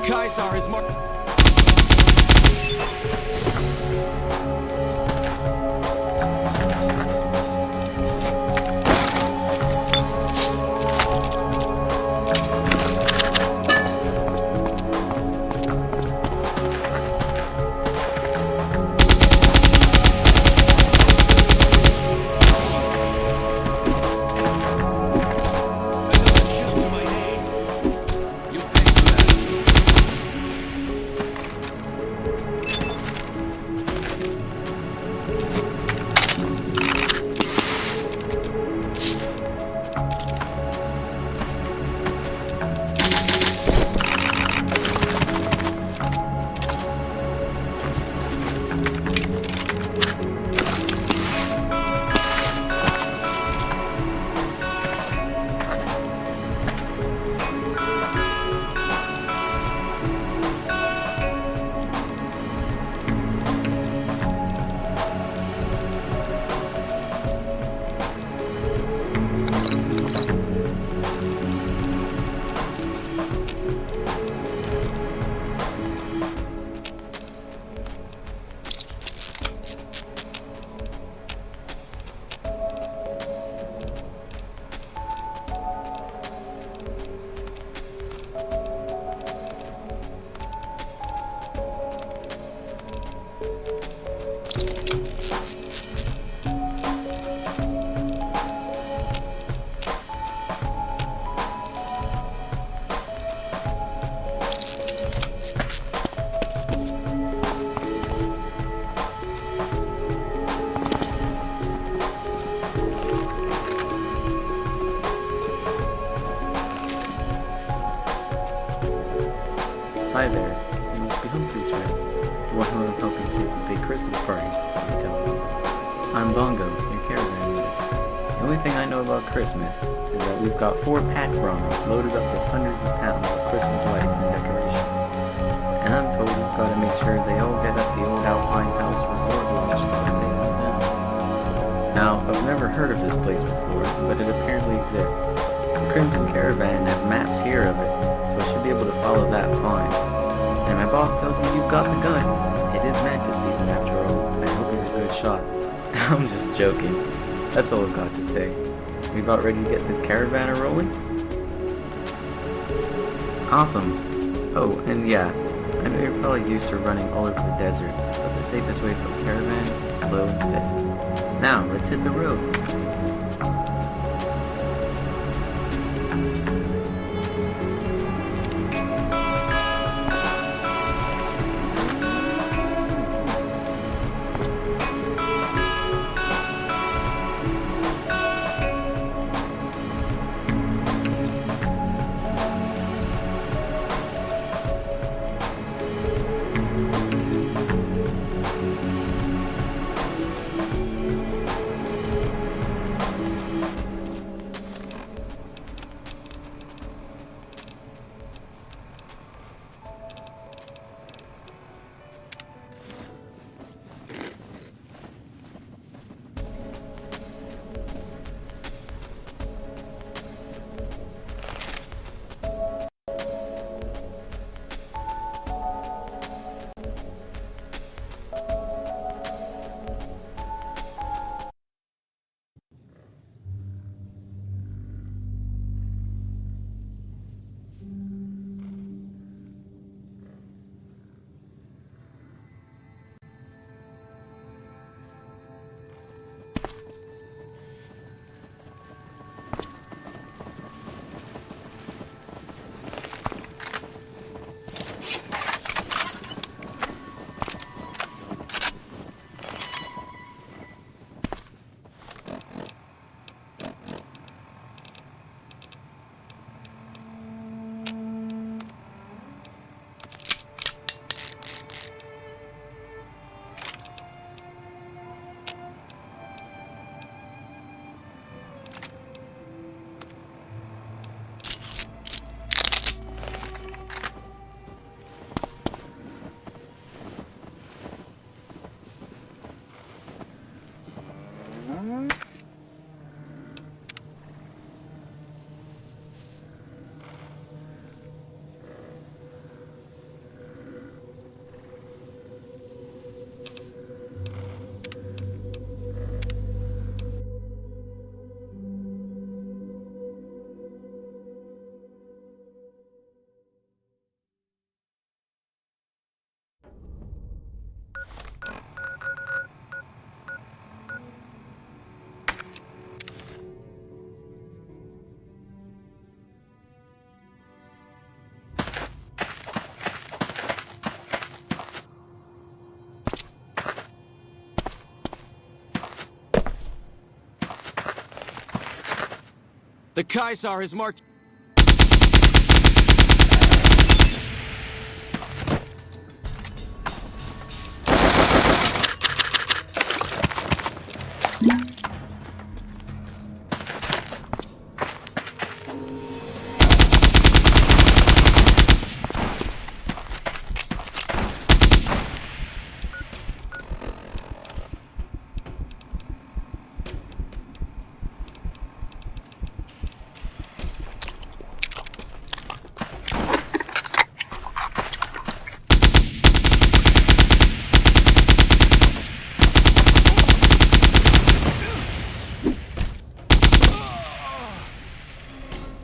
Caesar is more. Hi there, you must be Humphrey's friend, the one who I'm helping to the big Christmas party, so you tell me. I'm Bongo, your caravan leader. The only thing I know about Christmas is that we've got 4 pack runs loaded up with hundreds of pounds of Christmas lights and decorations. And I'm told we've got to make sure they all get at the old Alpine House Resort Lodge that's safe and sound. Now, I've never heard of this place before, but it apparently exists. The Crimson Caravan have maps here of it, so I should be able to follow that fine. And my boss tells me you've got the guns. It is Mantis season after all. I hope you're a good shot. I'm just joking. That's all I've got to say. We about ready to get this caravan a-rolling? Awesome. Oh, and yeah, I know you're probably used to running all over the desert, but the safest way for a caravan is slow and steady. Now, let's hit the road. The Caesar has marched...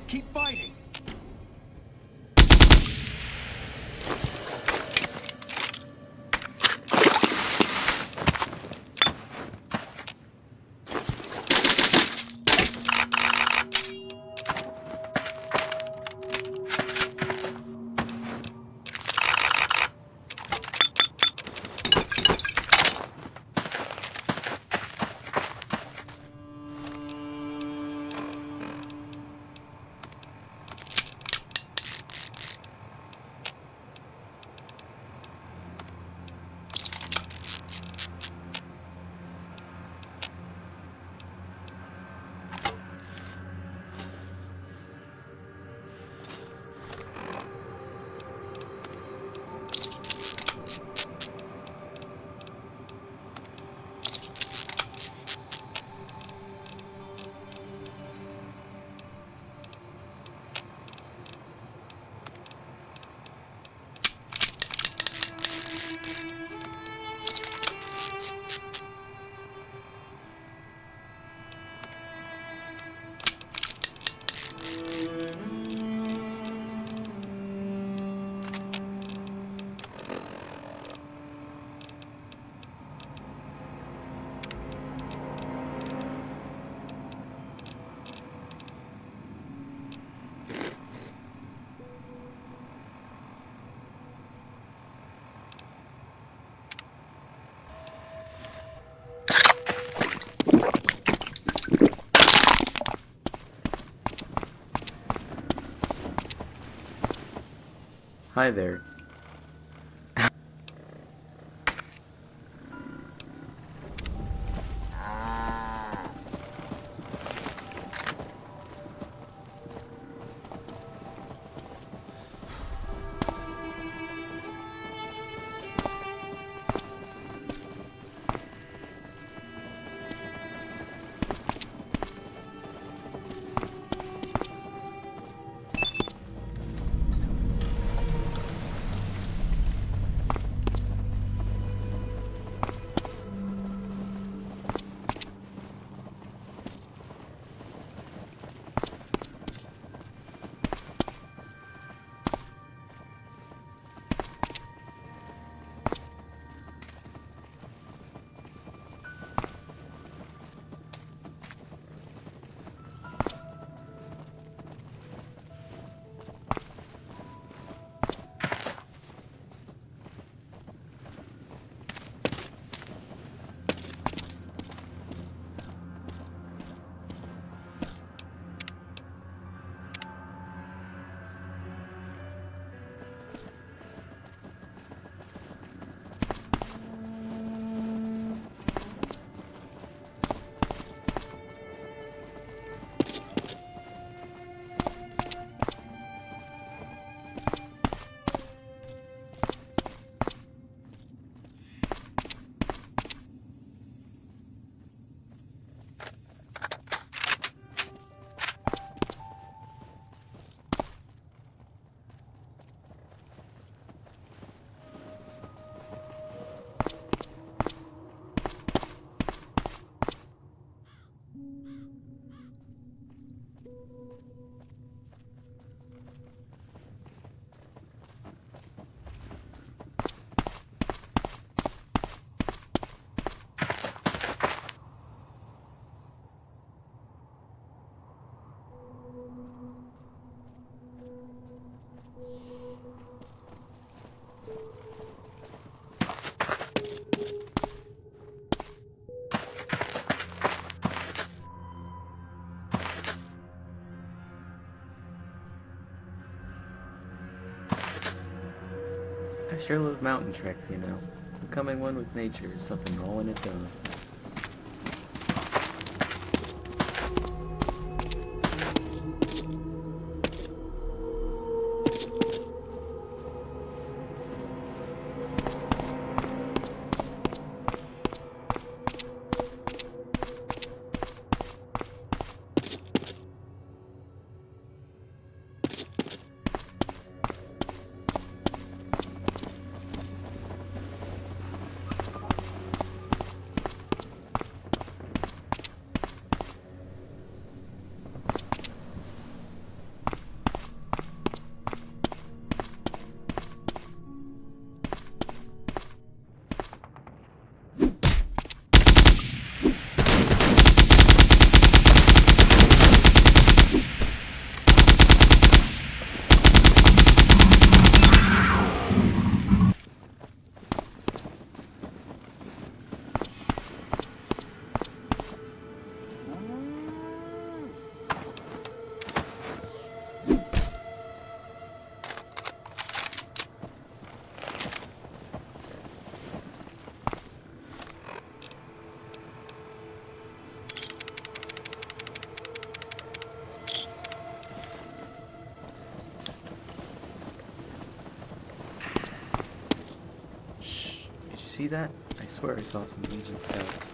Keep fighting! Hi there. I sure love mountain treks, you know. Becoming one with nature is something all in its own. Did you see that? I swear I saw some Legion scouts.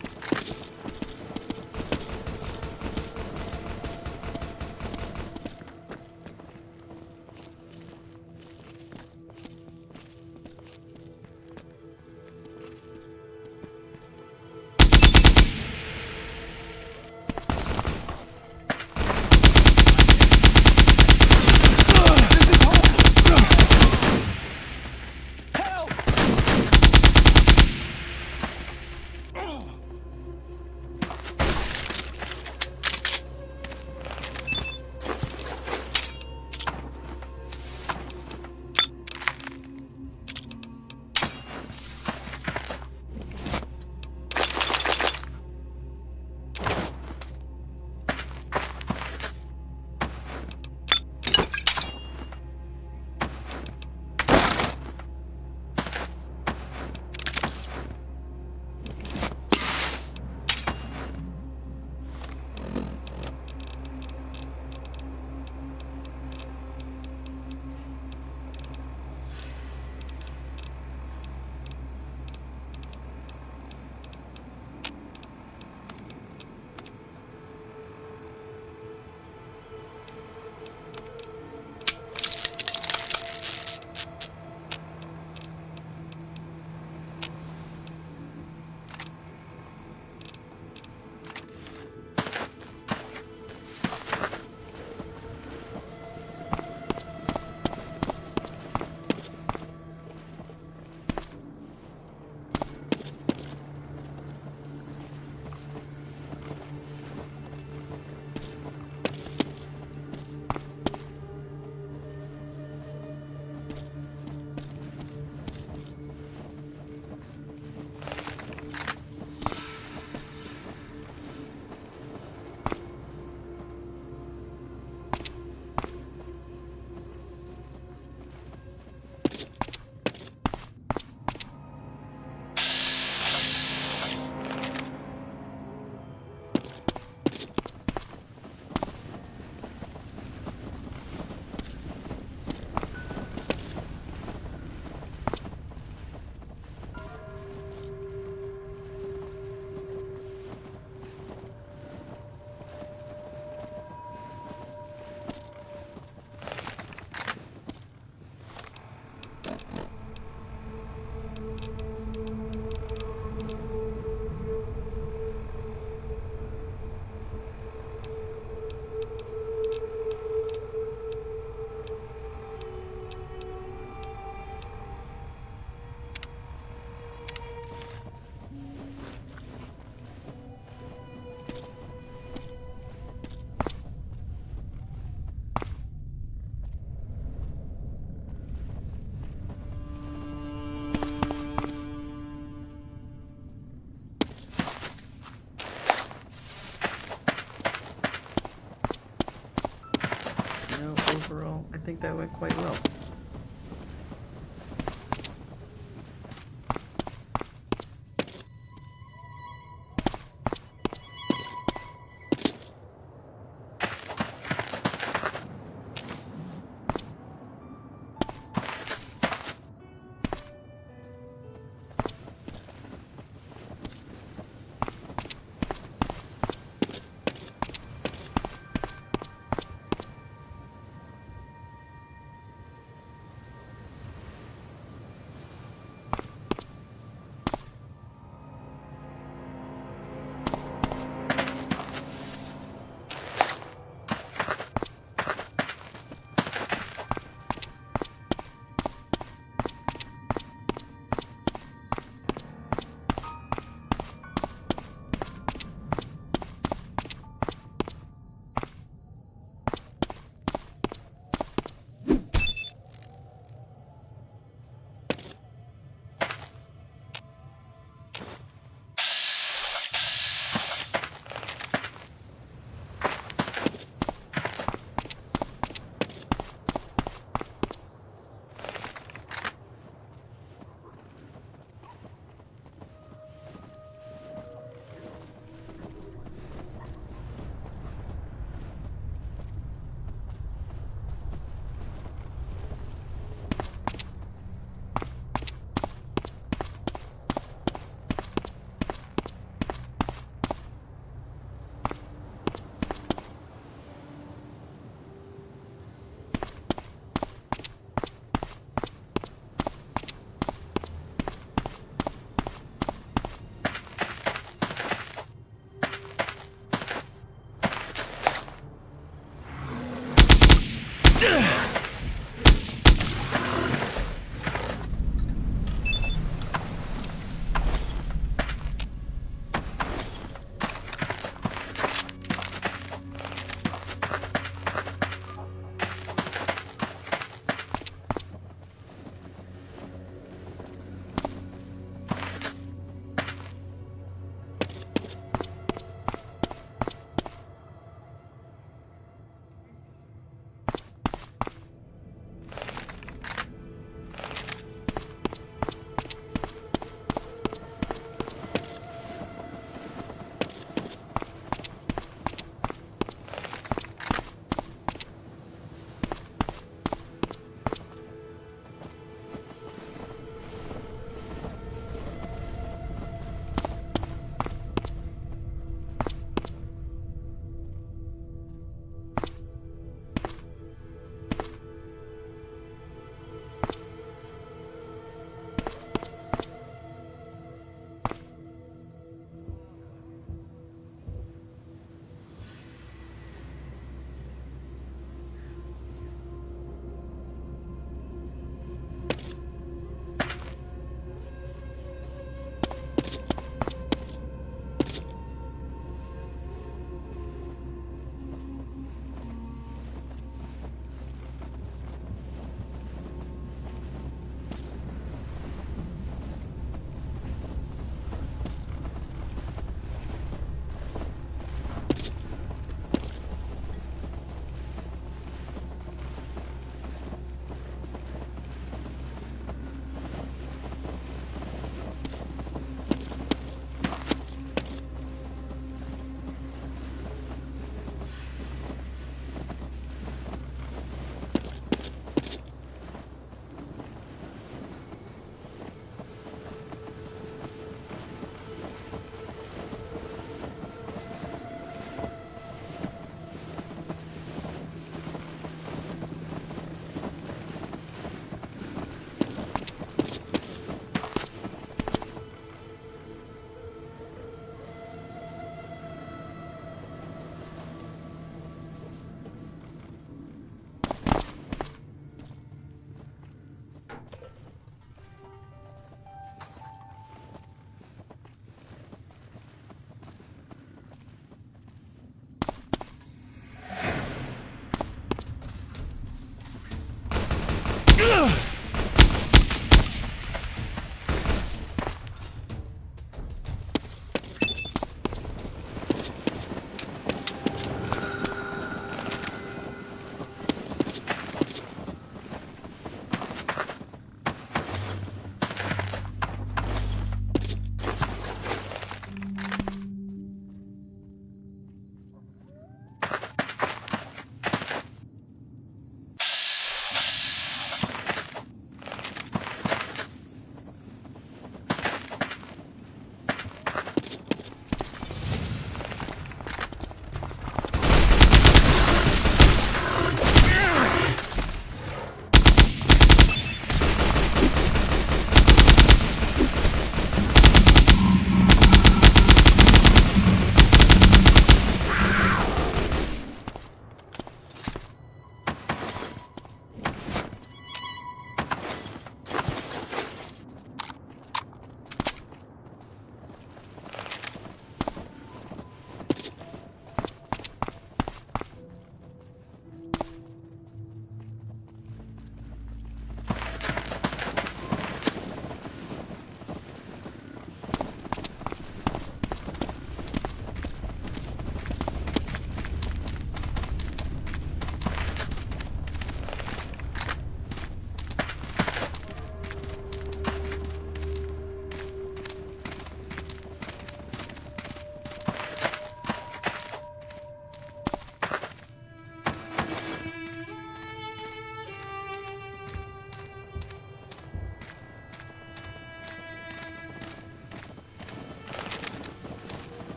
Overall, I think that went quite well.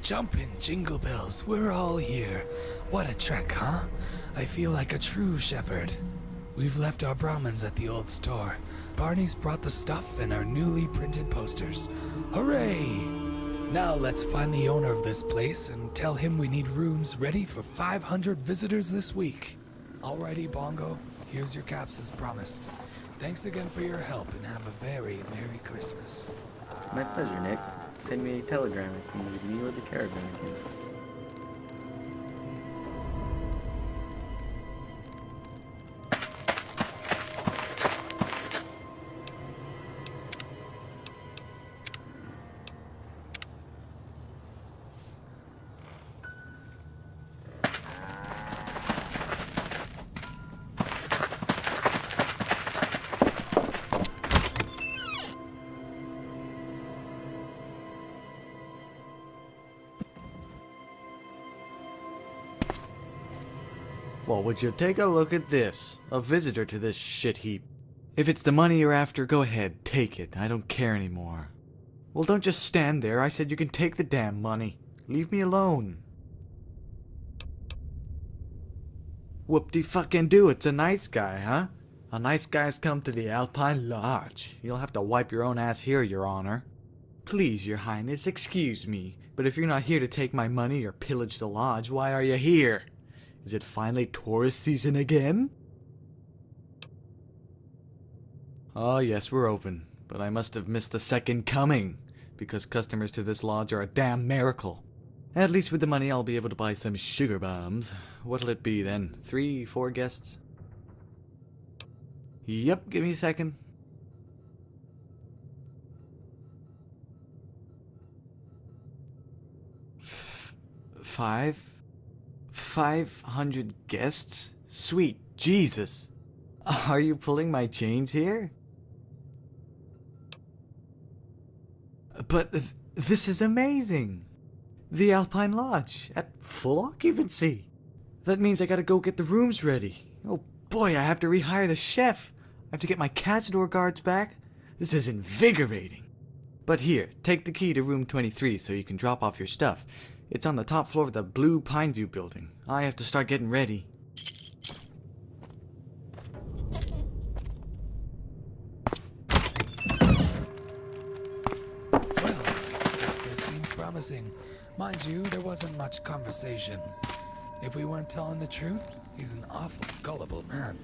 Jumpin' jingle bells, we're all here. What a trek, huh? I feel like a true shepherd. We've left our Brahmins at the old store. Barney's brought the stuff and our newly printed posters. Hooray! Now let's find the owner of this place and tell him we need rooms ready for 500 visitors this week. Alrighty, Bongo. Here's your caps as promised. Thanks again for your help and have a very Merry Christmas. My pleasure, Nick. Send me a telegram if you need me or the caravan again. Well, would you take a look at this? A visitor to this shit heap. If it's the money you're after, go ahead, take it. I don't care anymore. Well, don't just stand there. I said you can take the damn money. Leave me alone. Whoop-de-fucking-do, it's a nice guy, huh? A nice guy's come to the Alpine Lodge. You'll have to wipe your own ass here, Your Honor. Please, Your Highness, excuse me, but if you're not here to take my money or pillage the lodge, why are you here? Is it finally tourist season again? Oh yes, we're open, but I must have missed the second coming, because customers to this lodge are a damn miracle. At least with the money I'll be able to buy some sugar bombs. What'll it be then? 3, 4 guests? Yep, give me a second. Five? 500 guests? Sweet Jesus. Are you pulling my change here? But this is amazing. The Alpine Lodge at full occupancy. That means I gotta go get the rooms ready. Oh boy, I have to rehire the chef. I have to get my Cazador guards back. This is invigorating. But here, take the key to room 23 so you can drop off your stuff. It's on the top floor of the Blue Pineview building. I have to start getting ready. Well, I guess this seems promising. Mind you, there wasn't much conversation. If we weren't telling the truth, he's an awful gullible man.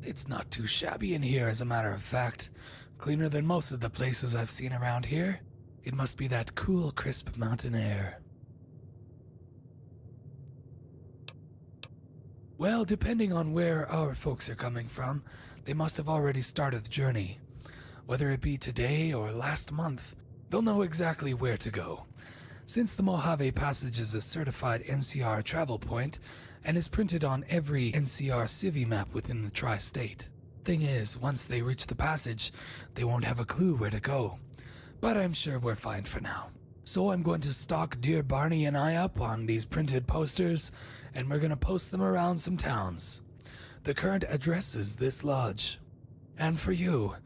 It's not too shabby in here, as a matter of fact. Cleaner than most of the places I've seen around here. It must be that cool, crisp mountain air. Well, depending on where our folks are coming from, they must have already started the journey. Whether it be today or last month, they'll know exactly where to go. Since the Mojave Passage is a certified NCR travel point and is printed on every NCR Civi map within the tri-state. Thing is, once they reach the passage, they won't have a clue where to go. But I'm sure we're fine for now. So I'm going to stock dear Barney and I up on these printed posters, and we're going to post them around some towns. The current address is this lodge. And for you,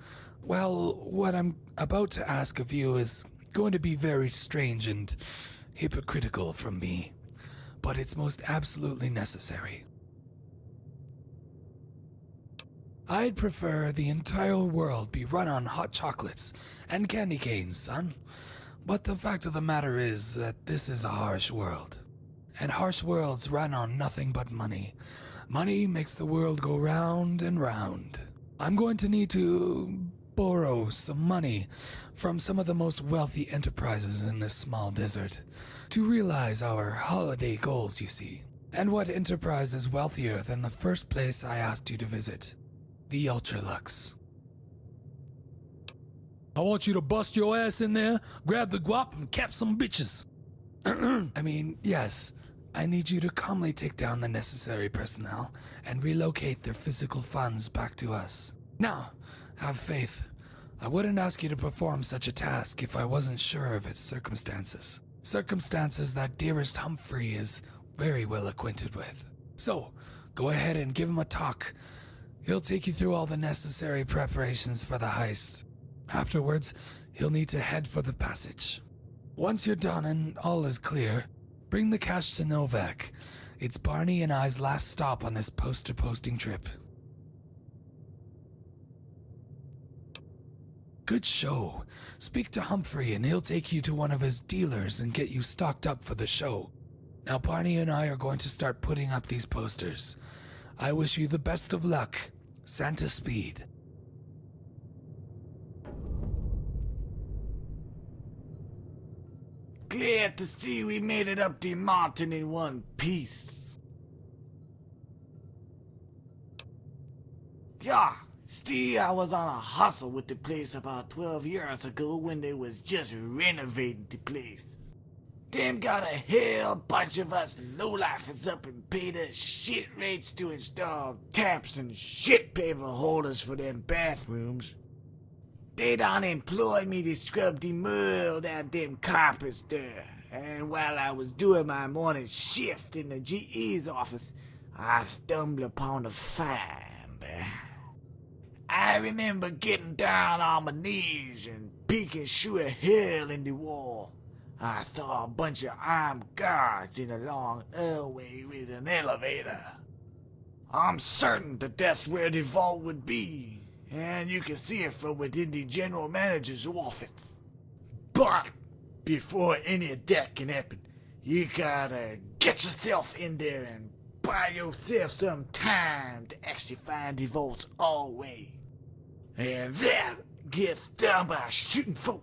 well, what I'm about to ask of you is going to be very strange and hypocritical from me, but it's most absolutely necessary. I'd prefer the entire world be run on hot chocolates and candy canes, son. But the fact of the matter is that this is a harsh world. And harsh worlds run on nothing but money. Money makes the world go round and round. I'm going to need to borrow some money from some of the most wealthy enterprises in this small desert to realize our holiday goals, you see. And what enterprise is wealthier than the first place I asked you to visit? The Ultralux. I want you to bust your ass in there, grab the guap, and cap some bitches. I mean, yes, I need you to calmly take down the necessary personnel and relocate their physical funds back to us. Now, have faith. I wouldn't ask you to perform such a task if I wasn't sure of its circumstances. Circumstances that dearest Humphrey is very well acquainted with. So, go ahead and give him a talk. He'll take you through all the necessary preparations for the heist. Afterwards, he'll need to head for the passage. Once you're done and all is clear, bring the cash to Novak. It's Barney and I's last stop on this poster posting trip. Good show. Speak to Humphrey and he'll take you to one of his dealers and get you stocked up for the show. Now Barney and I are going to start putting up these posters. I wish you the best of luck. Santa Speed. Glad to see we made it up the mountain in one piece. Yeah, see, I was on a hustle with the place about 12 years ago when they was just renovating the place. Them got a hell bunch of us lowlifers up and paid us shit rates to install taps and shit paper holders for them bathrooms. They done employed me to scrub the mud out them carpets there, and while I was doing my morning shift in the GE's office, I stumbled upon a find. I remember getting down on my knees and peeking through a hole in the wall. I saw a bunch of armed guards in a long hallway with an elevator. I'm certain that that's where the vault would be, and you can see it from within the general manager's office. But before any of that can happen, you gotta get yourself in there and buy yourself some time to actually find the vault's hallway. And that gets done by shooting folk.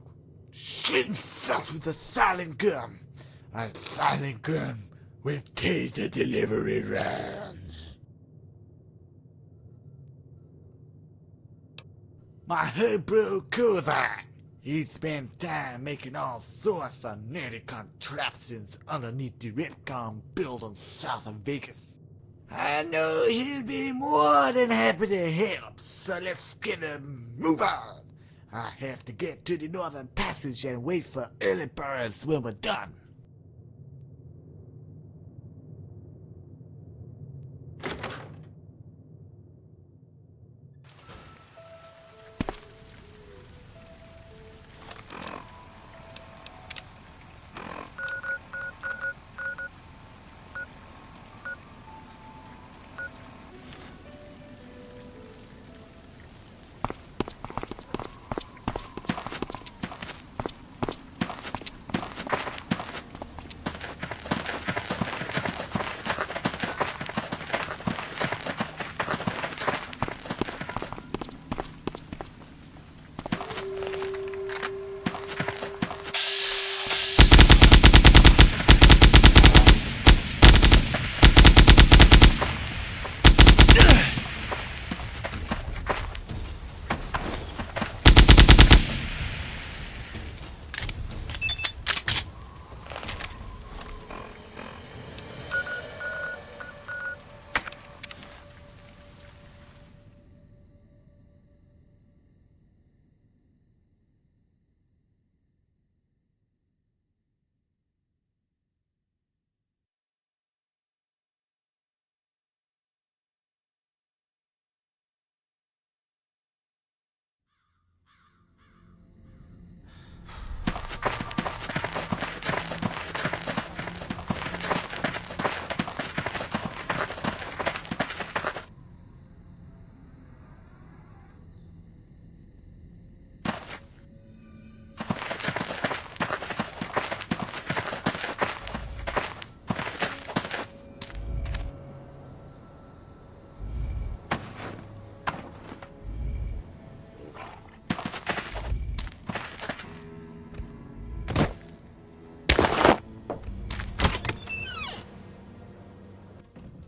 Shooting folks with a silent gun. A silent gun with taser delivery rounds. My hood bro Kozak, he spends time making all sorts of nerdy contraptions underneath the Ripcom building south of Vegas. I know he'll be more than happy to help, so let's get a move on. I have to get to the Northern Passage and wait for early birds when we're done.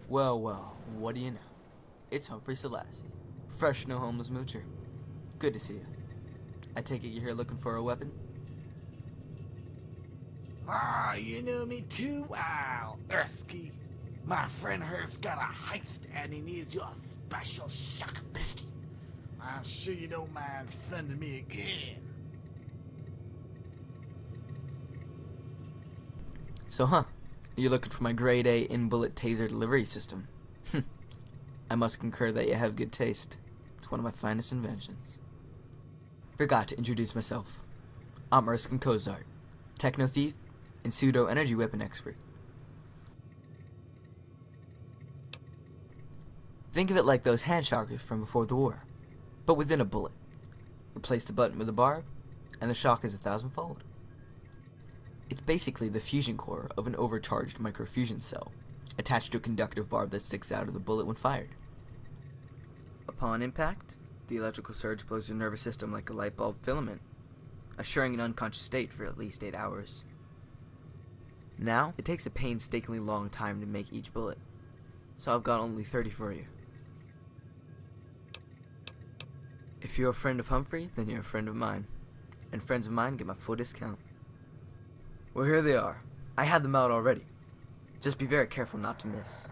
Well, well, what do you know? It's Humphrey Selassie, fresh no homeless moocher. Good to see you. I take it you're here looking for a weapon? Ah, you know me too well, Earthsky. My friend Herf's got a heist and he needs your special shock pistol. I'm sure you don't mind sending me again. So, you're looking for my grade A in-bullet taser delivery system. I must concur that you have good taste. It's one of my finest inventions. Forgot to introduce myself. I'm Erskine Kozart, techno thief and pseudo-energy weapon expert. Think of it like those hand shockers from before the war, but within a bullet. Replace the button with a barb, and the shock is 1,000-fold. It's basically the fusion core of an overcharged microfusion cell, attached to a conductive barb that sticks out of the bullet when fired. Upon impact, the electrical surge blows your nervous system like a light bulb filament, assuring an unconscious state for at least 8 hours. Now, it takes a painstakingly long time to make each bullet, so I've got only 30 for you. If you're a friend of Humphrey, then you're a friend of mine, and friends of mine get my full discount. Well, here they are. I had them out already. Just be very careful not to miss.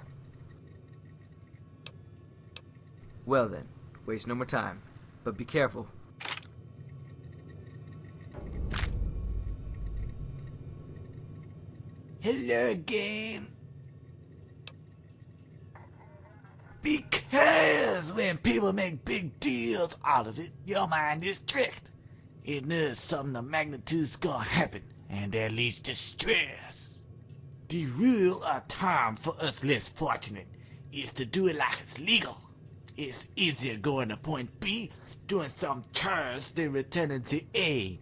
Well then, waste no more time, but be careful. Hello again. Because when people make big deals out of it, your mind is tricked. It knows something of magnitude's gonna happen, and that leads to stress. The rule of thumb for us less fortunate is to do it like it's legal. It's easier going to point B, doing some chores, than returning to A,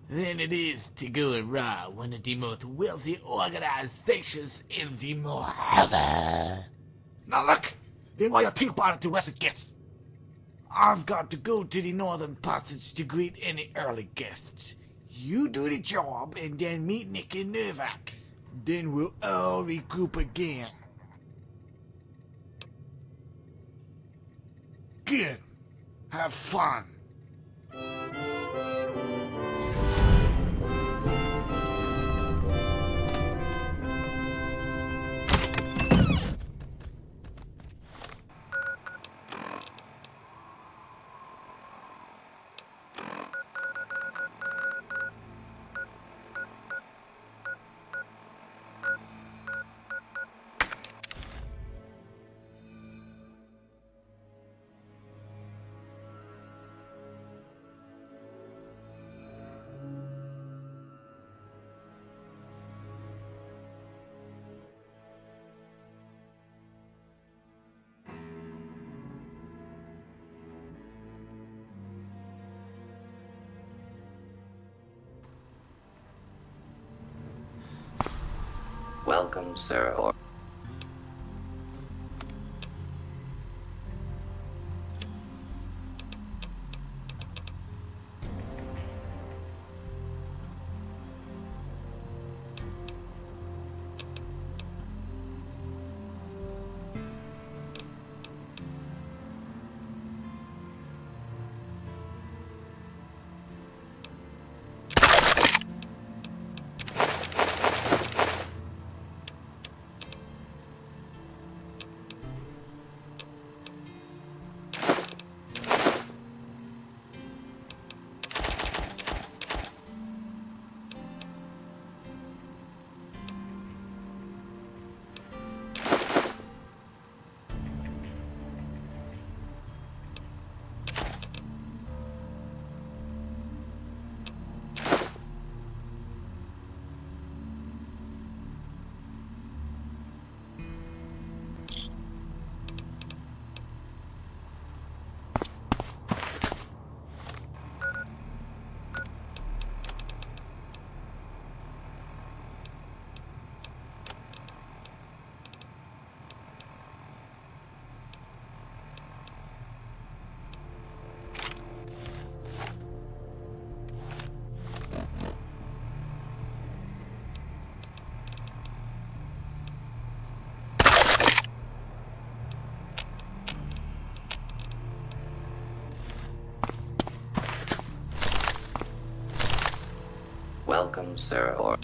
than it is to go and rob one of the most wealthy organizations in the Mojave. Now look, then while you think about it, the rest it gets. I've got to go to the Northern Passage to greet any early guests. You do the job and then meet Nick and Novak. Then we'll all regroup again. Good. Have fun. Welcome, sir. welcome, sir, or...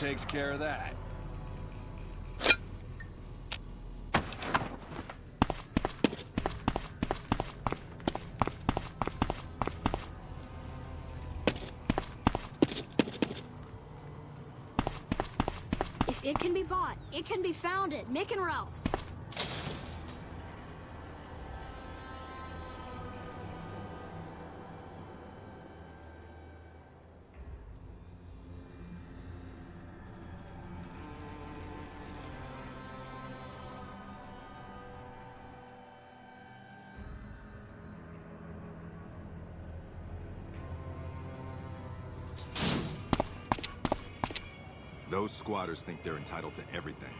Takes care of that. If it can be bought, it can be found at Mick and Ralph's. Those squatters think they're entitled to everything.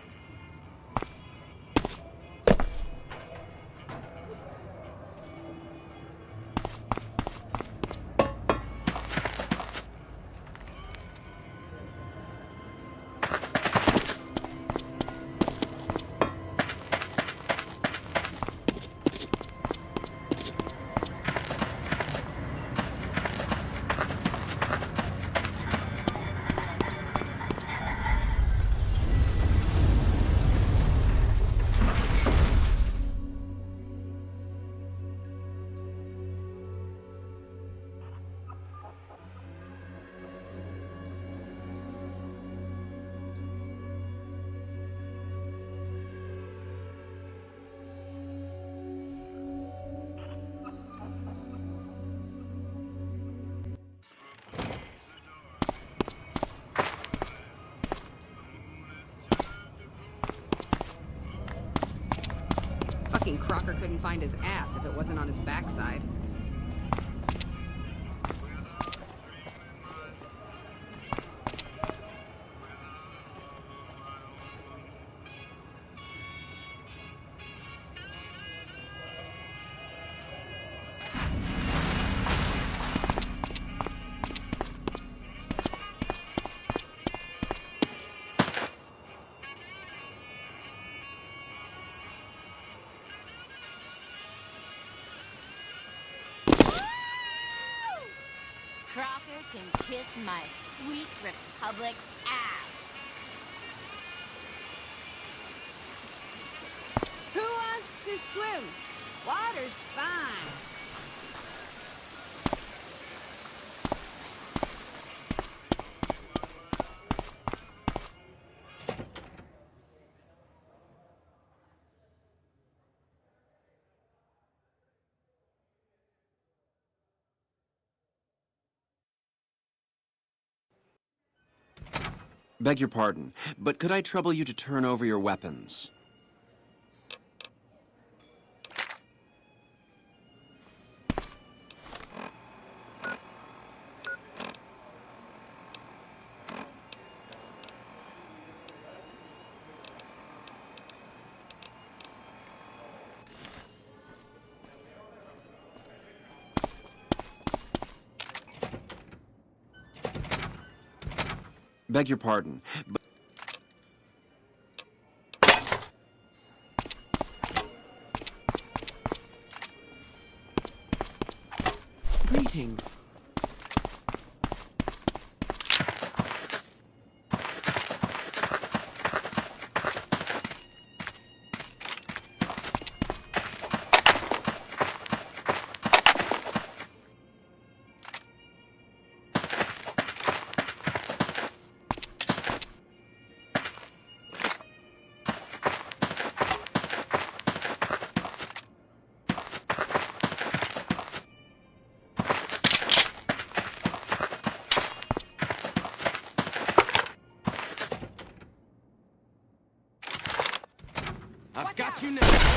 Fucking Crocker couldn't find his ass if it wasn't on his backside. Crocker can kiss my sweet Republic ass. Who wants to swim? Water's fine. Beg your pardon, but could I trouble you to turn over your weapons? Beg your pardon, but... Greetings. I've got you now.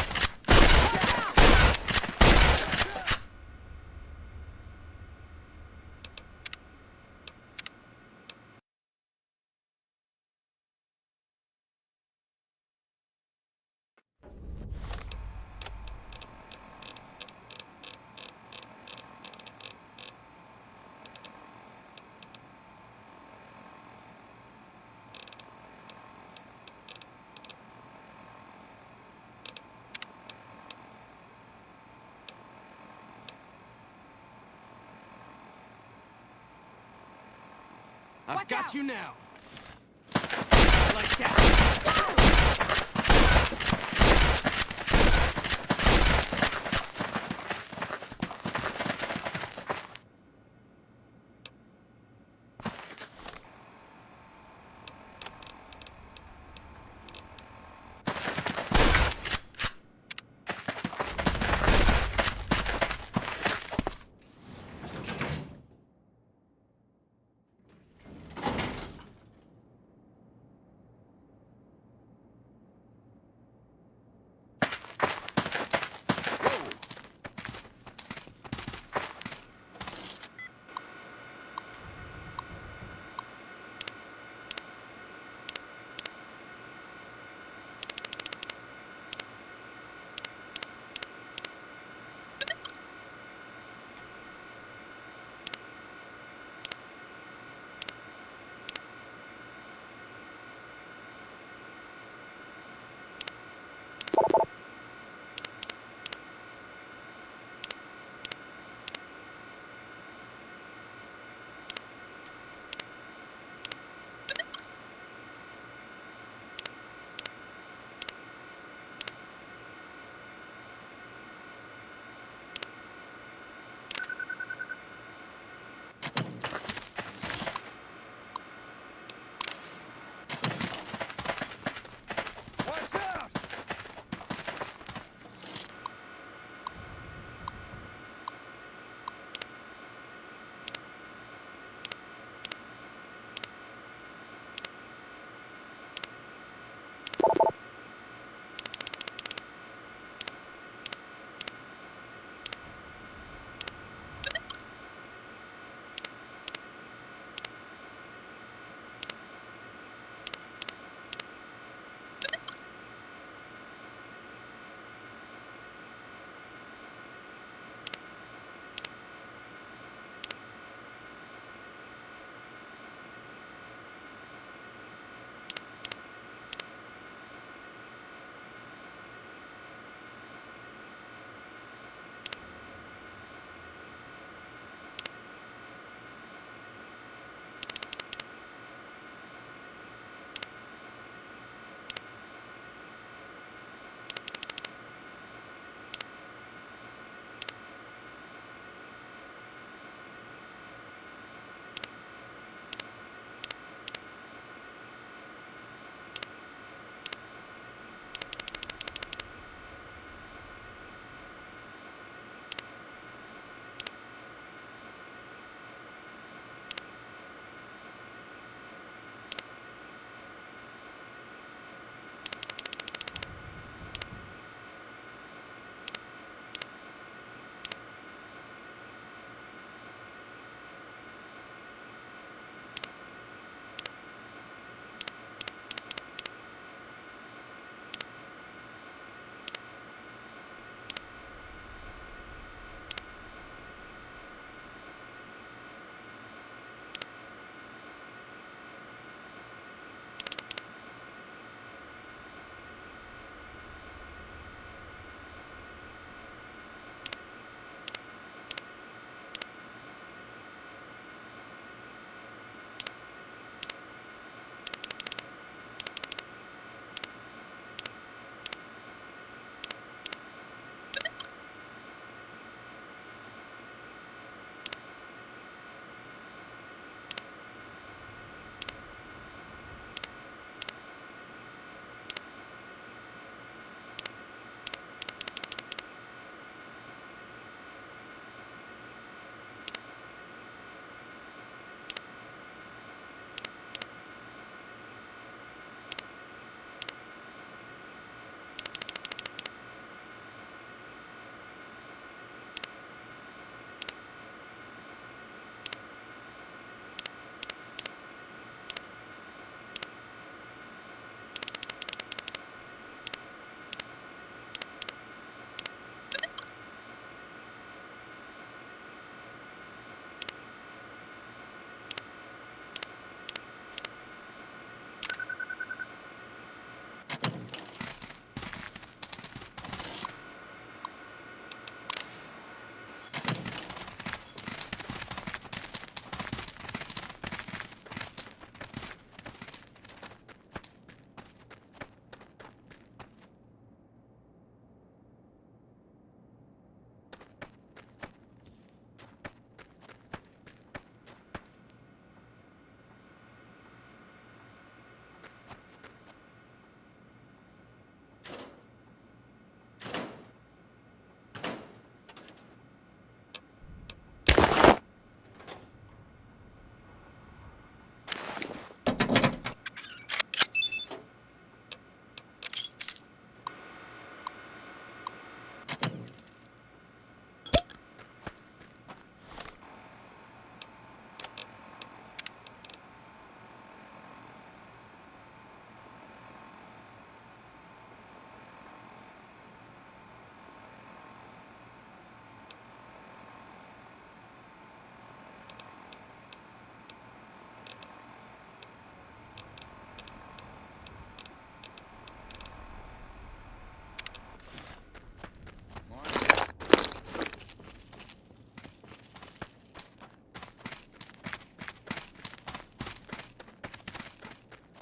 I've got you now. Like that.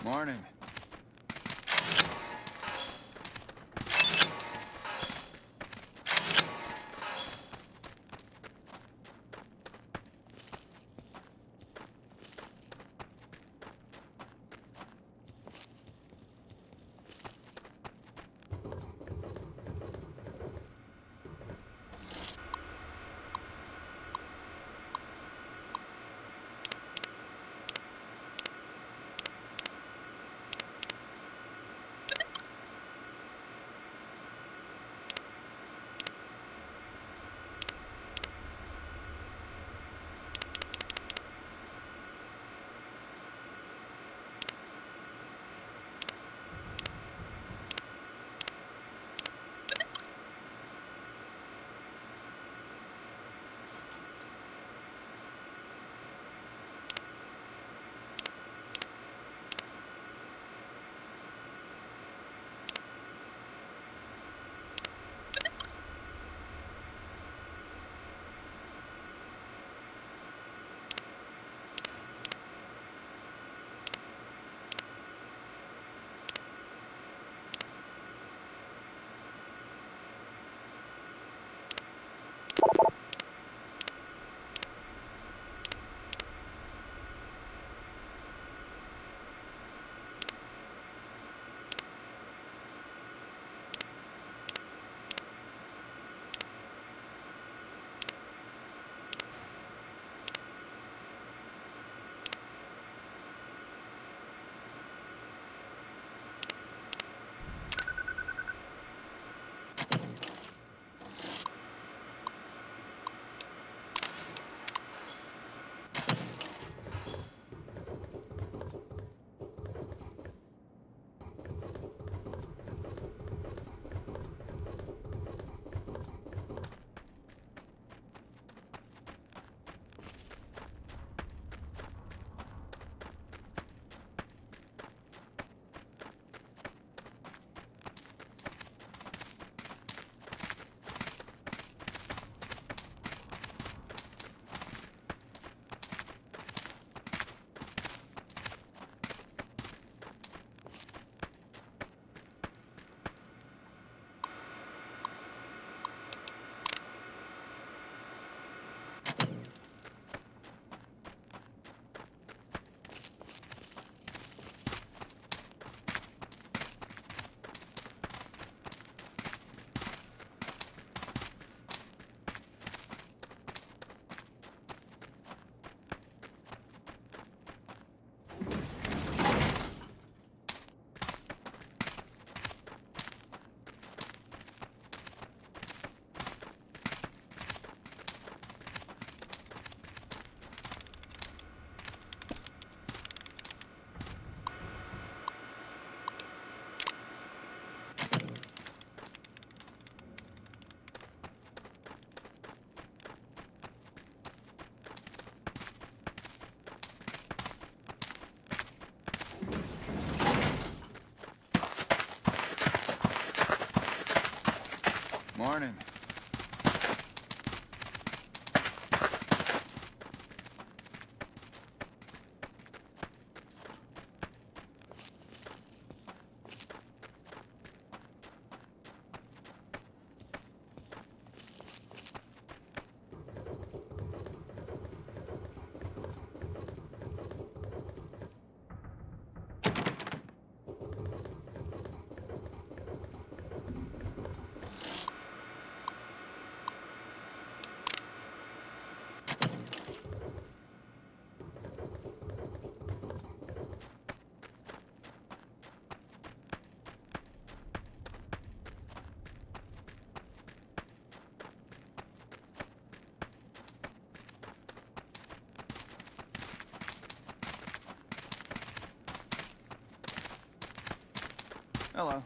Morning. Morning. Hello.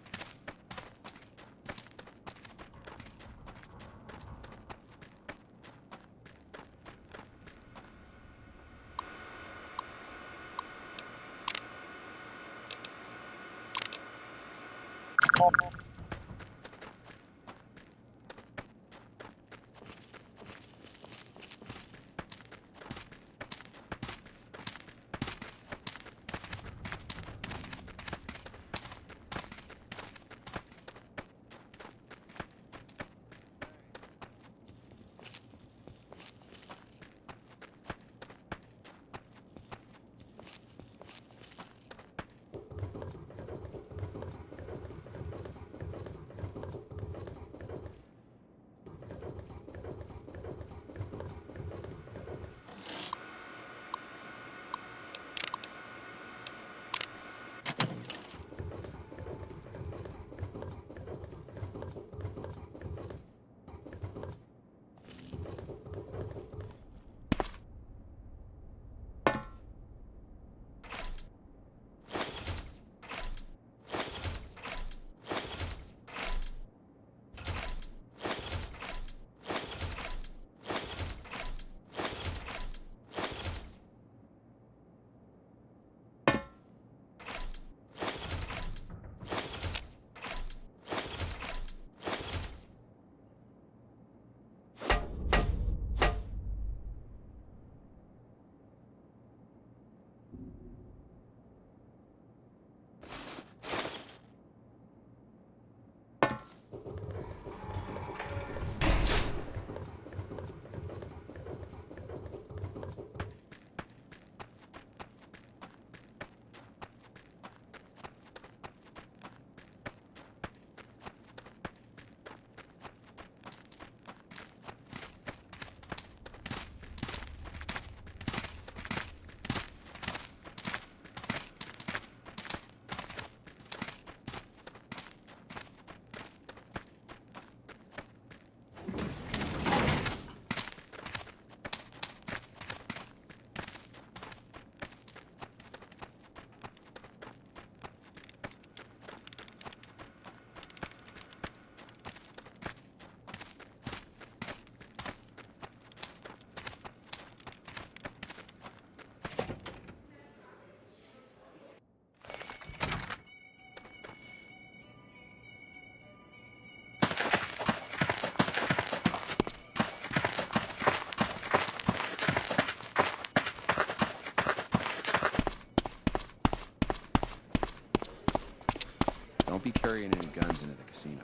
Don't be carrying any guns into the casino.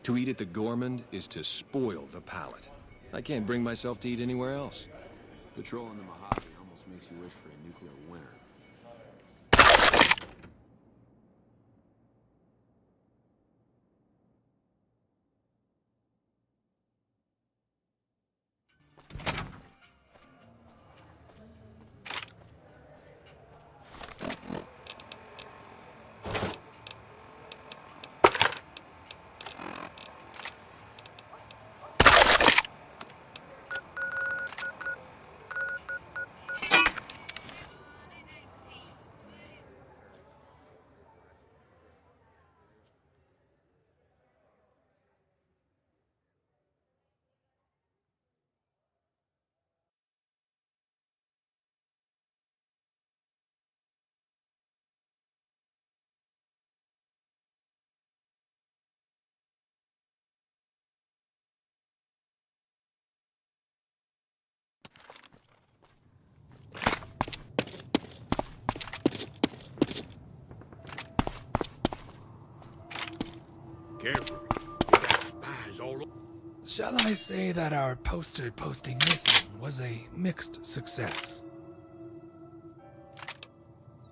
To eat at the Gourmand is to spoil the palate. I can't bring myself to eat anywhere else. Patrolling the Mojave almost makes you wish for a nuclear winter. Careful. We got spies all over. Shall I say that our poster posting mission was a mixed success?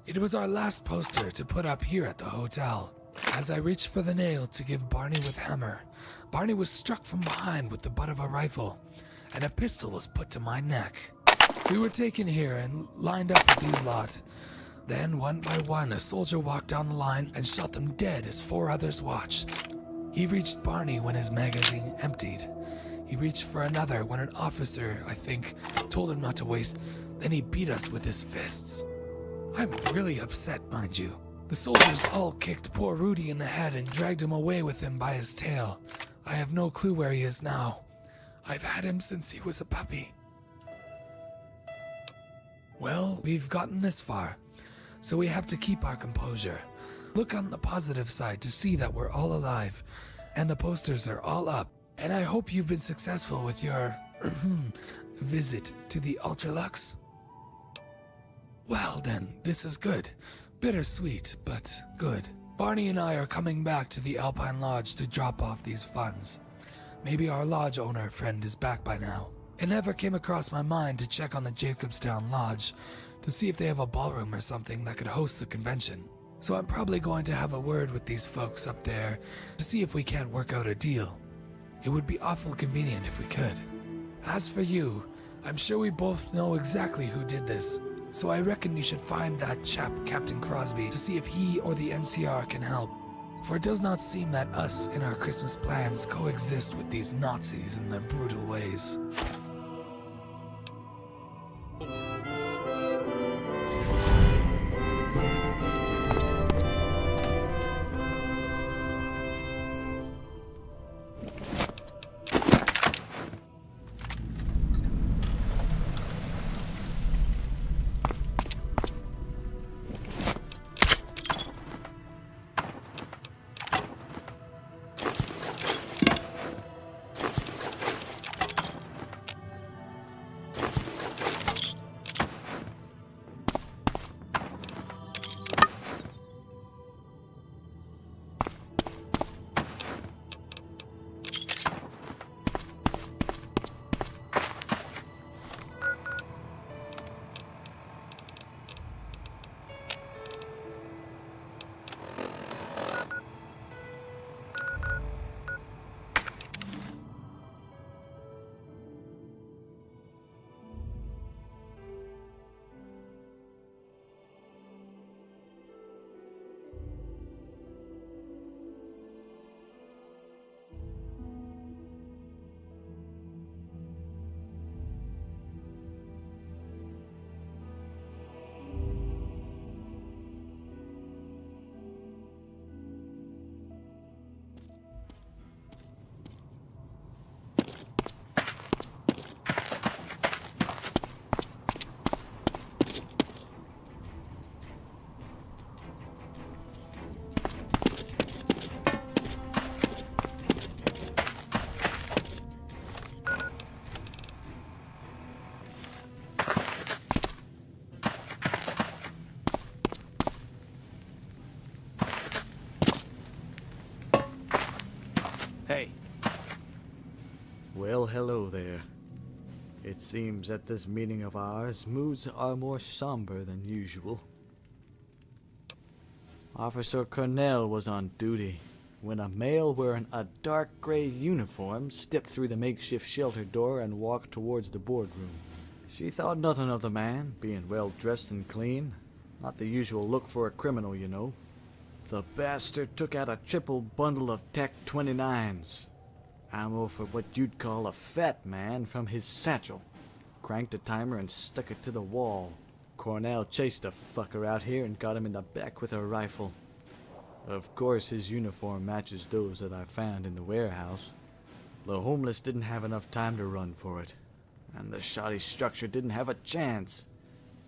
It was our last poster to put up here at the hotel. As I reached for the nail to give Barney with hammer, Barney was struck from behind with the butt of a rifle, and a pistol was put to my neck. We were taken here and lined up with these lot. Then, one by one, a soldier walked down the line and shot them dead as 4 others watched. He reached Barney when his magazine emptied. He reached for another when an officer, I think, told him not to waste. Then he beat us with his fists. I'm really upset, mind you. The soldiers all kicked poor Rudy in the head and dragged him away with him by his tail. I have no clue where he is now. I've had him since he was a puppy. Well, we've gotten this far, so we have to keep our composure. Look on the positive side to see that we're all alive, and the posters are all up. And I hope you've been successful with your visit to the Ultralux. Well then, this is good. Bittersweet, but good. Barney and I are coming back to the Alpine Lodge to drop off these funds. Maybe our lodge owner friend is back by now. It never came across my mind to check on the Jacobstown Lodge to see if they have a ballroom or something that could host the convention. So I'm probably going to have a word with these folks up there to see if we can't work out a deal. It would be awful convenient if we could. As for you, I'm sure we both know exactly who did this, so I reckon you should find that chap, Captain Crosby, to see if he or the NCR can help. For it does not seem that us in our Christmas plans coexist with these Nazis and their brutal ways. Well, hello there. It seems at this meeting of ours, moods are more somber than usual. Officer Cornell was on duty when a male wearing a dark gray uniform stepped through the makeshift shelter door and walked towards the boardroom. She thought nothing of the man, being well dressed and clean. Not the usual look for a criminal, you know. The bastard took out a triple bundle of TAC-29s. Ammo for what you'd call a fat man from his satchel. Cranked a timer and stuck it to the wall. Cornell chased the fucker out here and got him in the back with a rifle. Of course, his uniform matches those that I found in the warehouse. The homeless didn't have enough time to run for it, and the shoddy structure didn't have a chance.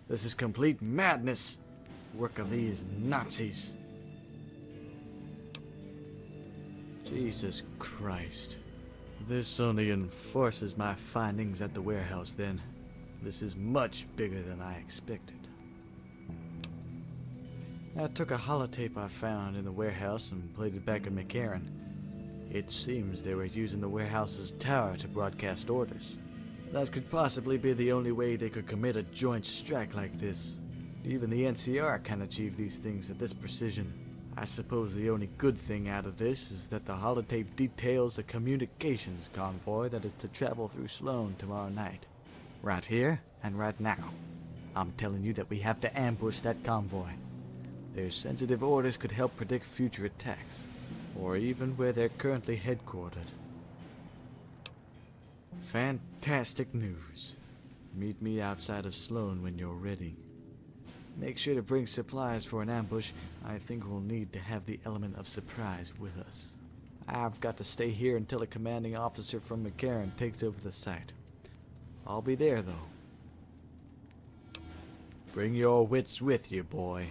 This is complete madness. Work of these Nazis. Jesus Christ. This only enforces my findings at the warehouse then. This is much bigger than I expected. I took a holotape I found in the warehouse and played it back at McCarran. It seems they were using the warehouse's tower to broadcast orders. That could possibly be the only way they could commit a joint strike like this. Even the NCR can achieve these things at this precision. I suppose the only good thing out of this is that the holotape details a communications convoy that is to travel through Sloan tomorrow night. Right here and right now. I'm telling you that we have to ambush that convoy. Their sensitive orders could help predict future attacks, or even where they're currently headquartered. Fantastic news. Meet me outside of Sloan when you're ready. Make sure to bring supplies for an ambush. I think we'll need to have the element of surprise with us. I've got to stay here until a commanding officer from McCarran takes over the site. I'll be there, though. Bring your wits with you, boy.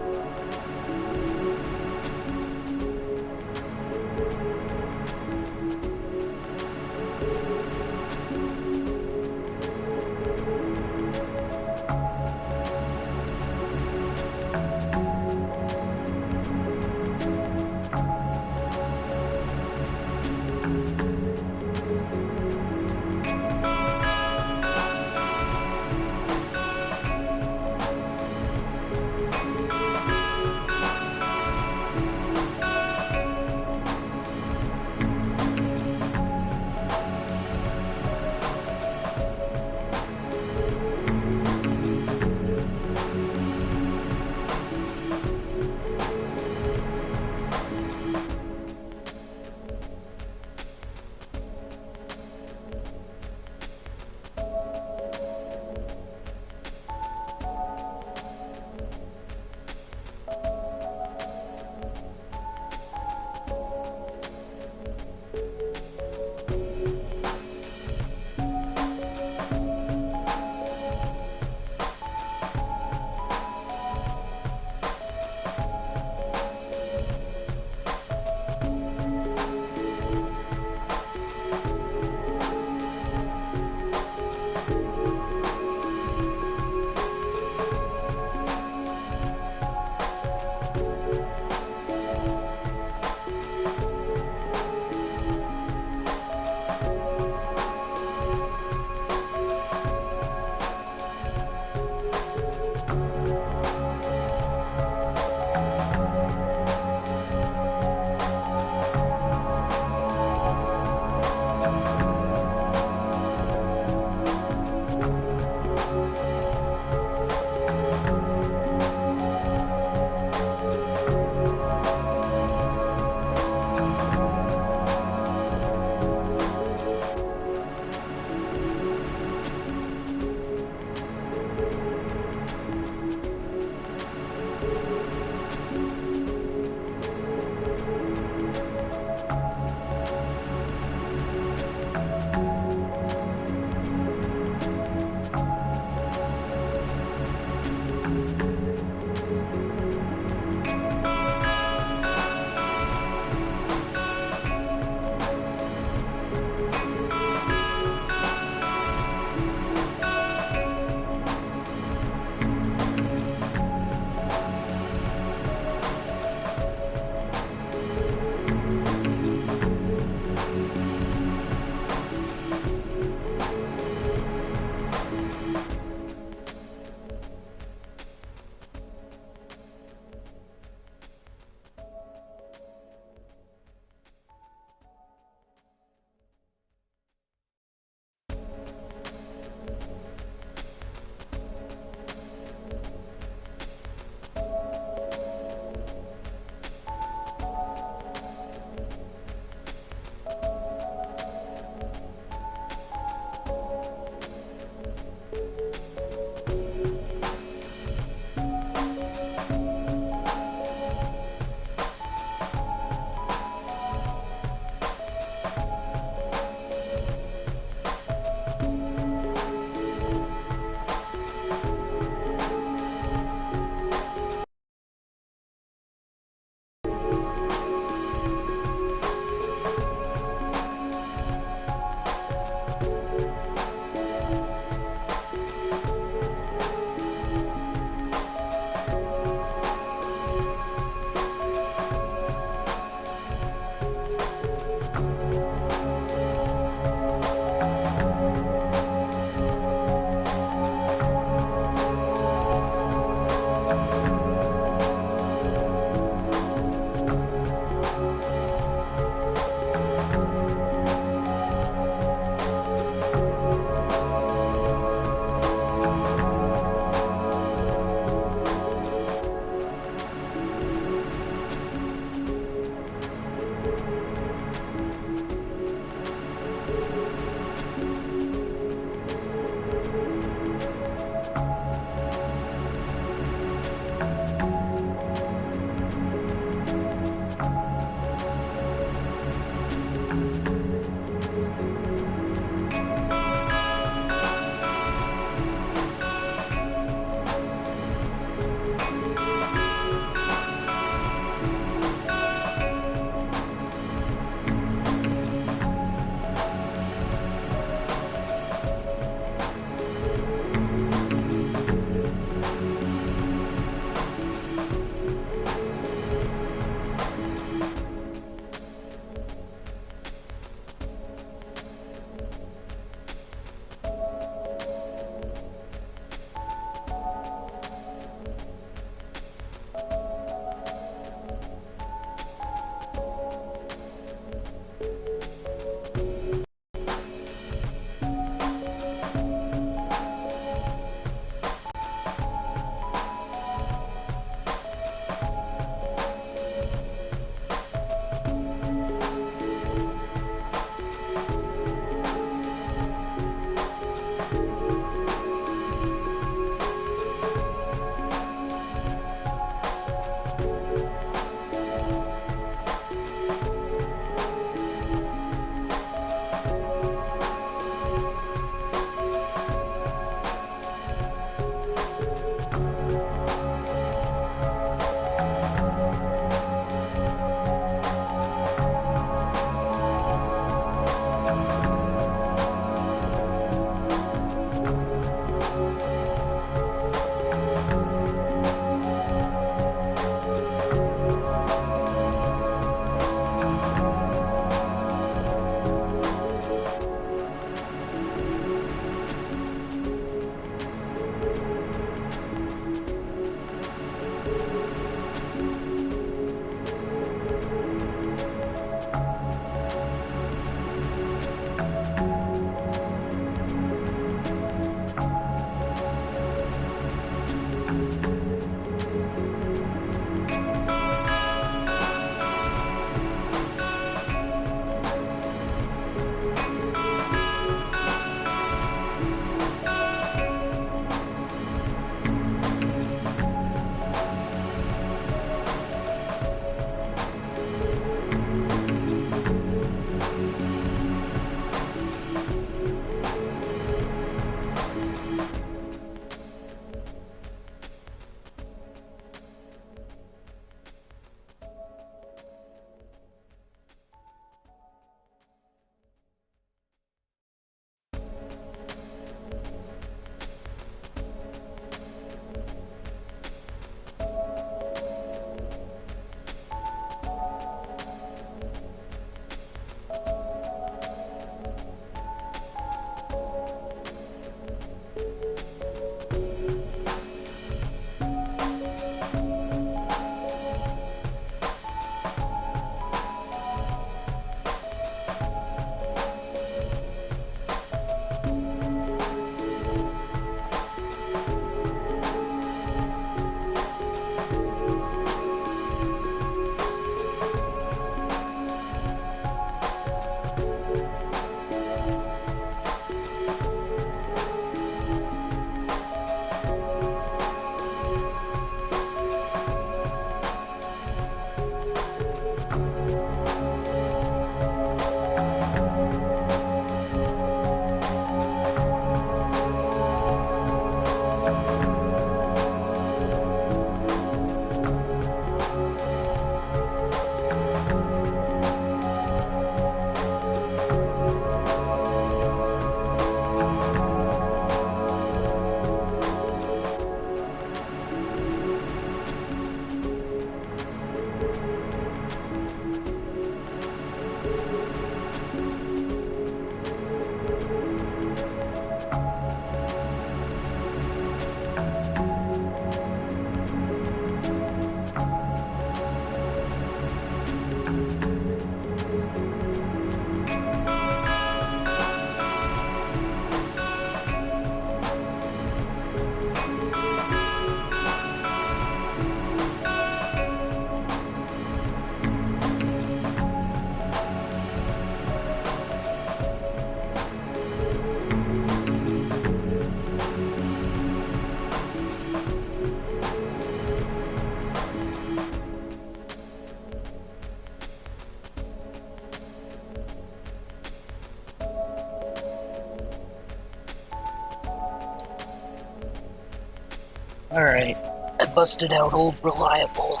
Alright, I busted out Old Reliable.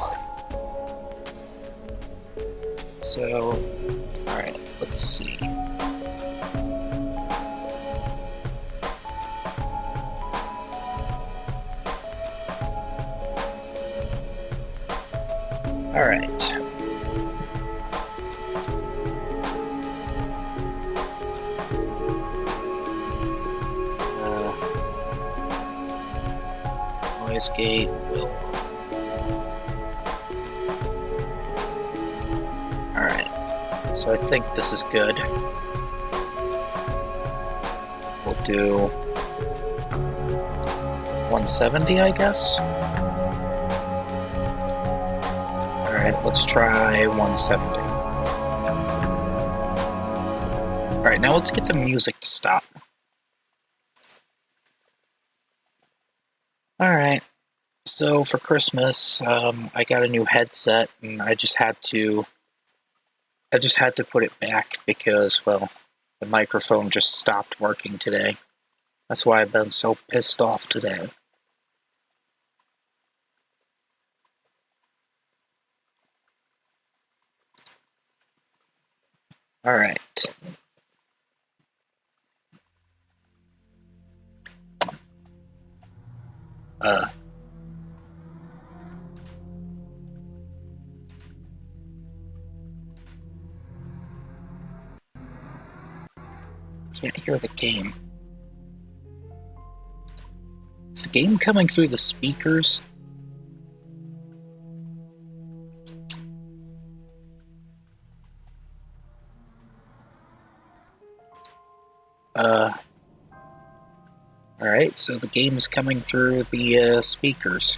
So, alright, let's see. Alright. Noise gate will. Alright. So I think this is good. We'll do 170, I guess. Alright, let's try 170. Alright, now let's get the music to stop. Alright, so for Christmas, I got a new headset, and I just had to put it back because, well, the microphone just stopped working today. That's why I've been so pissed off today. Alright. Can't hear the game. Is the game coming through the speakers? Alright, so the game is coming through the speakers.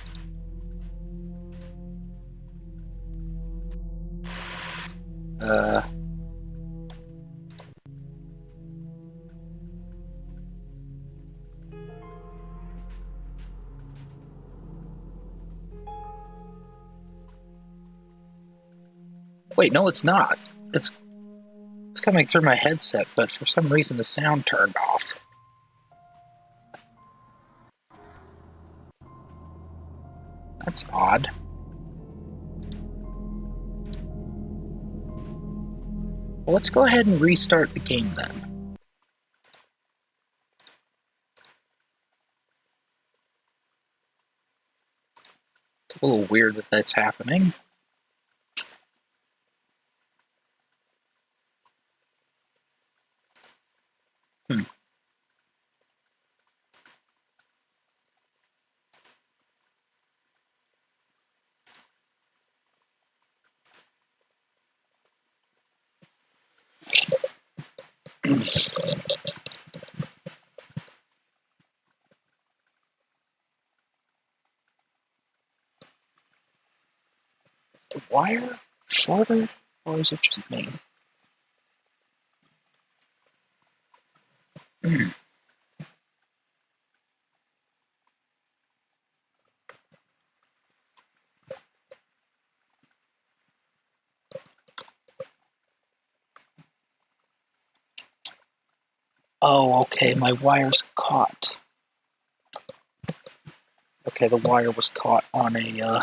Wait, no, it's not. It's coming through my headset, but for some reason the sound turned off. That's odd. Well, let's go ahead and restart the game then. It's a little weird that that's happening. The wire shorter, or is it just me? Oh, okay, my wire's caught. Okay, the wire was caught on a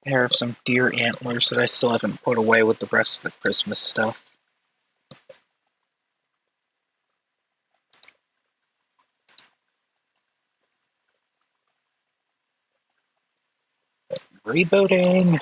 pair of some deer antlers that I still haven't put away with the rest of the Christmas stuff. Rebooting.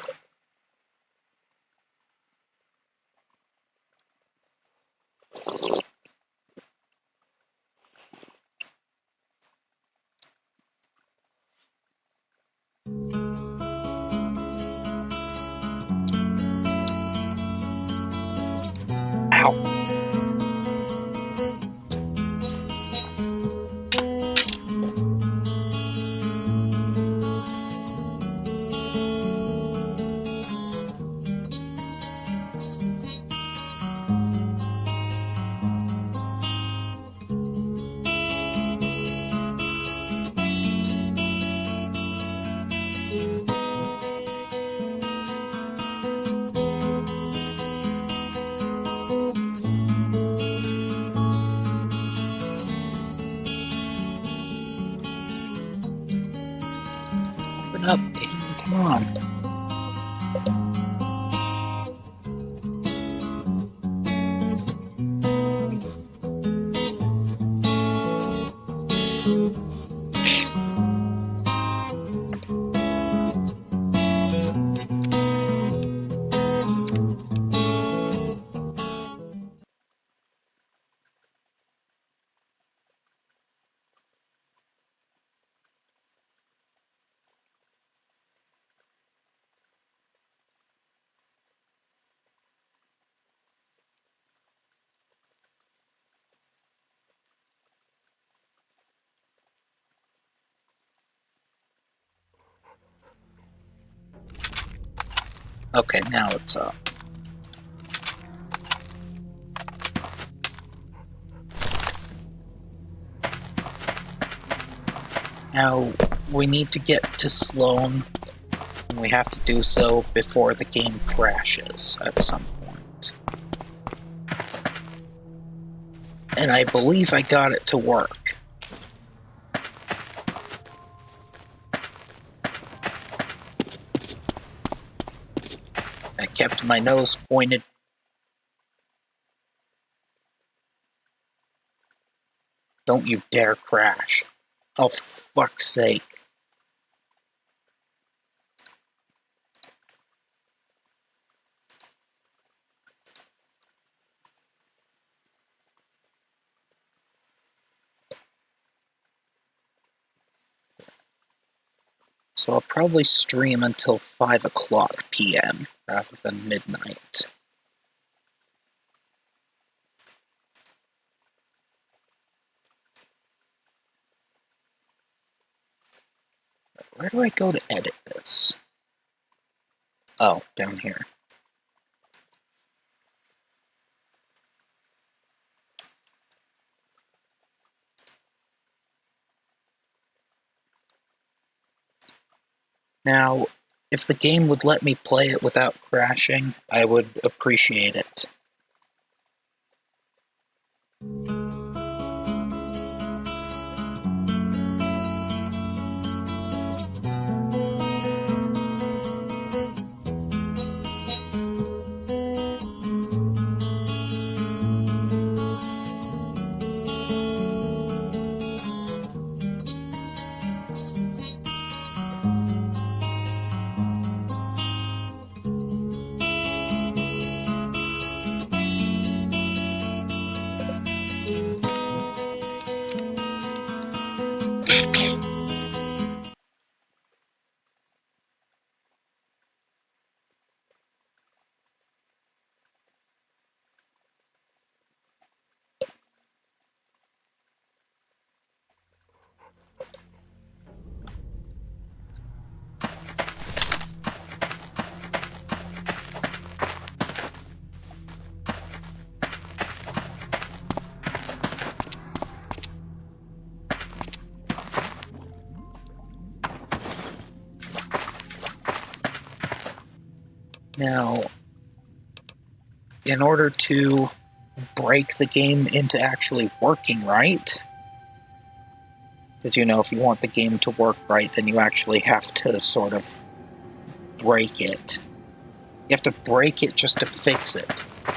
on. Okay, now it's up. Now, we need to get to Sloan, and we have to do so before the game crashes at some point. And I believe I got it to work. I kept my nose pointed. Don't you dare crash. Oh, for fuck's sake. So I'll probably stream until 5 o'clock p.m. rather than midnight. Where do I go to edit this? Oh, down here. Now, if the game would let me play it without crashing, I would appreciate it. Now, in order to break the game into actually working right, because, you know, if you want the game to work right, then you actually have to sort of break it. You have to break it just to fix it.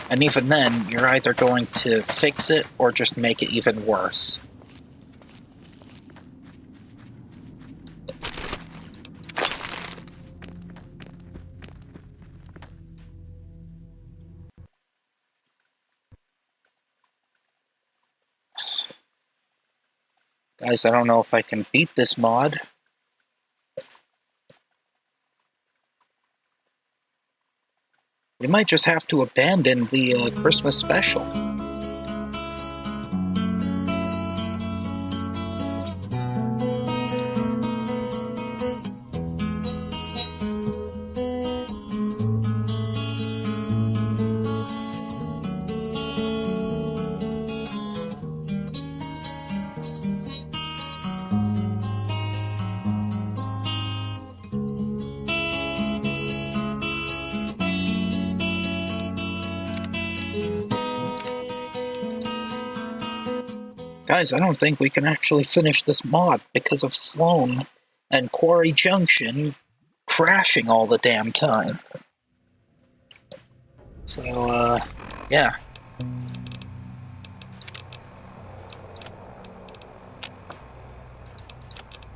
And even then, you're either going to fix it or just make it even worse. Guys, I don't know if I can beat this mod. We might just have to abandon the Christmas special. Guys, I don't think we can actually finish this mod because of Sloan and Quarry Junction crashing all the damn time. So, yeah.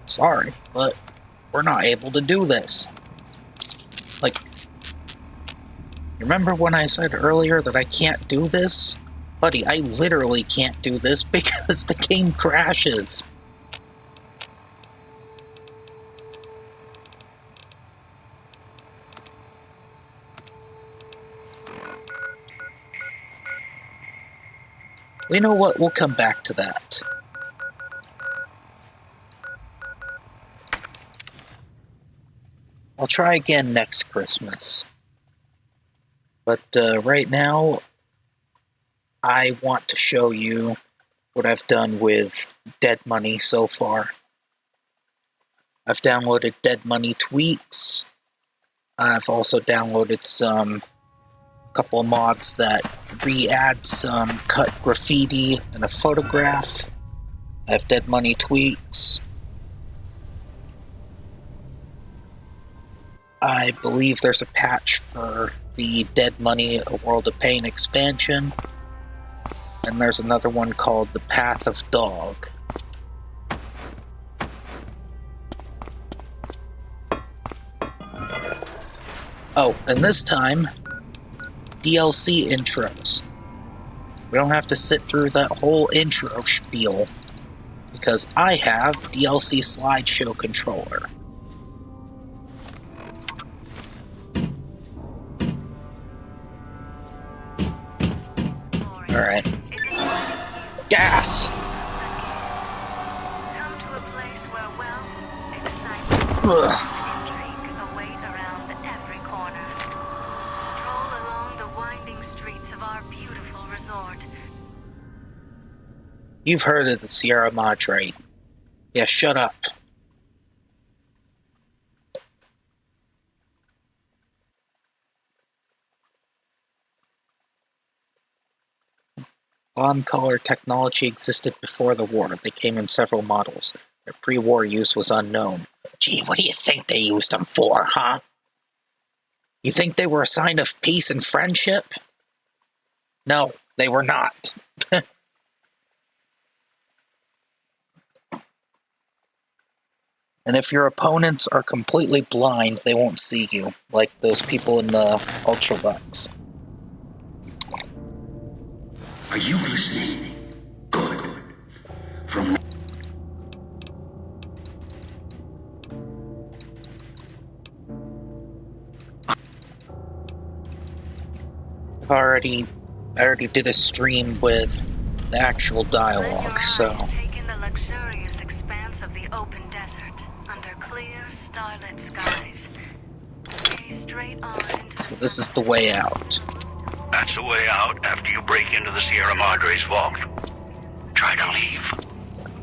Sorry, but we're not able to do this. Like, remember when I said earlier that I can't do this? Buddy, I literally can't do this because the game crashes. You know what? We'll come back to that. I'll try again next Christmas. But right now, I want to show you what I've done with Dead Money so far. I've downloaded Dead Money tweaks. I've also downloaded some couple of mods that re-add some cut graffiti and a photograph. I have Dead Money tweaks. I believe there's a patch for the Dead Money A World of Pain expansion. And there's another one called The Path of Dog. Oh, and this time, DLC intros. We don't have to sit through that whole intro spiel, because I have DLC slideshow controller. Alright. Gas! Come to a place where, well, excitement and intrigue await around every corner. Stroll along the winding streets of our beautiful resort. You've heard of the Sierra Madre. Yeah, shut up. Bomb collar technology existed before the war. They came in several models. Their pre-war use was unknown. Gee, what do you think they used them for, huh? You think they were a sign of peace and friendship? No, they were not. And if your opponents are completely blind, they won't see you, like those people in the Ultralux. Are you listening? Good. From I already did a stream with the actual dialogue, so Take in the luxurious expanse of the open desert under clear, starlit skies. Gaze straight on into so this is the way out. That's the way out after you break into the Sierra Madre's vault. Try to leave.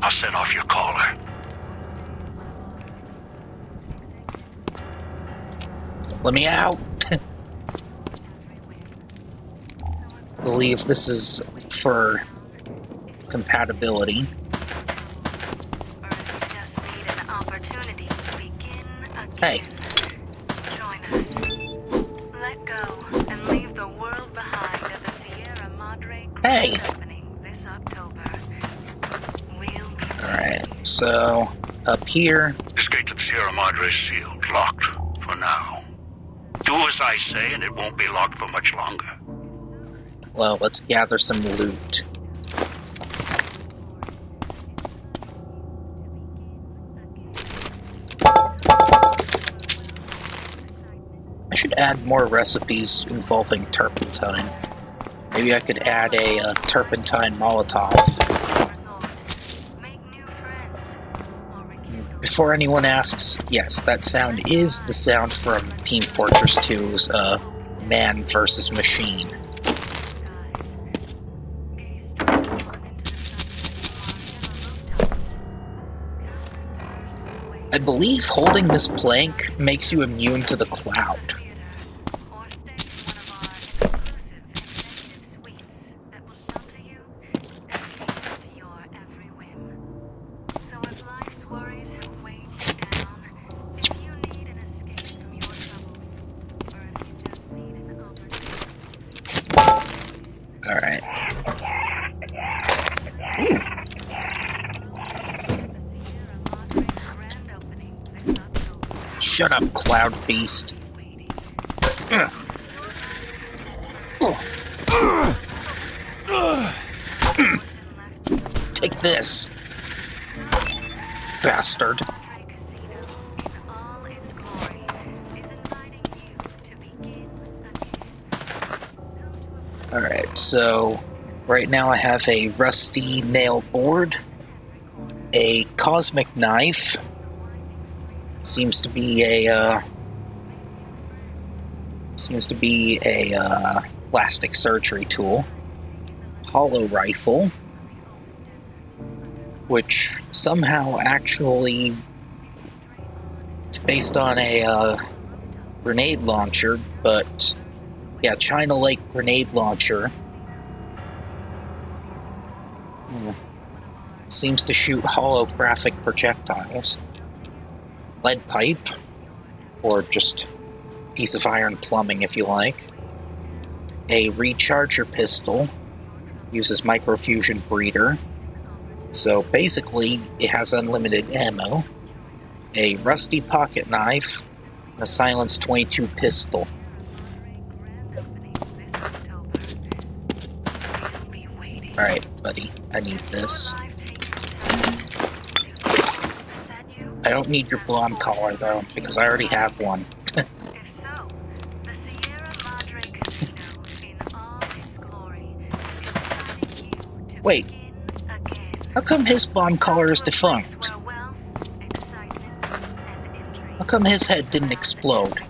I'll set off your caller. Let me out! I believe this is for compatibility. just need an opportunity to begin again. Hey. Join us. Let go and leave the world behind at the Sierra Madre Hey. opening this October. We'll be Alright, so up here. This gate to the Sierra Madre is sealed, locked, for now. Do as I say and it won't be locked for much longer. Well, let's gather some loot. I should add more recipes involving turpentine. Maybe I could add a turpentine Molotov. Before anyone asks, yes, that sound is the sound from Team Fortress 2's Man vs. Machine. I believe holding this plank makes you immune to the cloud. Shut up, Cloud Beast. Take this, bastard. Alright, so right now I have a rusty nail board, a cosmic knife, seems to be a plastic surgery tool, hollow rifle, which somehow actually it's based on a grenade launcher, but yeah, China Lake grenade launcher. Seems to shoot holographic projectiles. Lead pipe, or just piece of iron plumbing if you like. A recharger pistol, uses microfusion breeder. So basically, it has unlimited ammo. A rusty pocket knife, and a silenced .22 pistol. Alright, buddy, I need this. I don't need your blonde collar, though, because I already have one. Wait, how come his blonde collar is defunct? How come his head didn't explode?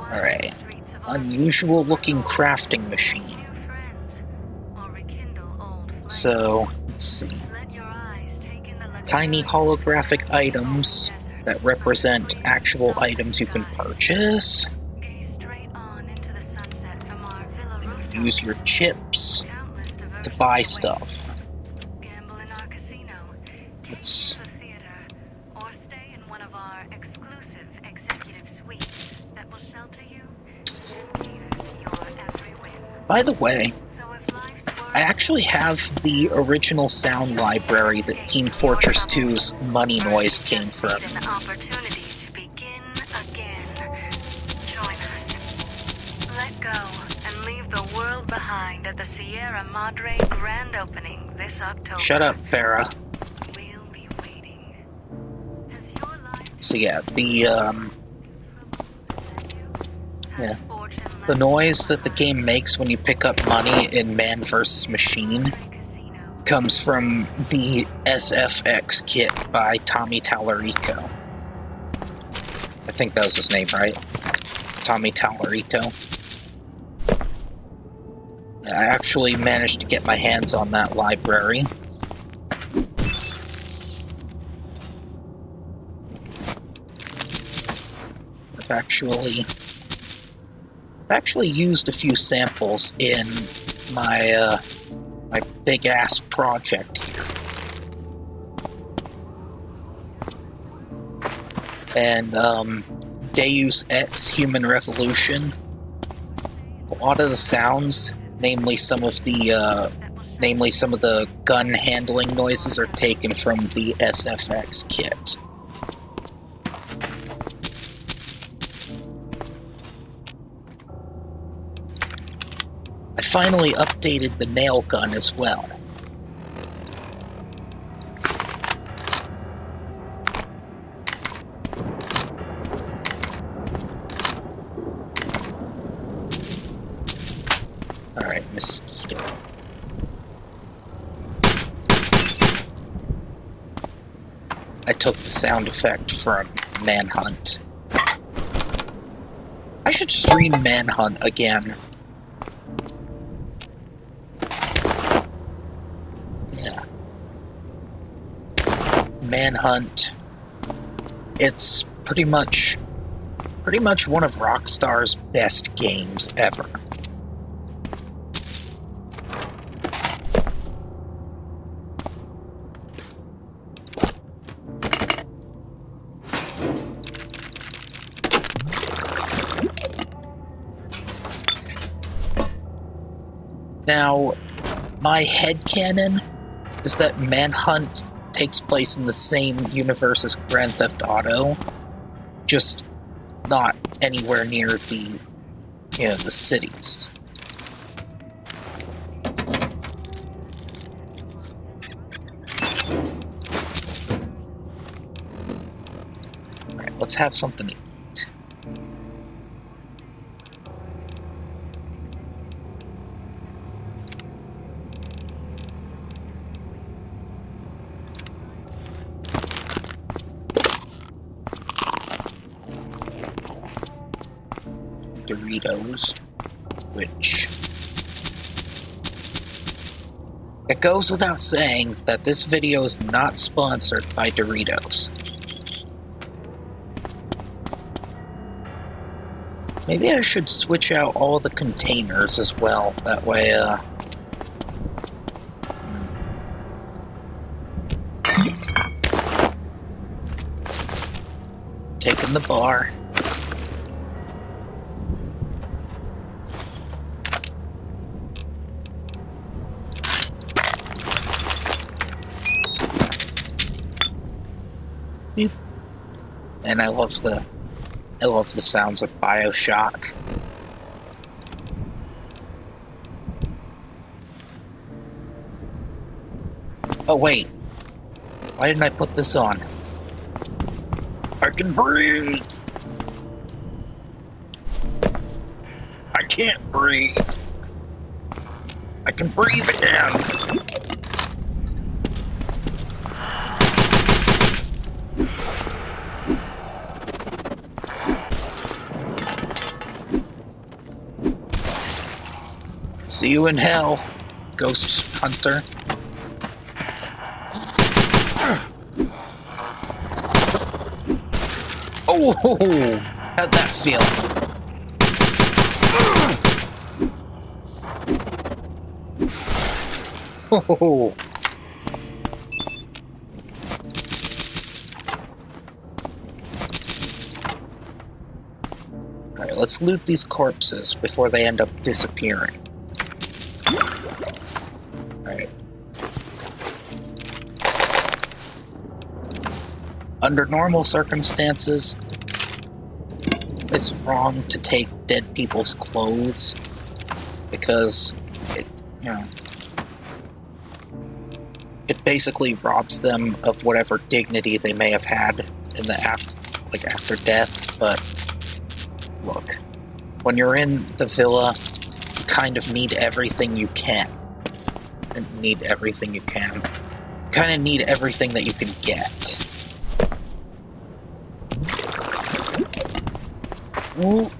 Alright, unusual looking crafting machine. So, let's see. Tiny holographic items that represent actual items you can purchase. Use your chips to buy stuff. Let's... By the way, I actually have the original sound library that Team Fortress 2's Money Noise came from. Behind at the Sierra Madre grand opening this October. Shut up, Farah. So yeah, the noise that the game makes when you pick up money in Man vs. Machine comes from the SFX kit by Tommy Tallarico. I think that was his name, right? Tommy Tallarico. I actually managed to get my hands on that library. I've actually used a few samples in my my big ass project here. And Deus Ex Human Revolution. A lot of the sounds, namely some of the gun handling noises, are taken from the SFX kit. I finally updated the nail gun as well. Alright, mosquito. I took the sound effect from Manhunt. I should stream Manhunt again. Yeah. Manhunt. It's pretty much one of Rockstar's best games ever. Now, my headcanon is that Manhunt takes place in the same universe as Grand Theft Auto, just not anywhere near the, you know, the cities. Alright, let's have something to eat. Doritos, which it goes without saying that this video is not sponsored by Doritos. Maybe I should switch out all the containers as well, that way, taking the bar. And I love the sounds of BioShock. Oh wait, why didn't I put this on? I can breathe! I can't breathe! I can breathe again! See you in hell, Ghost Hunter. Oh, how'd that feel? Oh. Alright, let's loot these corpses before they end up disappearing. Alright. Under normal circumstances, it's wrong to take dead people's clothes because it, you know, it basically robs them of whatever dignity they may have had in the after death. But look, when you're in the villa, you kind of need everything you can. You need everything you can. You kind of need everything that you can get. Ooh.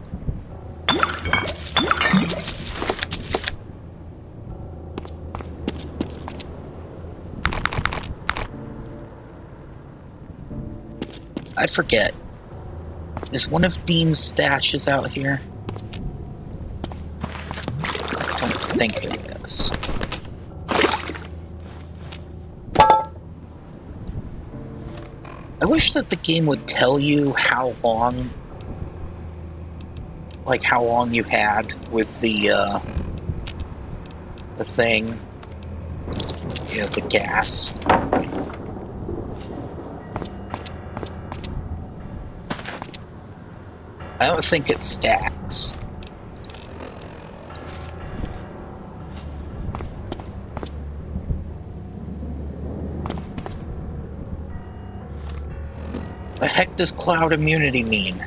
I forget. Is one of Dean's stashes out here? I don't think it is. I wish that the game would tell you how long, like how long you had with the thing, you know, the gas. I don't think it stacks. The heck does cloud immunity mean?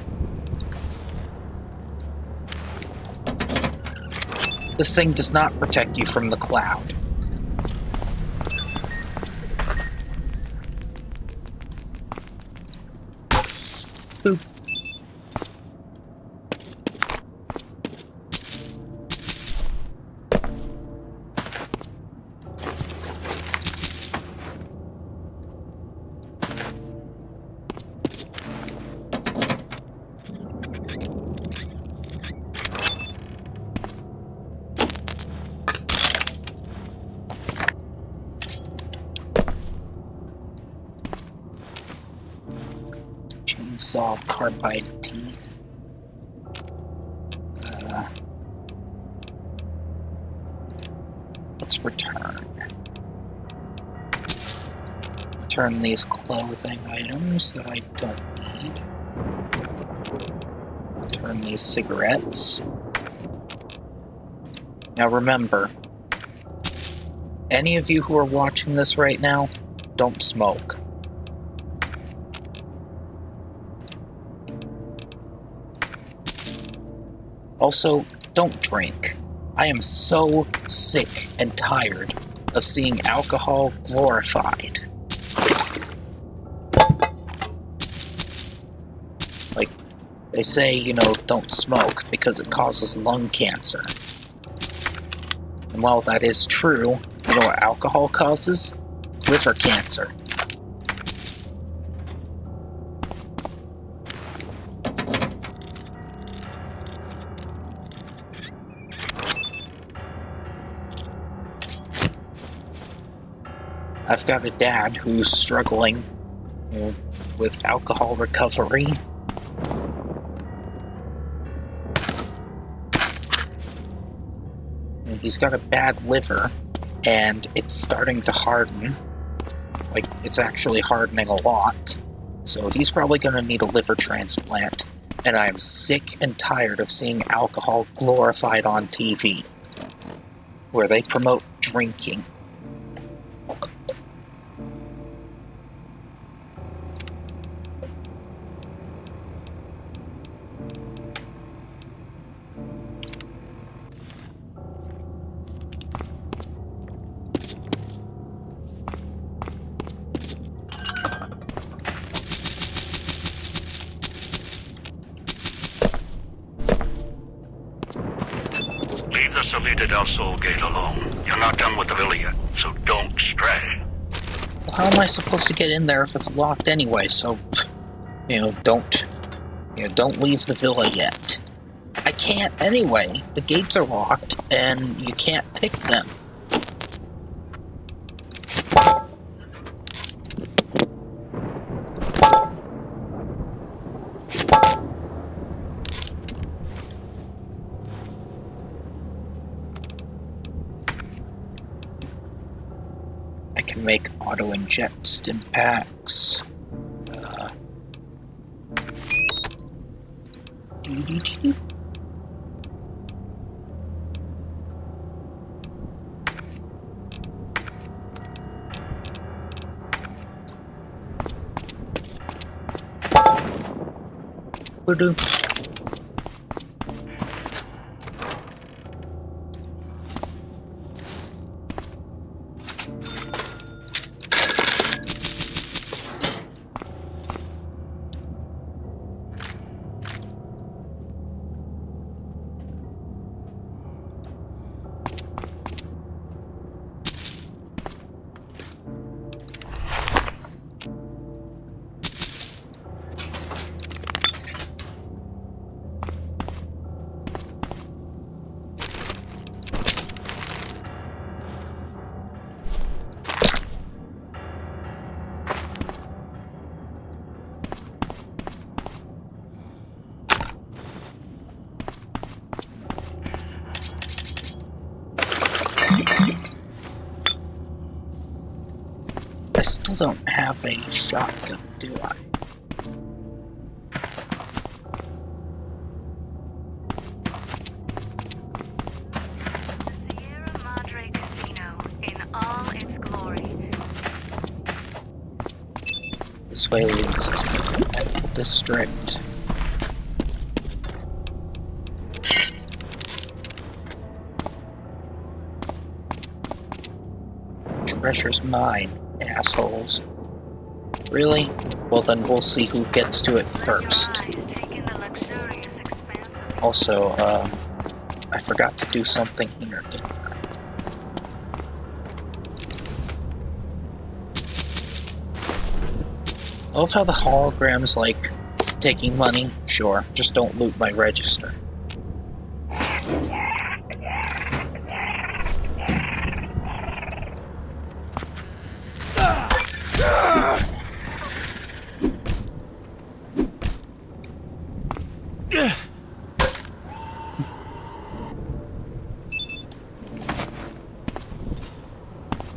This thing does not protect you from the cloud. Boop. Chainsaw, carbide teeth. Let's return Turn these clothing items that I don't need. Turn these cigarettes. Now remember, any of you who are watching this right now, don't smoke. Also, don't drink. I am so sick and tired of seeing alcohol glorified. Like, they say, you know, don't smoke because it causes lung cancer. And while that is true, you know what alcohol causes? Liver cancer. I've got a dad who's struggling, you know, with alcohol recovery. And he's got a bad liver, and it's starting to harden. Like, it's actually hardening a lot. So he's probably going to need a liver transplant. And I'm sick and tired of seeing alcohol glorified on TV, where they promote drinking. Leave the Salida del Sol gate alone. You're not done with the villa yet, so don't stray. How am I supposed to get in there if it's locked anyway? So, don't leave the villa yet. I can't anyway. The gates are locked, and you can't pick them. I can make auto-inject stim packs. Voodoo. I still don't have a shotgun, do I? Sierra Madre Casino in all its glory. This way leads to the Medical District. Treasure's mine, assholes. Really? Well then we'll see who gets to it first. Also, I forgot to do something here, didn't I? I love how the hologram's like, taking money? Sure, just don't loot my register.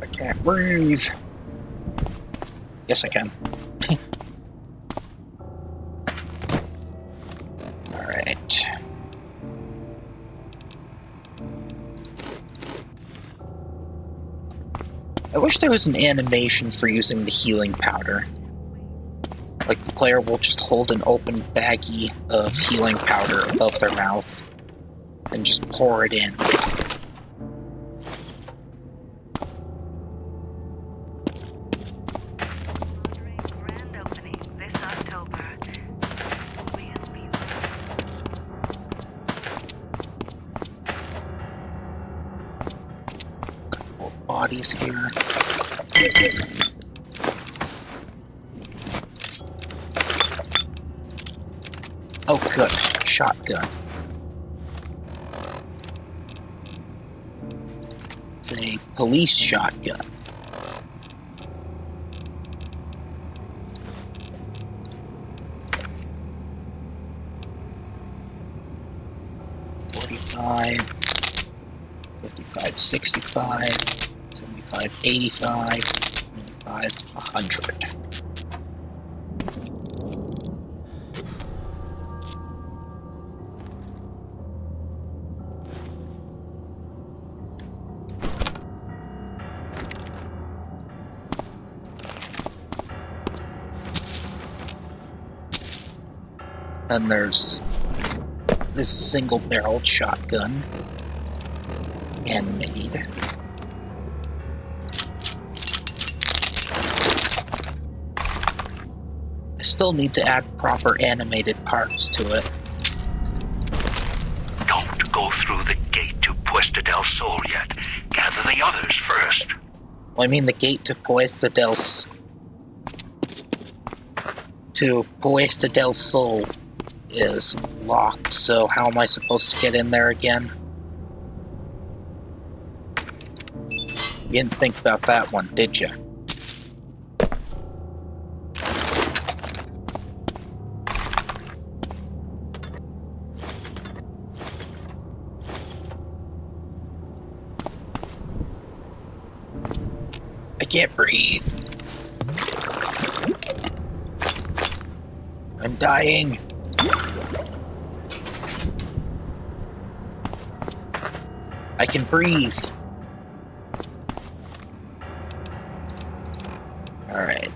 I can't breathe. Yes, I can. Alright. I wish there was an animation for using the healing powder. Like, the player will just hold an open baggie of healing powder above their mouth and just pour it in. Grand opening this October. Real Couple bodies here. Oh, good. Shotgun. It's a police shotgun. $45, $55, $65, $75, $85, $95, $100. And there's this single-barreled shotgun, handmade. I still need to add proper animated parts to it. Don't go through the gate to Puesta del Sol yet. Gather the others first. Well, I mean, the gate to Puesta del Sol is locked, so how am I supposed to get in there again? You didn't think about that one, did you? I can't breathe. I'm dying. I can breathe. Alright.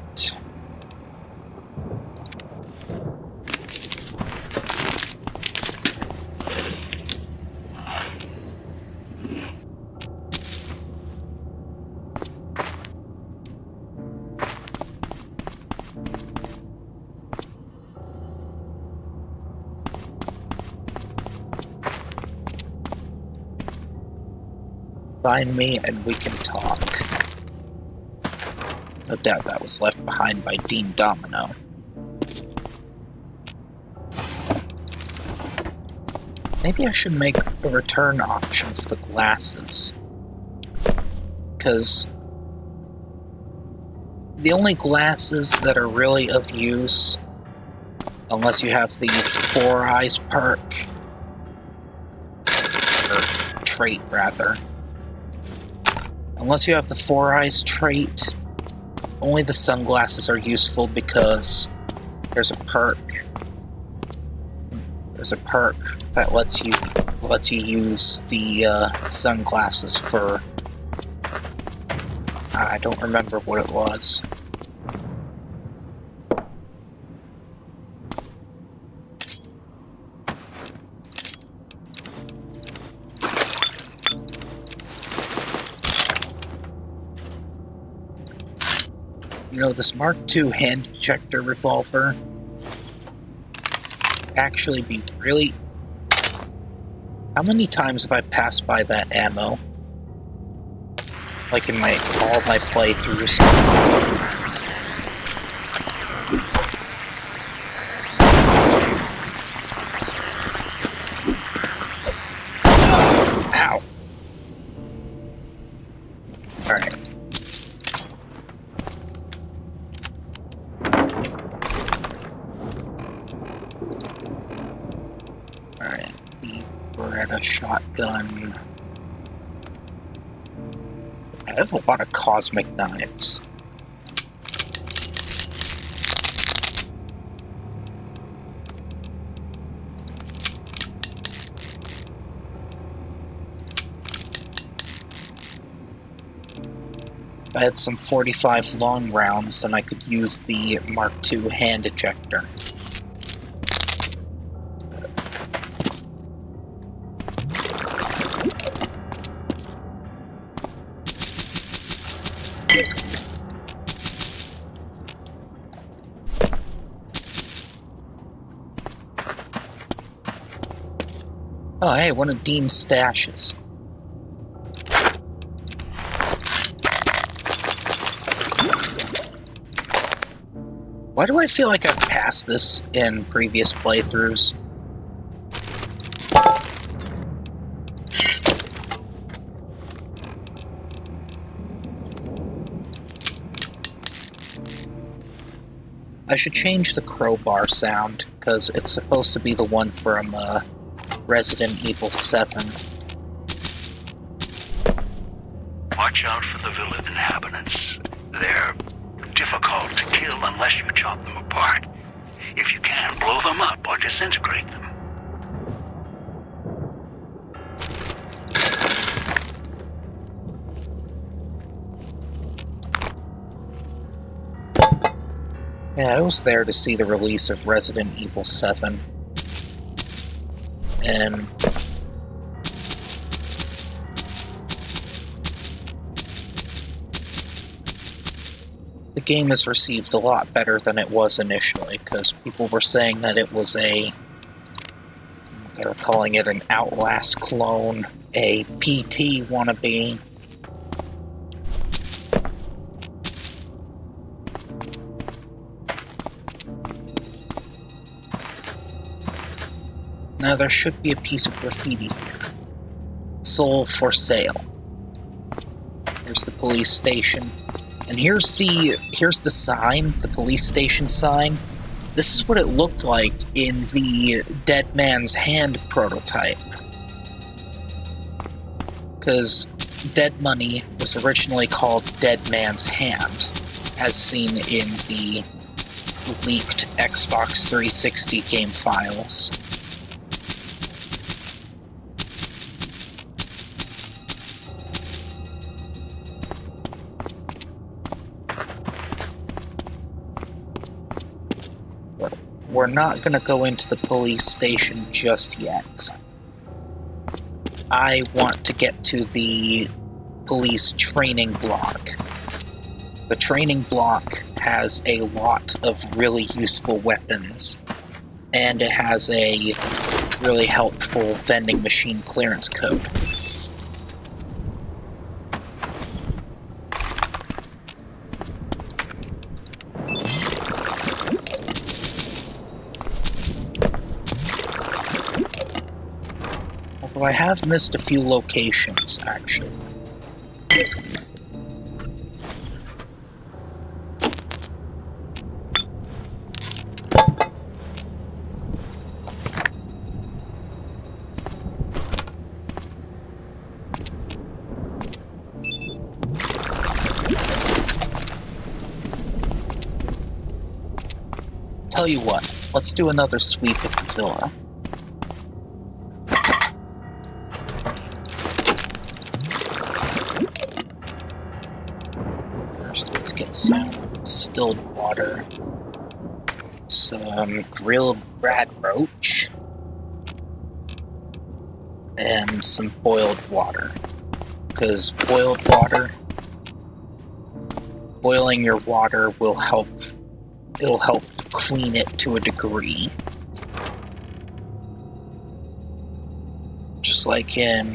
Find me and we can talk. No doubt that was left behind by Dean Domino. Maybe I should make a return option for the glasses. Because the only glasses that are really of use, unless you have the Four Eyes perk, or trait rather, unless you have the Four Eyes trait, only the sunglasses are useful because there's a perk. There's a perk that lets you use the sunglasses for. I don't remember what it was. You know, this Mark II hand ejector revolver actually be really... How many times have I passed by that ammo? Like in all my playthroughs. Ow. Alright. Beretta shotgun. I have a lot of cosmic knives. If I had some 45 long rounds, then I could use the Mark II hand ejector. Oh, hey, one of Dean's stashes. Why do I feel like I've passed this in previous playthroughs? I should change the crowbar sound, because it's supposed to be the one from, Resident Evil 7. Watch out for the villa inhabitants. They're difficult to kill unless you chop them apart. If you can, blow them up or disintegrate them. Yeah, I was there to see the release of Resident Evil 7. And the game has received a lot better than it was initially, because people were saying that it was they were calling it an Outlast clone, a PT wannabe. Now there should be a piece of graffiti here. Sold for sale. Here's the police station. And here's the sign, the police station sign. This is what it looked like in the Dead Man's Hand prototype. Because Dead Money was originally called Dead Man's Hand, as seen in the leaked Xbox 360 game files. We're not going to go into the police station just yet. I want to get to the police training block. The training block has a lot of really useful weapons, and it has a really helpful vending machine clearance code. I have missed a few locations, actually. Tell you what, let's do another sweep of the villa. Some distilled water, some grilled rat roach, and some boiled water. Because boiling your water will help, it'll help clean it to a degree. Just like in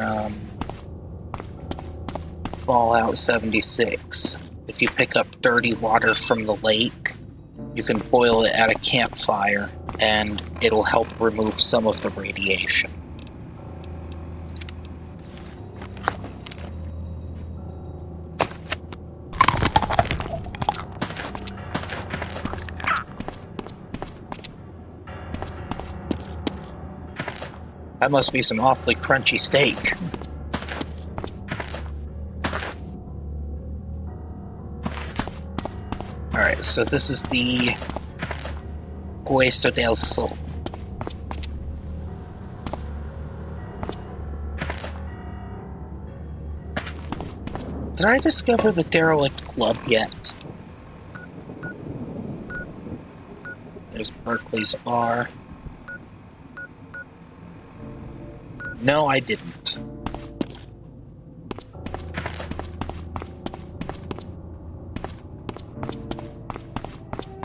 Fallout 76. If you pick up dirty water from the lake, you can boil it at a campfire, and it'll help remove some of the radiation. That must be some awfully crunchy steak. Alright, so this is the Puesto del Sol. Did I discover the derelict club yet? There's Berkeley's bar. No, I didn't.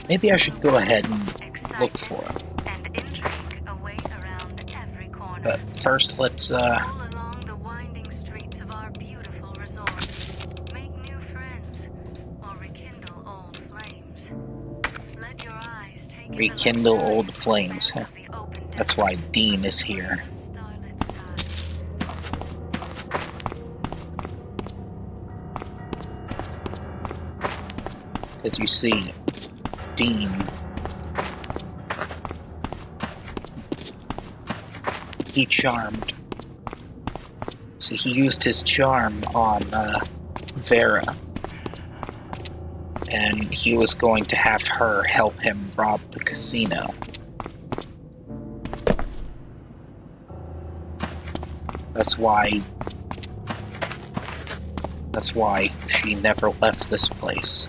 Maybe I should go ahead and look for him. But first, let's rekindle old flames. That's why Dean is here. As you see, Dean he charmed. So he used his charm on Vera. And he was going to have her help him rob the casino. That's why she never left this place.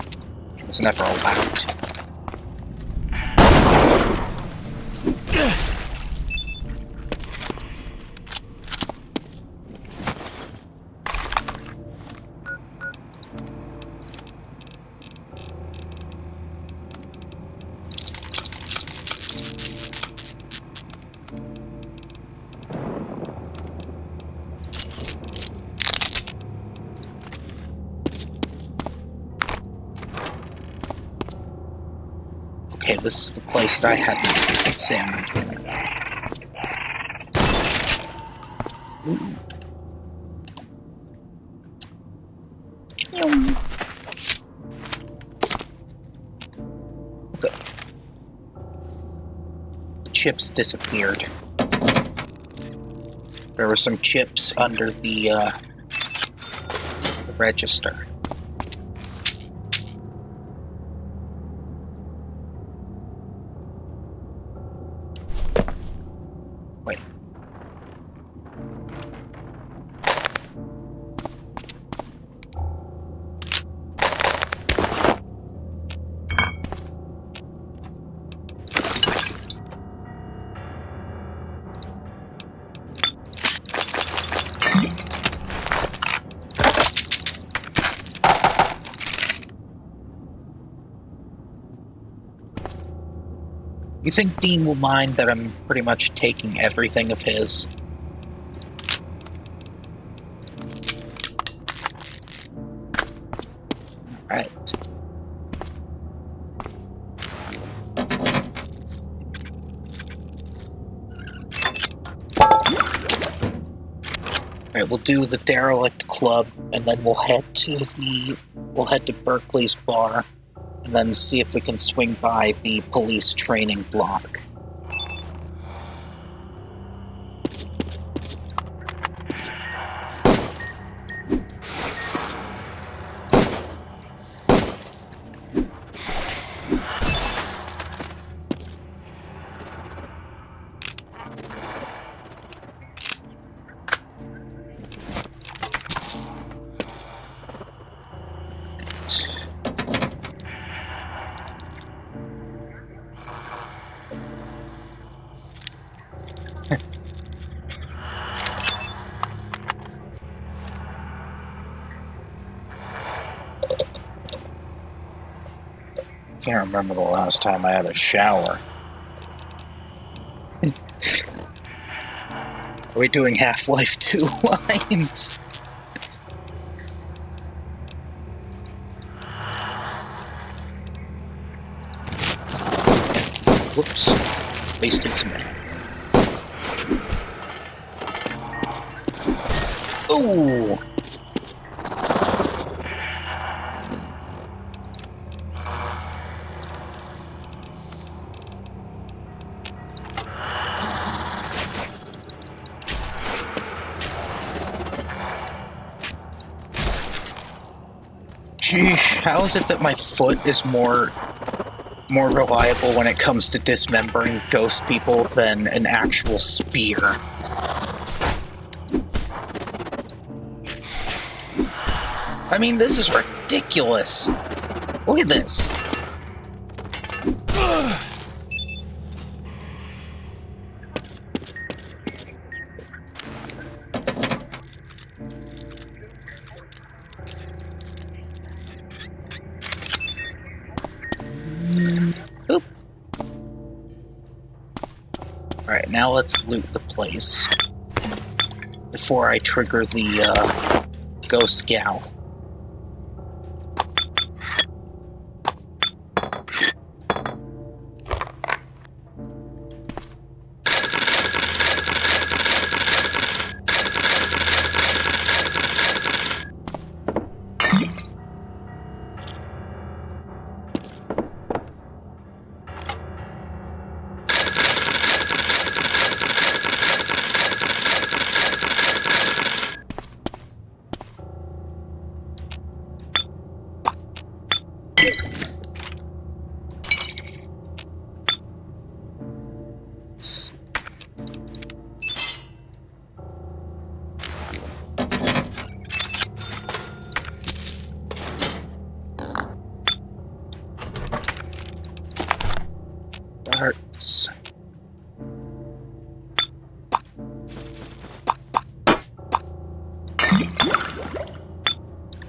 She was never allowed to. Okay, this is the place that I hadn't examined. The chips disappeared. There were some chips under the register. You think Dean will mind that I'm pretty much taking everything of his? Alright. Alright, we'll do the derelict club, and then we'll head to Berkeley's bar. And then see if we can swing by the police training block. I can't remember the last time I had a shower. Are we doing Half-Life 2 lines? Whoops. Wasted some money. Ooh! Sheesh, how is it that my foot is more reliable when it comes to dismembering ghost people than an actual spear? I mean, this is ridiculous. Look at this. Oop. Alright, now let's loot the place before I trigger the ghost gal. Darts.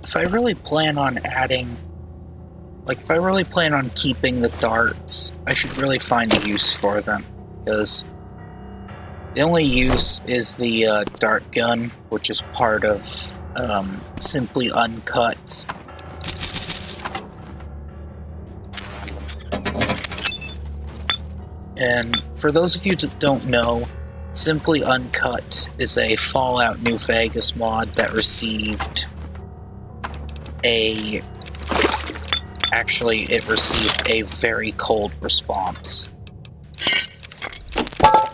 If I really plan on adding, like, if I really plan on keeping the darts, I should really find a use for them, because the only use is the dart gun, which is part of Simply Uncut. And for those of you that don't know, Simply Uncut is a Fallout New Vegas mod that received a... Actually, it received a very cold response.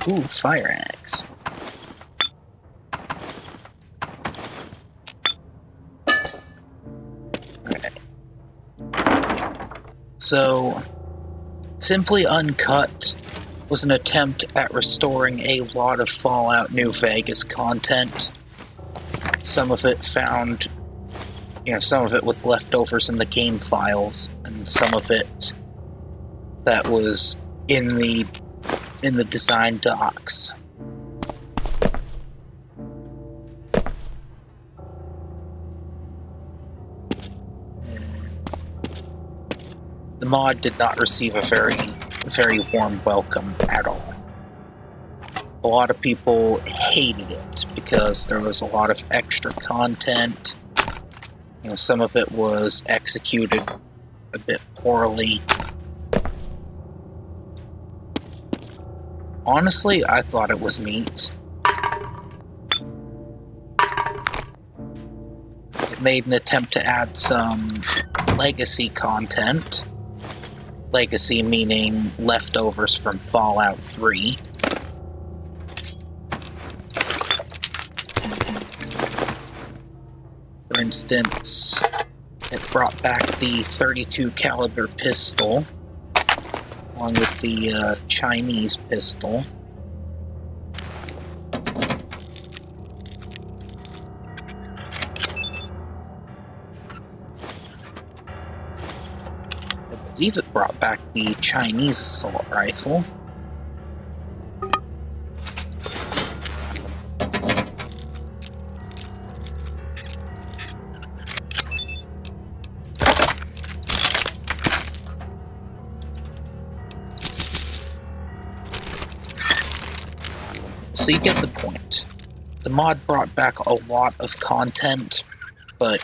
Ooh, fire axe. Alright. So, Simply Uncut was an attempt at restoring a lot of Fallout New Vegas content. Some of it found, some of it with leftovers in the game files, and some of it that was in the design docs. The mod did not receive a very warm welcome at all. A lot of people hated it because there was a lot of extra content. Some of it was executed a bit poorly. Honestly, I thought it was neat. It made an attempt to add some legacy content. Legacy meaning leftovers from Fallout 3. For instance, it brought back the .32 caliber pistol, along with the Chinese pistol. I believe it brought back the Chinese assault rifle. So you get the point. The mod brought back a lot of content, but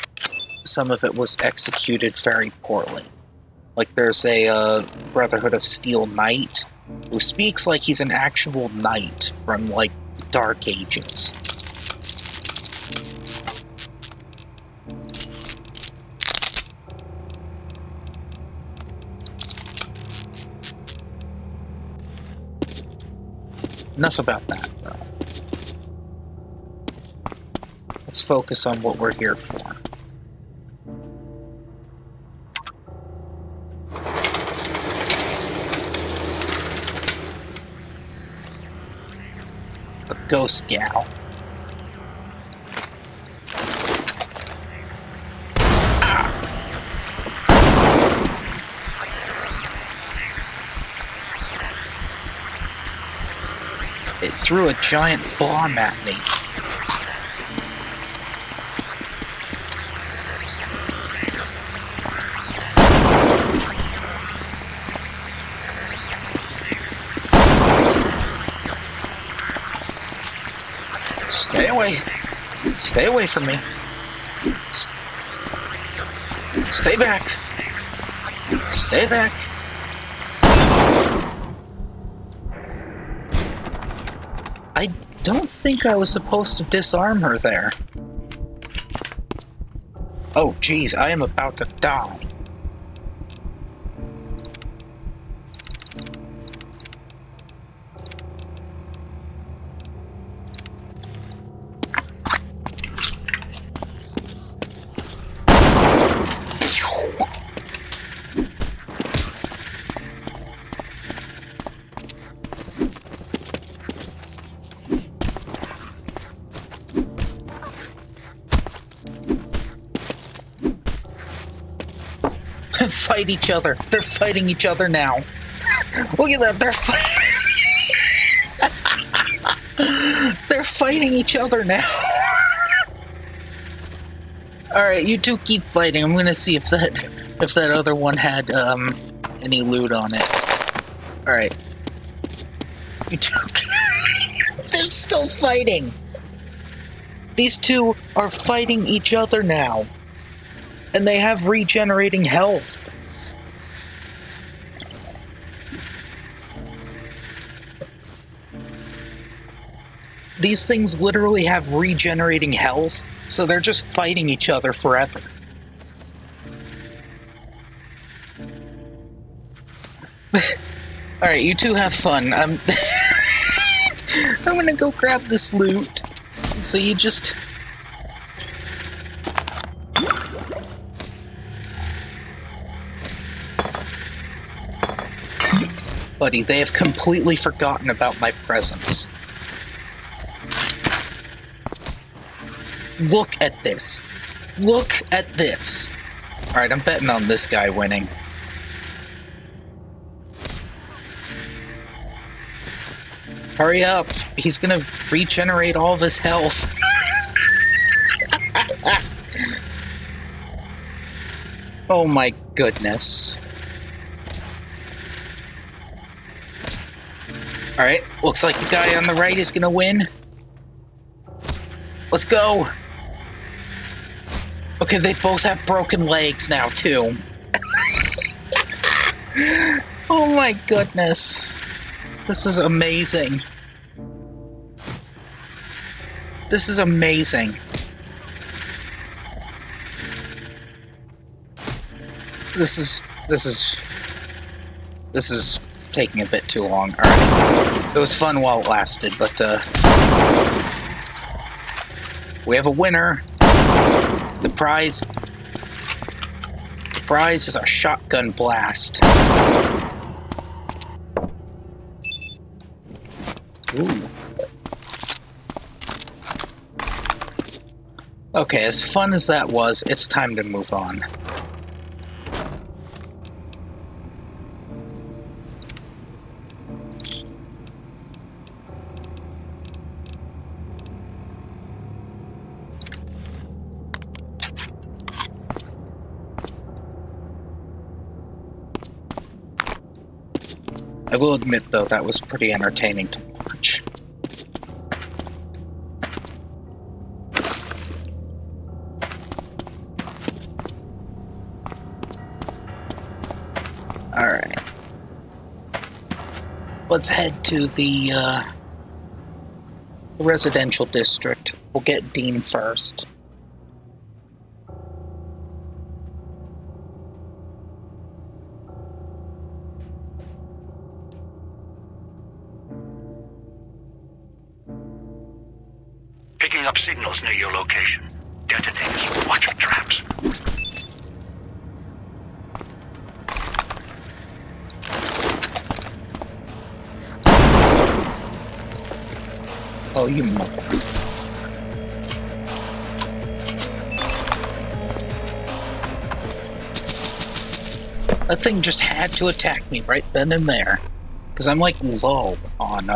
some of it was executed very poorly. Like, there's a Brotherhood of Steel knight who speaks like he's an actual knight from, like, the Dark Ages. Enough about that, though. Let's focus on what we're here for. A ghost gal. It threw a giant bomb at me. Stay away. Stay away from me. Stay back. Stay back. I don't think I was supposed to disarm her there. Oh, geez, I am about to die. Fight each other. They're fighting each other now. Look at that. They're They're fighting each other now. All right, you two keep fighting. I'm gonna see if that other one had any loot on it. All right. You two. They're still fighting. These two are fighting each other now. And they have regenerating health. These things literally have regenerating health, so they're just fighting each other forever. Alright, you two have fun. I'm gonna go grab this loot. So you just... Buddy, they have completely forgotten about my presence. Look at this. Look at this. Alright, I'm betting on this guy winning. Hurry up. He's gonna regenerate all of his health. Oh my goodness. Alright, looks like the guy on the right is gonna win. Let's go! Okay, they both have broken legs now, too. Oh my goodness. This is amazing. This is amazing. This is taking a bit too long. Alright. It was fun while it lasted, but we have a winner. The prize is a shotgun blast. Ooh. Okay, as fun as that was, it's time to move on. I will admit, though, that was pretty entertaining to watch. Alright. Let's head to the residential district. We'll get Dean first. Picking up signals near your location. Detonators. Watch for traps. Oh, you mother... That thing just had to attack me right then and there. Because I'm like low on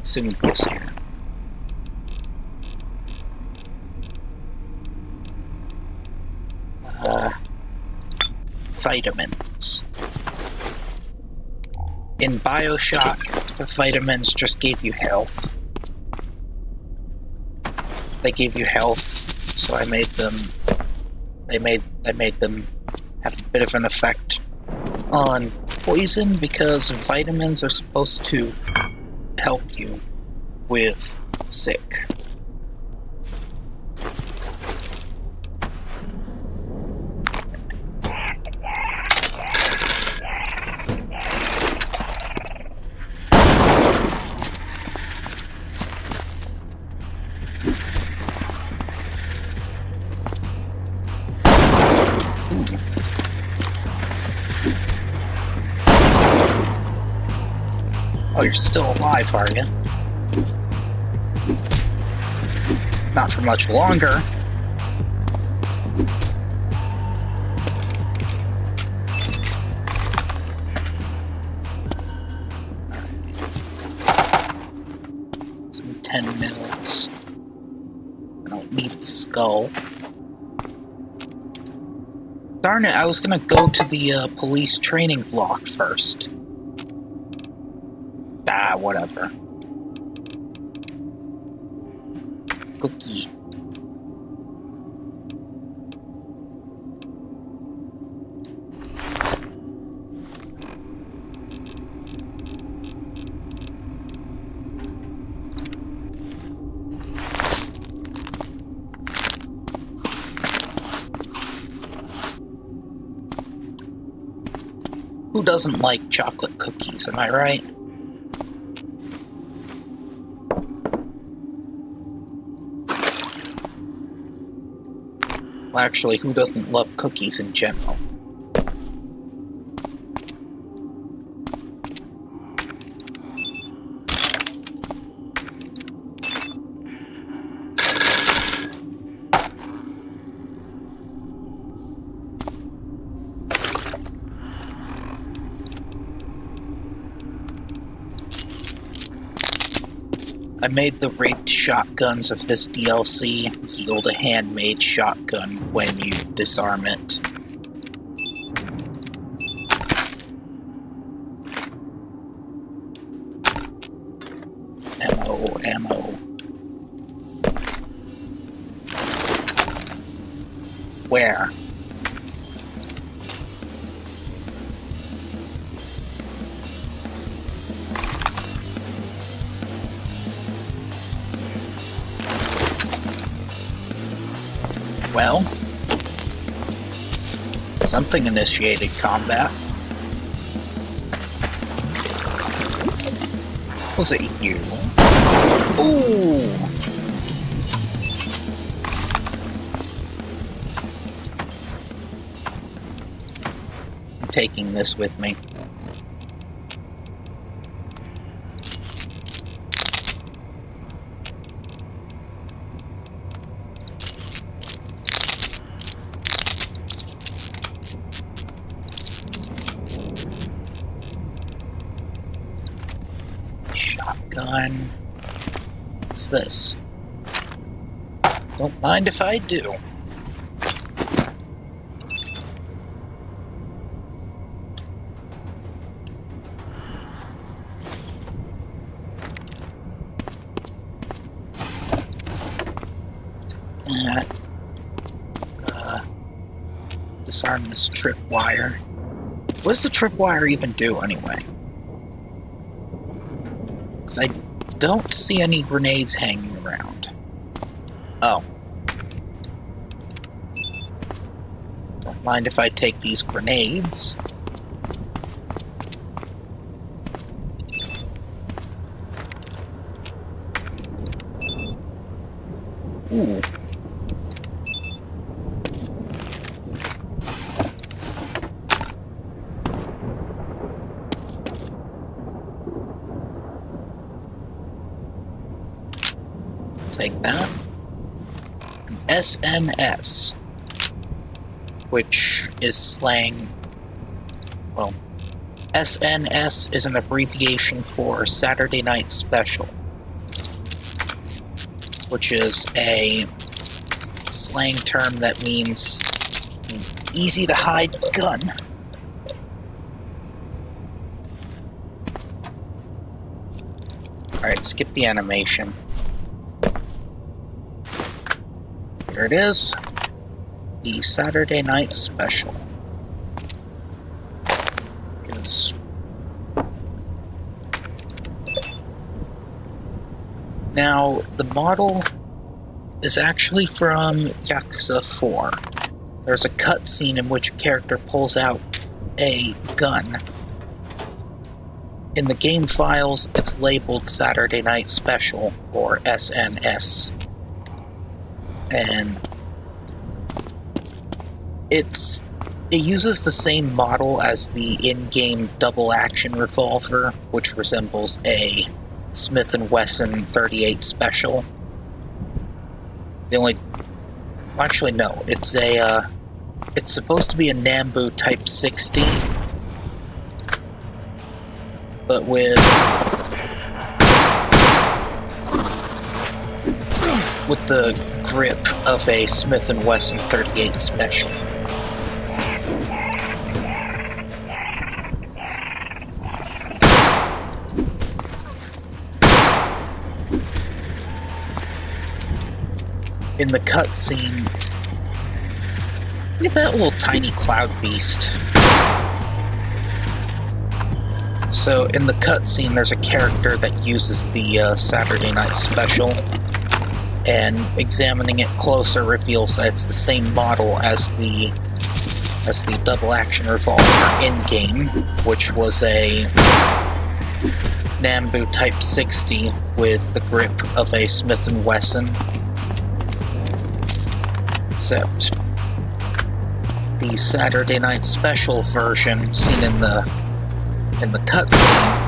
soon gets here. Vitamins. In BioShock, the vitamins just gave you health. They gave you health, so I made them. I made them have a bit of an effect on poison because vitamins are supposed to help you with sick. Oh, you're still alive, are you? Not for much longer. Some 10 mils. I don't need the skull. Darn it, I was gonna go to the police training block first. Ah, whatever. Cookie. Who doesn't like chocolate cookies, am I right? Well, actually, who doesn't love cookies in general? I made the rigged shotguns of this DLC yield a handmade shotgun when you disarm it. Ammo. Where? Well, something initiated combat. Was it you? Ooh! I'm taking this with me. Shotgun. What's this? Don't mind if I do. Disarm this tripwire. What does the tripwire even do anyway? Because I don't see any grenades hanging around. Oh. Don't mind if I take these grenades. Ooh. Take that. SNS, which is slang. Well, SNS is an abbreviation for Saturday Night Special, which is a slang term that means easy to hide gun. Alright, skip the animation. Here it is. The Saturday Night Special. Now, the model is actually from Yakuza 4. There's a cutscene in which a character pulls out a gun. In the game files, it's labeled Saturday Night Special, or SNS. And it uses the same model as the in-game double-action revolver, which resembles a Smith & Wesson 38 Special. Actually, no. It's supposed to be a Nambu Type 60, but with the grip of a Smith & Wesson 38 Special. In the cutscene, look at that little tiny cloud beast. So in the cutscene, there's a character that uses the Saturday Night Special, and examining it closer reveals that it's the same model as the double-action revolver in-game, which was a Nambu Type 60 with the grip of a Smith & Wesson. Except the Saturday Night Special version seen in the cutscene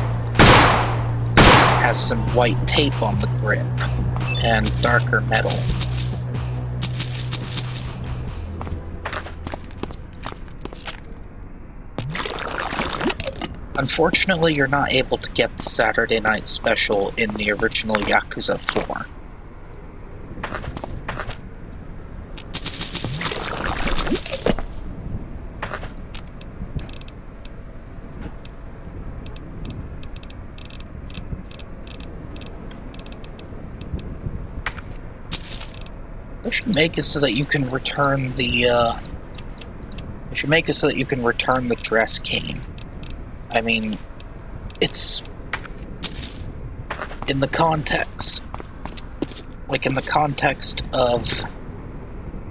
has some white tape on the grip and darker metal. Unfortunately, you're not able to get the Saturday Night Special in the original Yakuza 4. They should make it so that you can return the, They should make it so that you can return the dress cane. I mean, it's... in the context of,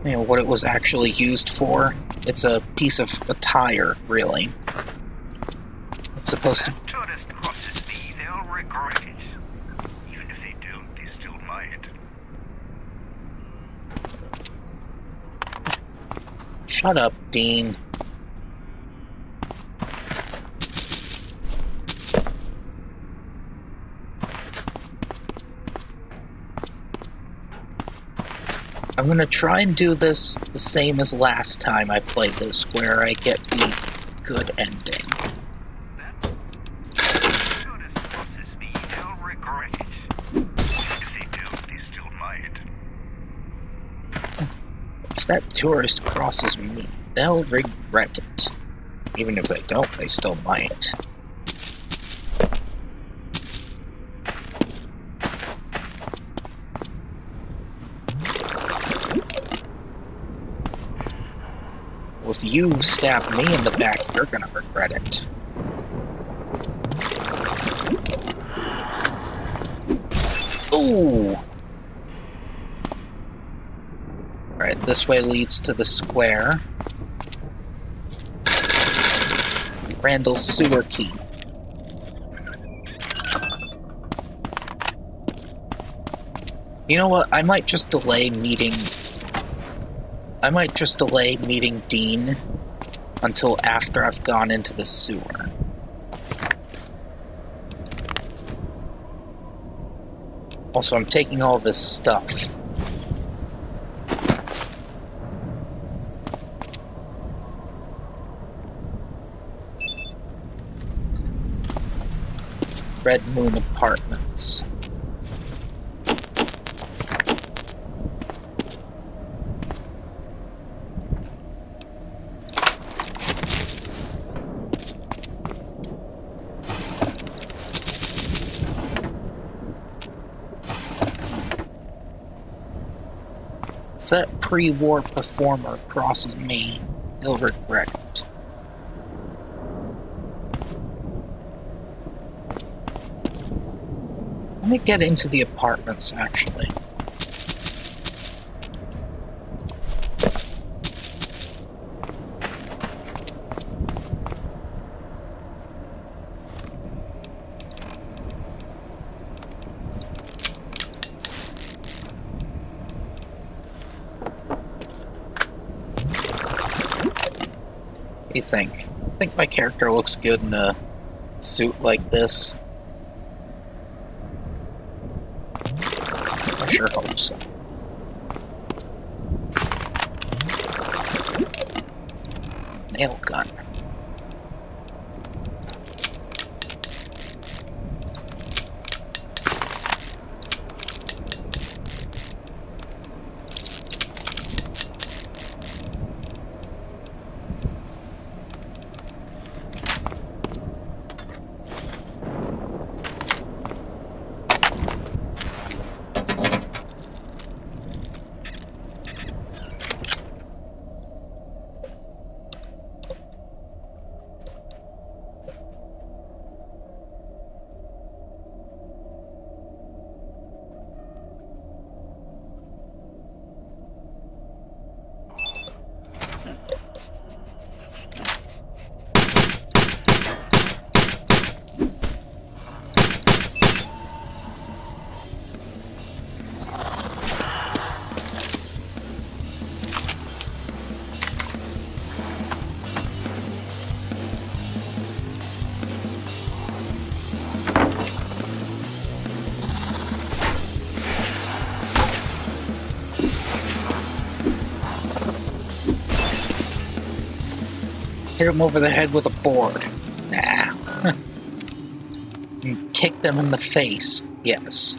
what it was actually used for, it's a piece of attire, really. It's supposed to... Tourist crosses me, they'll regret it. Even if they don't, they still might. Shut up, Dean. I'm gonna try and do this the same as last time I played this, where I get the good ending. If that tourist crosses me, they'll regret it. Even if they don't, they still might. If you stab me in the back, you're gonna regret it. Ooh! Alright, this way leads to the square. Randall's sewer key. You know what? I might just delay meeting Dean until after I've gone into the sewer. Also, I'm taking all this stuff. Red Moon Apartments. If that pre-war performer crosses me, he'll regret it. Let me get into the apartments, actually. What do you think? I think my character looks good in a suit like this. I sure hope so. Nail gun. Hit him over the head with a board. Nah. And kick them in the face. Yes.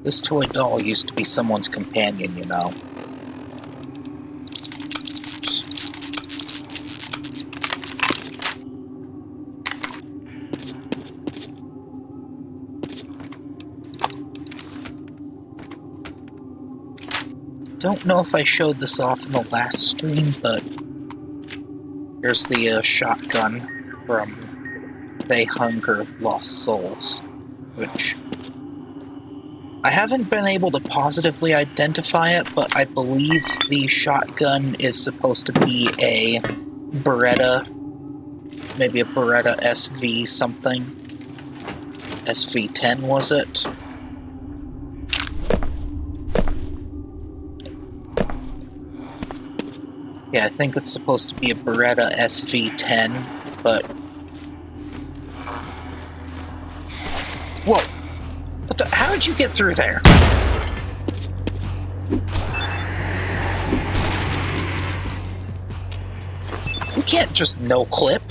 This toy doll used to be someone's companion, you know. Don't know if I showed this off in the last stream, but here's the shotgun from They Hunger Lost Souls, which I haven't been able to positively identify it, but I believe the shotgun is supposed to be a Beretta, maybe a Beretta SV something. SV-10 was it? Yeah, I think it's supposed to be a Beretta SV-10, but... Whoa! What the? How did you get through there? You can't just no-clip.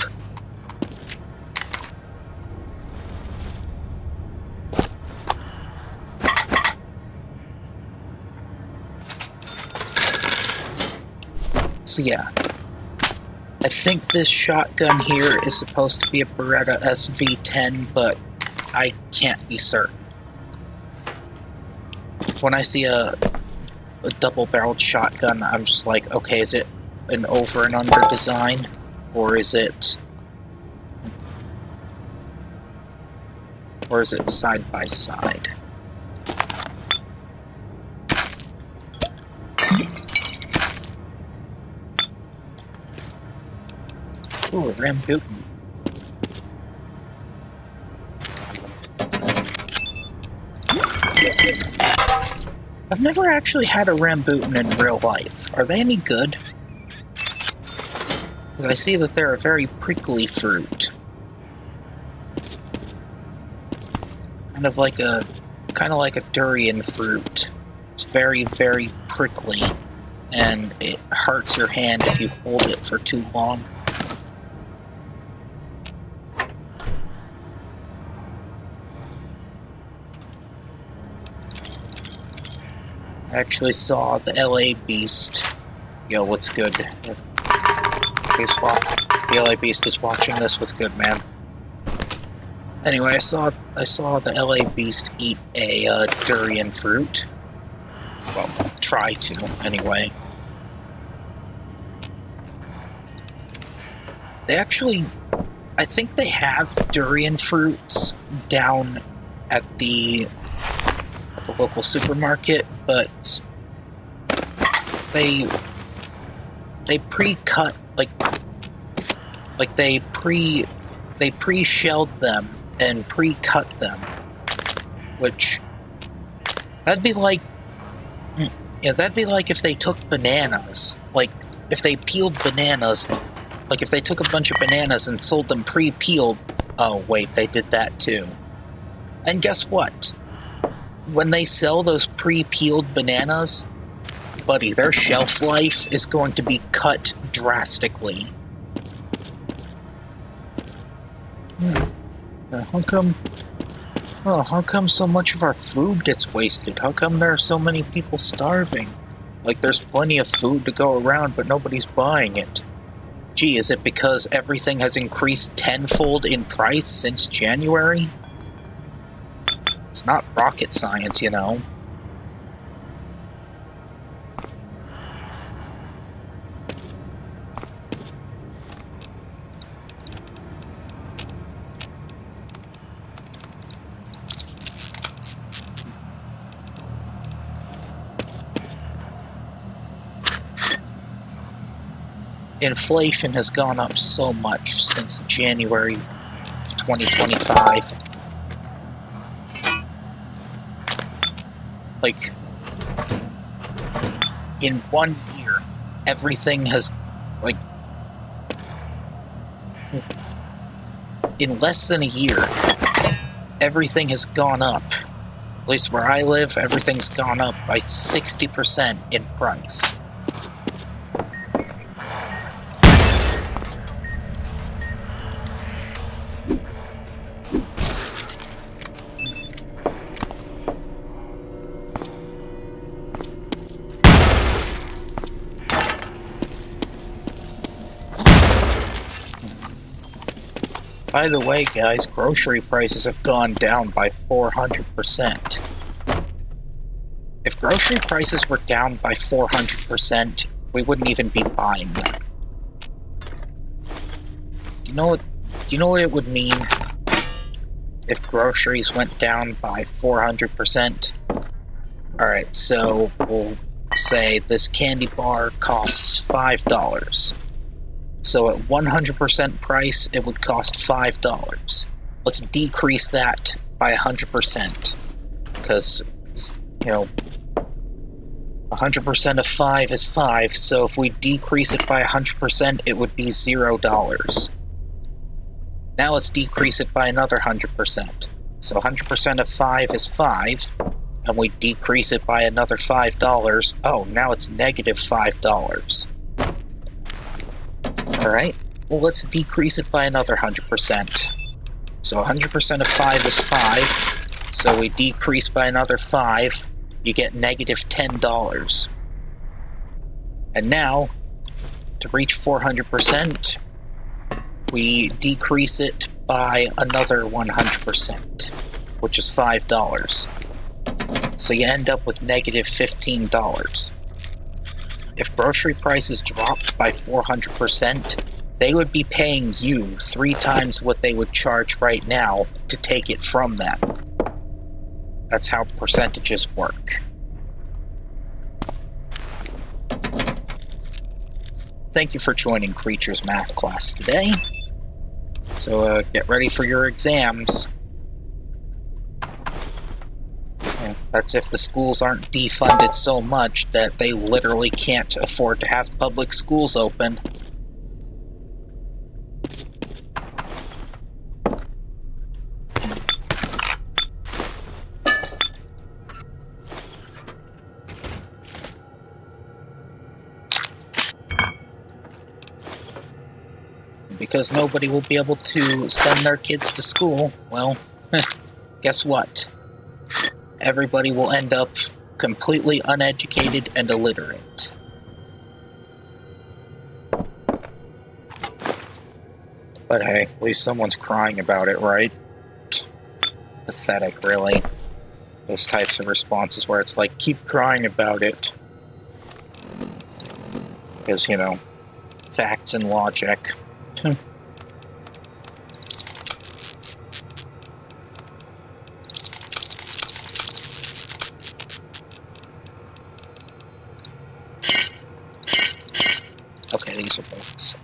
So yeah, I think this shotgun here is supposed to be a Beretta SV-10, but I can't be certain. When I see a double-barreled shotgun, I'm just like, okay, is it an over and under design, or is it side by side? Ooh, Rambutan. I've never actually had a Rambutan in real life. Are they any good? Because I see that they're a very prickly fruit. kind of like a durian fruit. It's very, very prickly, and it hurts your hand if you hold it for too long. I actually saw the LA Beast. Yo, what's good? The LA Beast is watching this. What's good, man? Anyway, I saw the LA Beast eat a durian fruit. Well, try to, anyway. They actually, I think they have durian fruits down at the local supermarket, but they pre-cut, like they pre-shelled them and pre-cut them, which that'd be like if they took bananas, like if they peeled bananas, like if they took a bunch of bananas and sold them pre-peeled. Oh wait, they did that too. And guess what? When they sell those pre-peeled bananas, buddy, their shelf life is going to be cut drastically. How come so much of our food gets wasted? How come there are so many people starving? Like, there's plenty of food to go around, but nobody's buying it. Gee, is it because everything has increased tenfold in price since January? It's not rocket science, you know. Inflation has gone up so much since January of 2025. Like, in 1 year, everything has, like, in less than a year, everything has gone up. At least where I live, everything's gone up by 60% in price. By the way, guys, grocery prices have gone down by 400%. If grocery prices were down by 400%, we wouldn't even be buying them. Do you know what it would mean if groceries went down by 400%? Alright, so we'll say this candy bar costs $5. So at 100% price, it would cost $5. Let's decrease that by 100%. Because, you know, 100% of 5 is 5, so if we decrease it by 100%, it would be $0. Now let's decrease it by another 100%. So 100% of 5 is 5, and we decrease it by another $5. Oh, now it's negative $5. Alright, well, let's decrease it by another 100%. So 100% of 5 is 5, so we decrease by another 5, you get negative $10. And now, to reach 400%, we decrease it by another 100%, which is $5. So you end up with negative $15. If grocery prices dropped by 400%, they would be paying you 3 times what they would charge right now to take it from them. That's how percentages work. Thank you for joining Creatures Math class today. So get ready for your exams. That's if the schools aren't defunded so much that they literally can't afford to have public schools open. Because nobody will be able to send their kids to school, well, guess what? Everybody will end up completely uneducated and illiterate. But hey, at least someone's crying about it, right? Pathetic, really. Those types of responses where it's like, keep crying about it. Because, you know, facts and logic. Okay, these are both the same.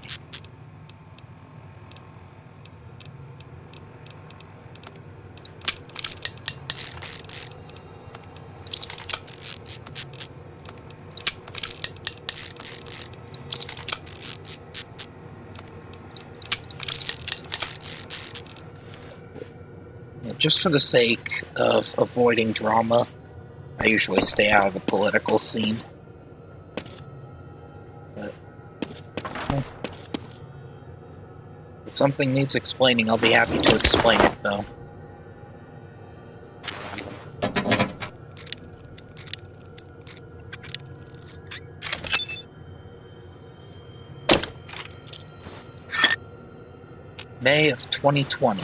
Just for the sake of avoiding drama, I usually stay out of the political scene. But, if something needs explaining, I'll be happy to explain it, though. May of 2020.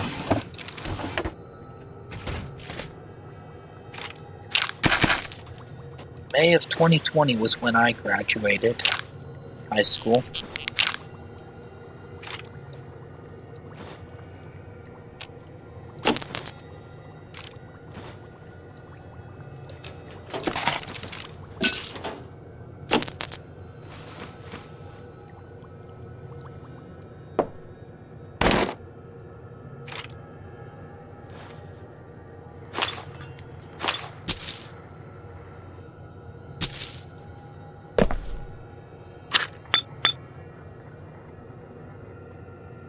May of 2020 was when I graduated high school.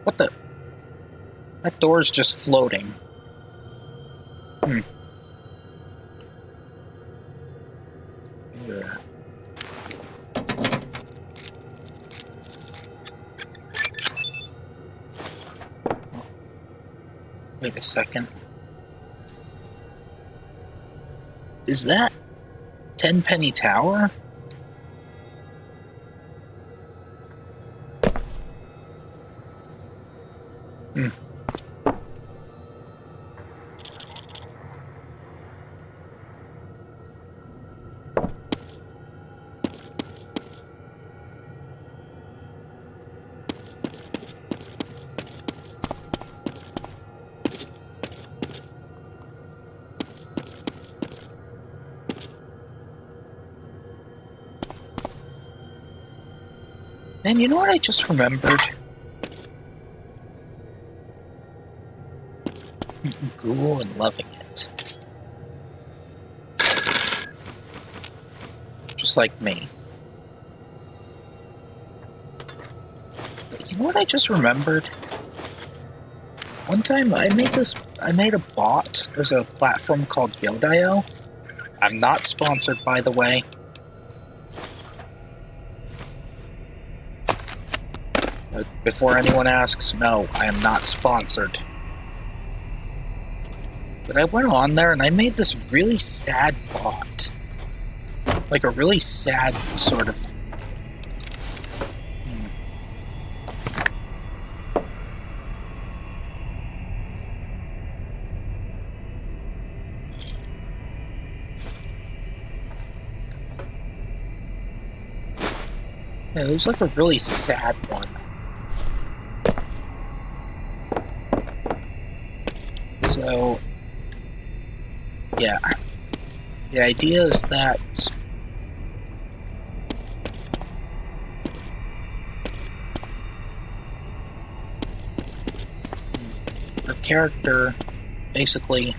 What the? That door's just floating. Yeah. Wait a second. Is that Tenpenny Tower? Man, you know what I just remembered? Ghoul and loving it. Just like me. But you know what I just remembered? One time I made a bot. There's a platform called Yodio. I'm not sponsored, by the way. Before anyone asks, no, I am not sponsored. But I went on there and I made this really sad bot. Like a really sad sort of... Yeah, it was like a really sad one. So, yeah, the idea is that your character, basically,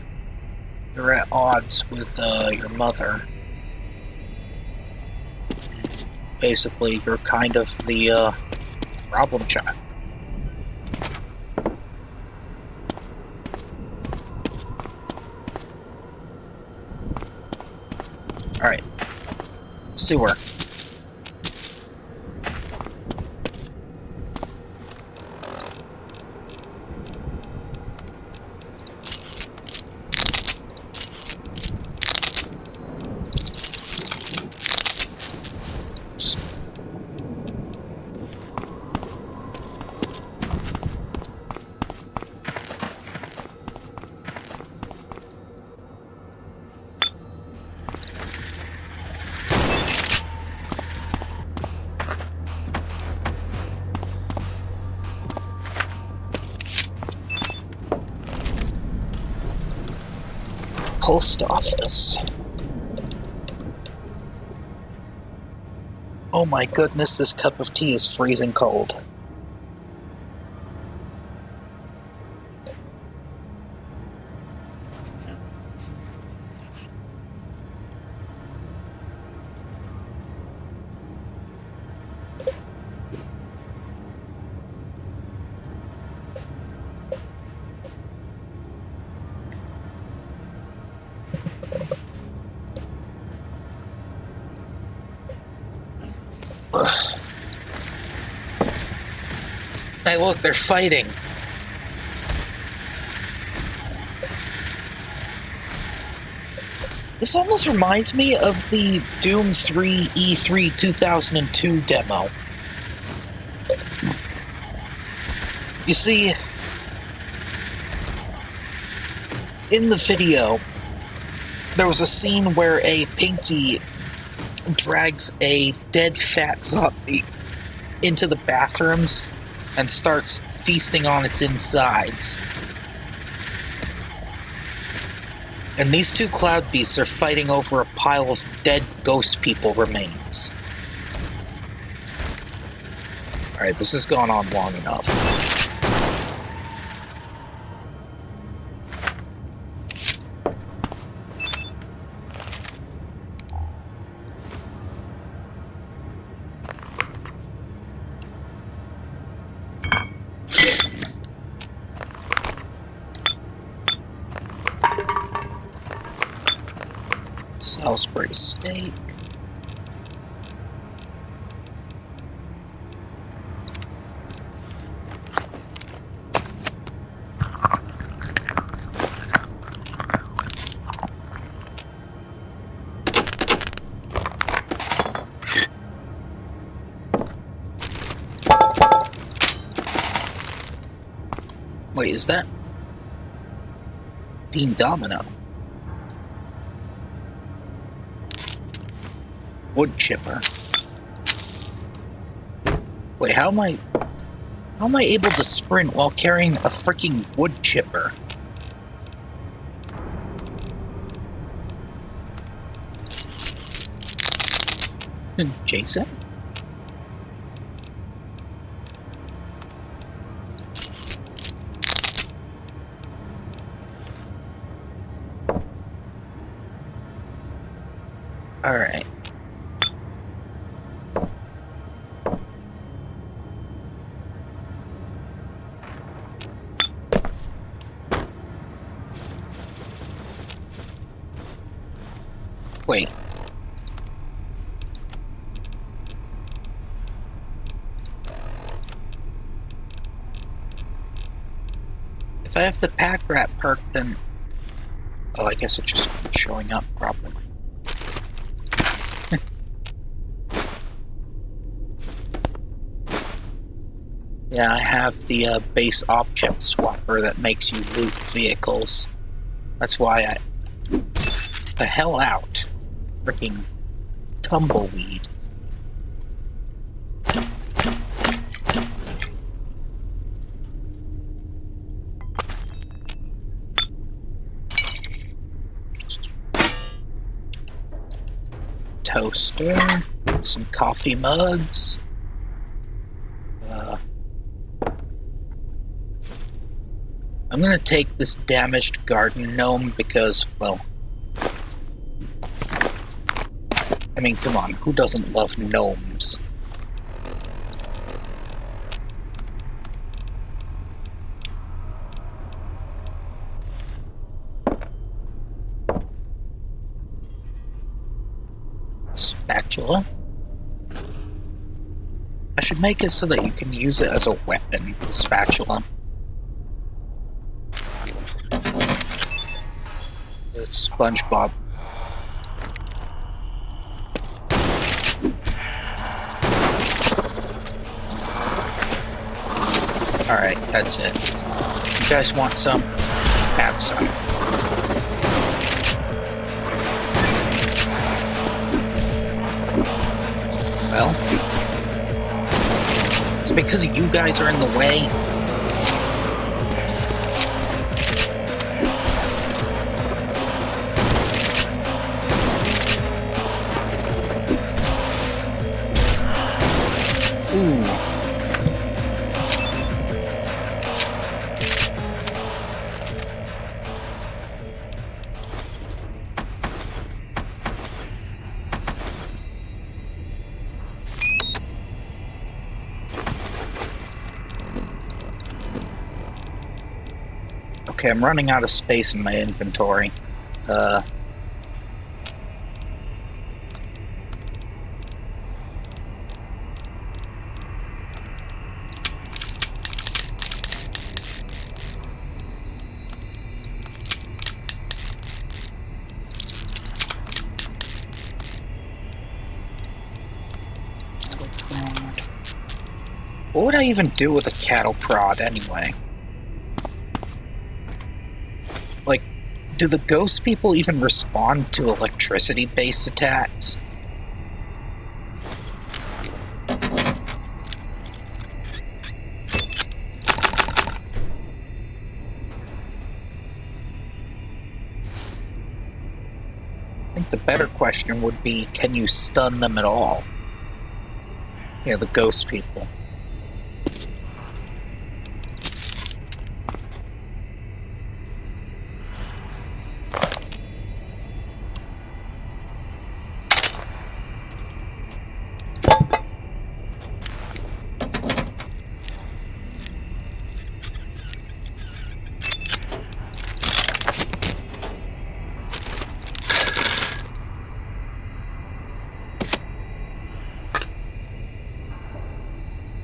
you're at odds with your mother. Basically, you're kind of the problem child. Alright. Sewer. post office. Oh my goodness, this cup of tea is freezing cold. Hey, look, they're fighting. This almost reminds me of the Doom 3 E3 2002 demo. You see, in the video, there was a scene where a Pinky drags a dead fat zombie into the bathrooms and starts feasting on its insides. And these two cloud beasts are fighting over a pile of dead ghost people remains. Alright, this has gone on long enough. Salisbury steak. Wait, is that Dean Domino? Wood chipper. Wait, how am I able to sprint while carrying a freaking wood chipper? Jason? All right. Wait. If I have the pack rat perk, then... Oh, I guess it's just showing up properly. Yeah, I have the base object swapper that makes you loot vehicles. That's why I... The hell out. Freaking tumbleweed. Toaster, some coffee mugs. I'm gonna take this damaged garden gnome because, well, I mean, come on, who doesn't love gnomes? Spatula. I should make it so that you can use it as a weapon, the spatula. It's SpongeBob. Alright, that's it. You guys want some? Have some. Well, it's because you guys are in the way. Okay, I'm running out of space in my inventory. What would I even do with a cattle prod anyway? Like, do the ghost people even respond to electricity-based attacks? I think the better question would be, can you stun them at all? You know, the ghost people.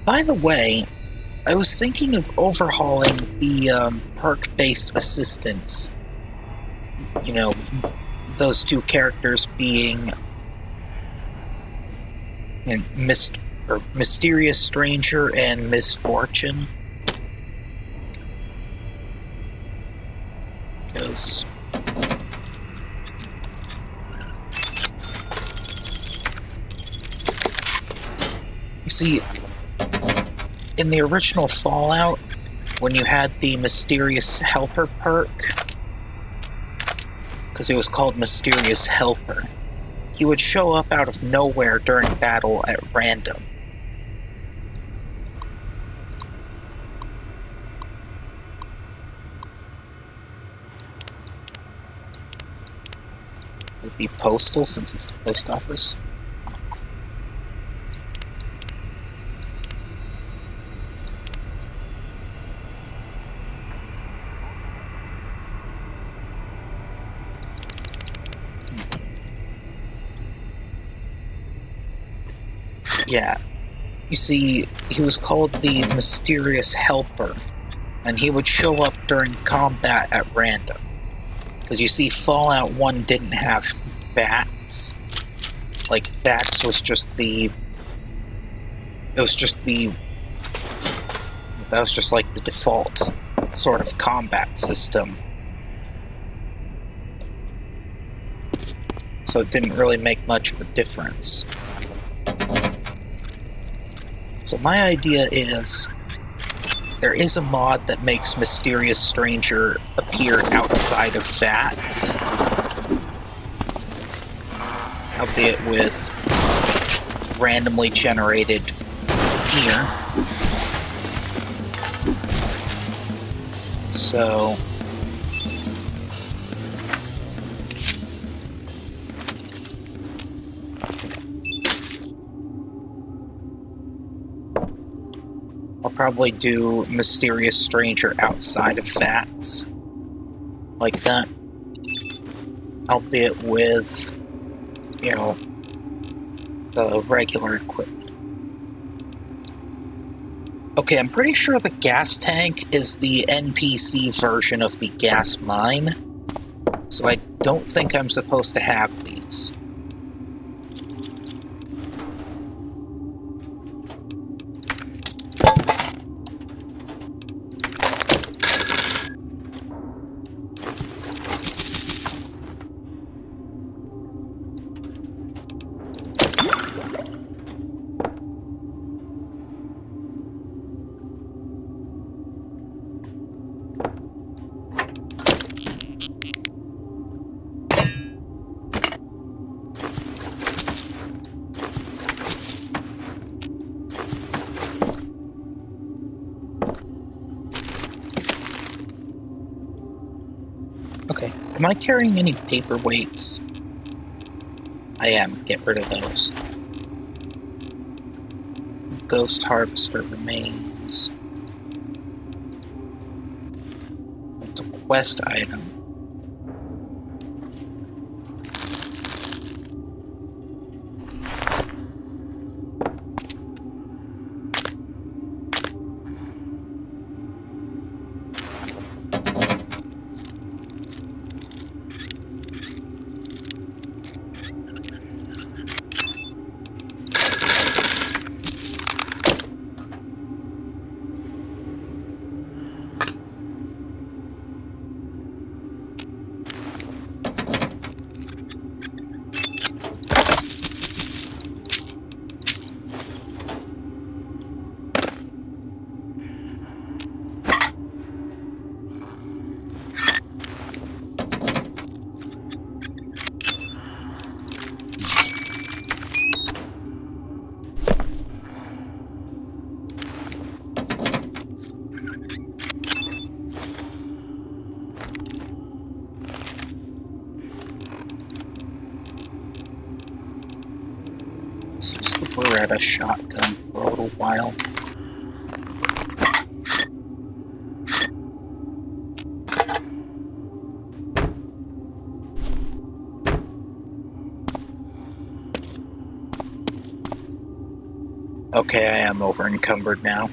By the way, I was thinking of overhauling the perk-based assistants. You know, those two characters being Mysterious Stranger and Misfortune. Because you see, in the original Fallout, when you had the Mysterious Helper perk, because it was called Mysterious Helper, he would show up out of nowhere during battle at random. It would be postal since it's the post office. Yeah, you see, he was called the Mysterious Helper, and he would show up during combat at random. Because you see, Fallout 1 didn't have bats. Like, bats was just the... That was just like the default sort of combat system. So it didn't really make much of a difference. So my idea is, there is a mod that makes Mysterious Stranger appear outside of VATS, albeit with randomly generated gear. So I'll probably do Mysterious Stranger outside of VATS, like that, albeit with, you know, the regular equipment. Okay, I'm pretty sure the gas tank is the NPC version of the gas mine, so I don't think I'm supposed to have these. Okay, am I carrying any paperweights? I am. Get rid of those. Ghost Harvester remains. Multiple quest item. Beretta shotgun for a little while. Okay, I am over encumbered now.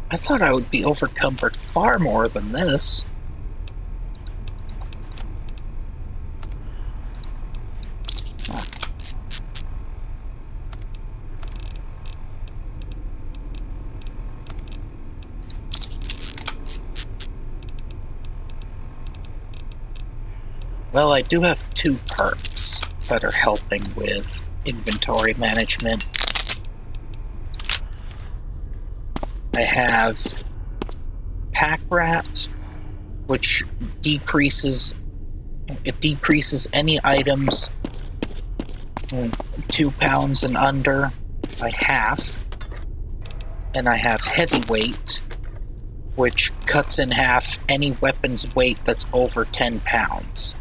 I thought I would be overcumbered far more than this. Well, I do have 2 perks that are helping with inventory management. I have Pack Rat, which decreases any items 2 pounds and under by half. And I have Heavyweight, which cuts in half any weapon's weight that's over 10 pounds.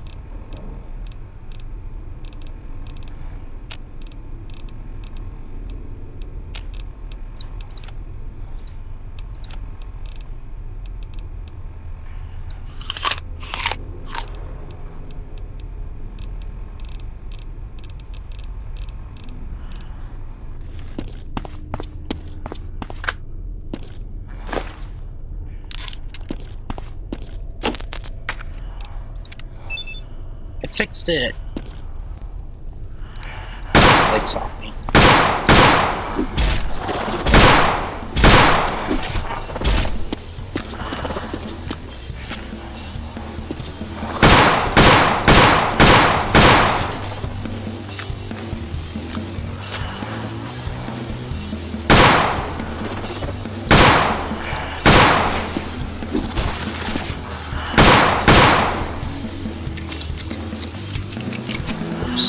Fixed it. They saw me.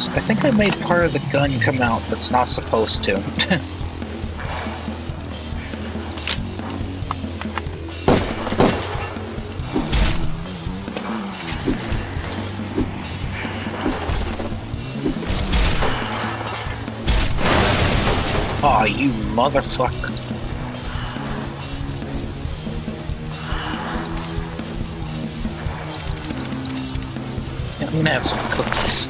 I think I made part of the gun come out that's not supposed to. Aw, you motherfucker. Yeah, I'm gonna have some cookies.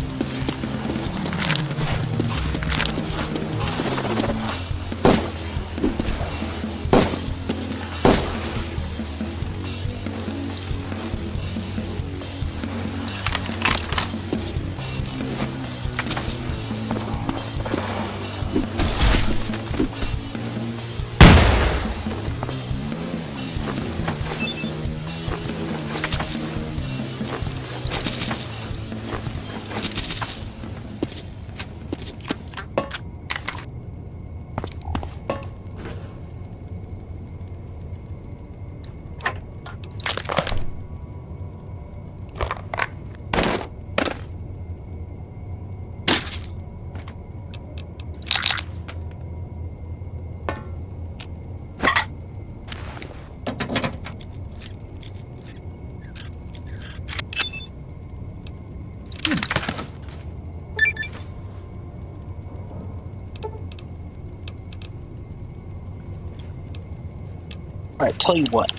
Alright, tell you what.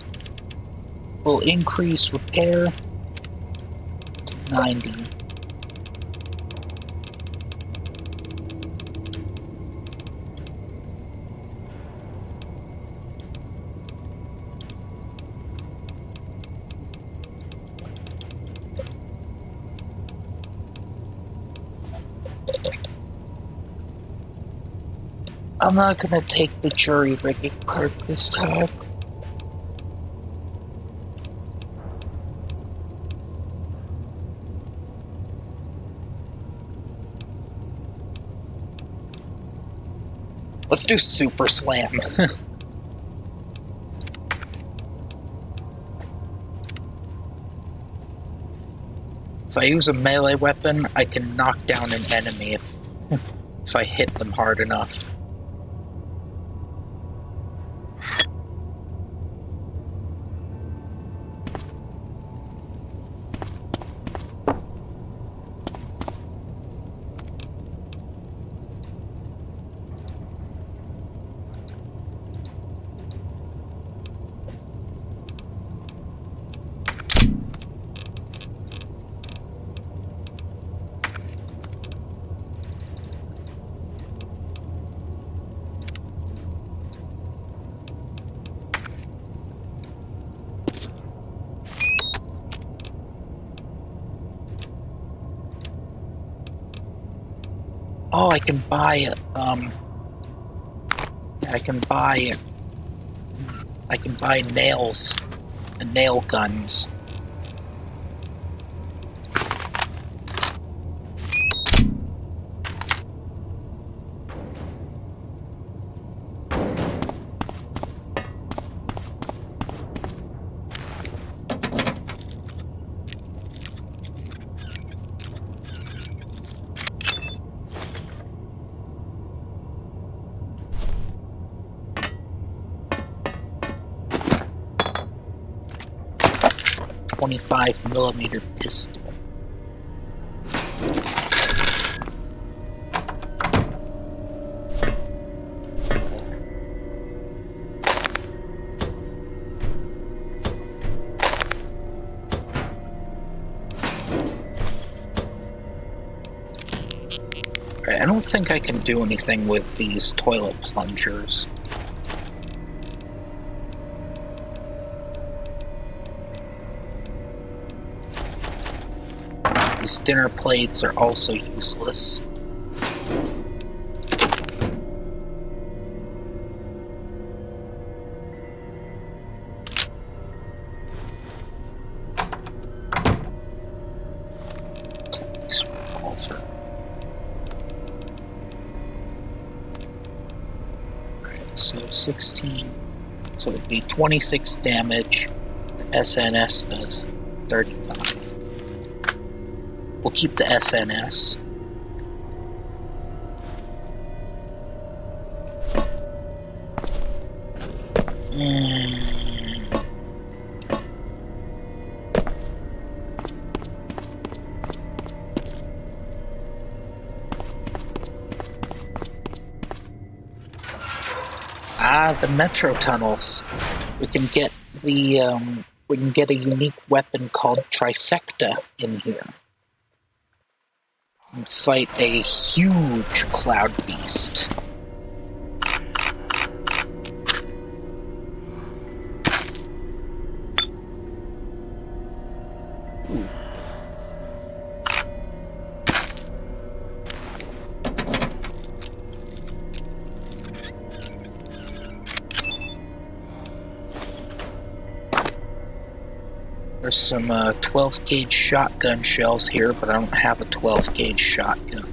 We'll increase repair to 90. I'm not gonna take the jury rigging part this time. Let's do Super Slam. If I use a melee weapon, I can knock down an enemy if I hit them hard enough. Oh, I can buy nails and nail guns. .25mm pistol. I don't think I can do anything with these toilet plungers. These dinner plates are also useless. So 16, so it'd be 26 damage. The SNS does 35. We'll keep the SNS. The metro tunnels. We can get the we can get a unique weapon called Trifecta in here. And fight a huge cloud beast. Ooh. There's some 12 gauge shotgun shells here, but I don't have a 12 gauge shotgun.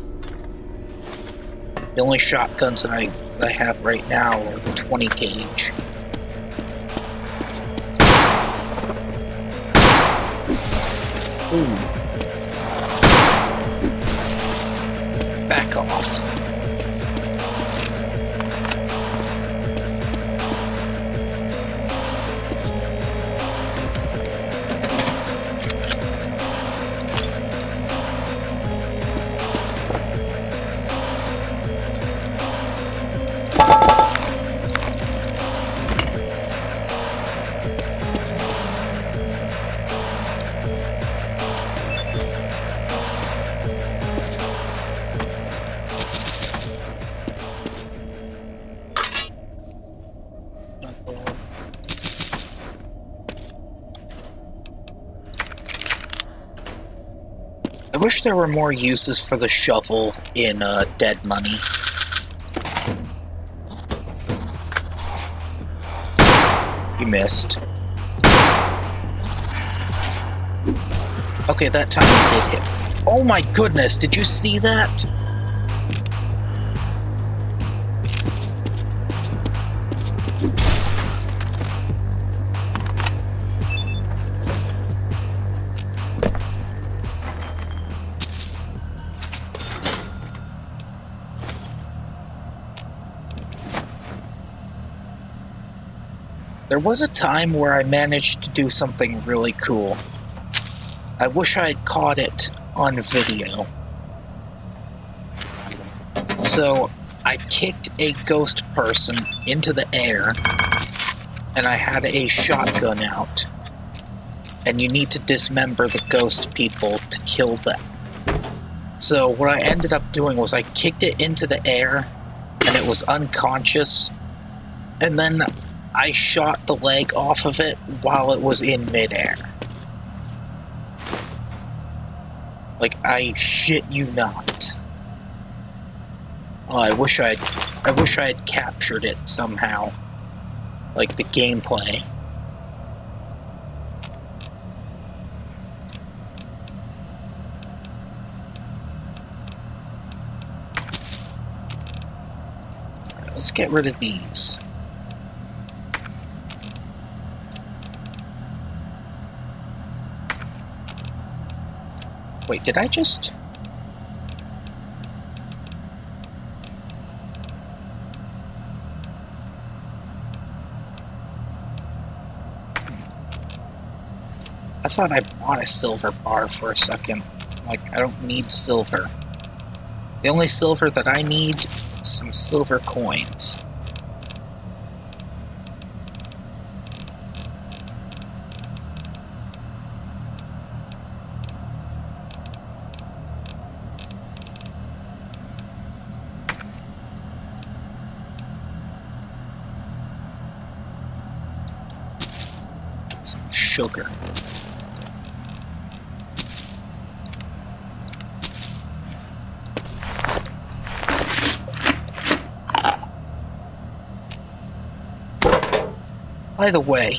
The only shotguns that I have right now are 20 gauge. Ooh. Back off. I wish there were more uses for the shovel in Dead Money. You missed. Okay, that time you did hit. Oh my goodness, did you see that? There was a time where I managed to do something really cool. I wish I had caught it on video. So, I kicked a ghost person into the air, and I had a shotgun out. And you need to dismember the ghost people to kill them. So, what I ended up doing was I kicked it into the air, and it was unconscious, and then I shot the leg off of it while it was in midair. Like, I shit you not. Oh, I wish I had captured it somehow. Like the gameplay. Alright, let's get rid of these. Wait, did I just... I thought I bought a silver bar for a second. Like, I don't need silver. The only silver that I need is some silver coins. Some sugar. By the way,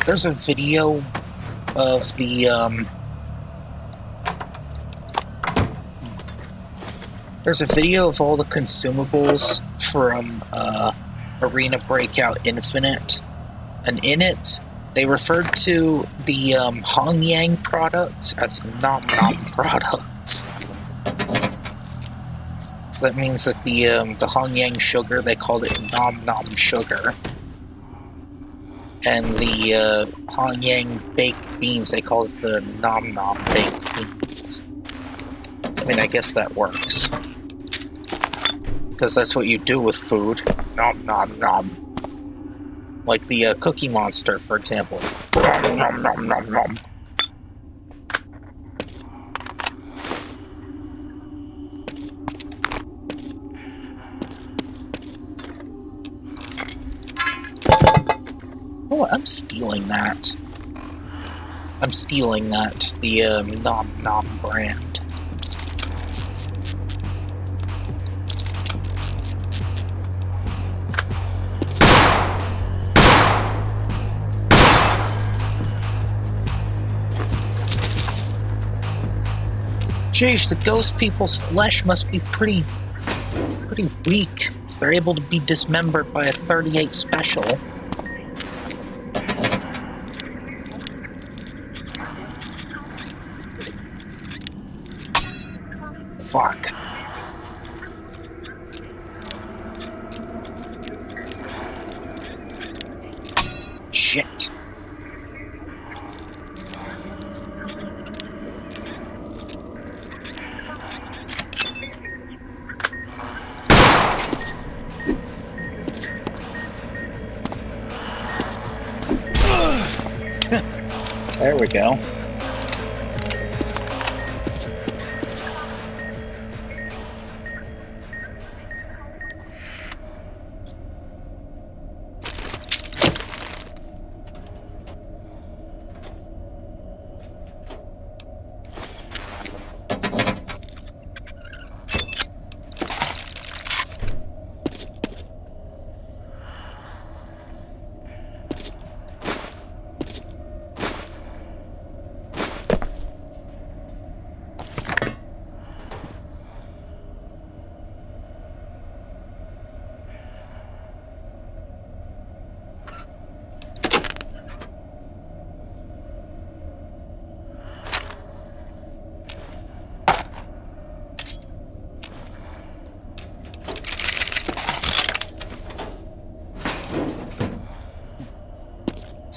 there's a video of the, there's a video of all the consumables from, Arena Breakout Infinite, and in it, they referred to the, Hong Yang product as Nom Nom products. So that means that the Hong Yang sugar, they called it Nom Nom sugar. And the Hong Yang baked beans, they call it the Nom Nom baked beans. I mean, I guess that works. Because that's what you do with food. Nom nom nom. Like the Cookie Monster, for example. Nom nom nom nom nom. Oh, I'm stealing that. I'm stealing that. The Nom Nom brand. Jeez, the ghost people's flesh must be pretty weak if they're able to be dismembered by a 38 special. Fuck. Shit. There we go.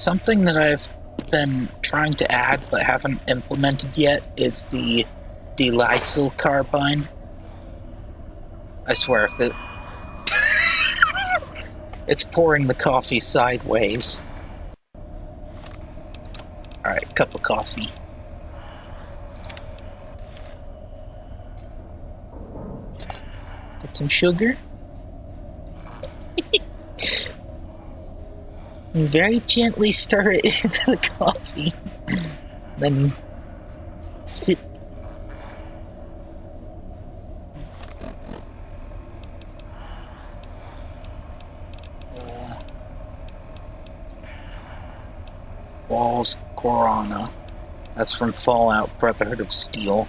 Something that I've been trying to add but haven't implemented yet is the Delisle carbine. I swear, if the it's pouring the coffee sideways. Alright, cup of coffee. Get some sugar. And very gently stir it into the coffee. Then sip. Walls Corana. That's from Fallout Brotherhood of Steel.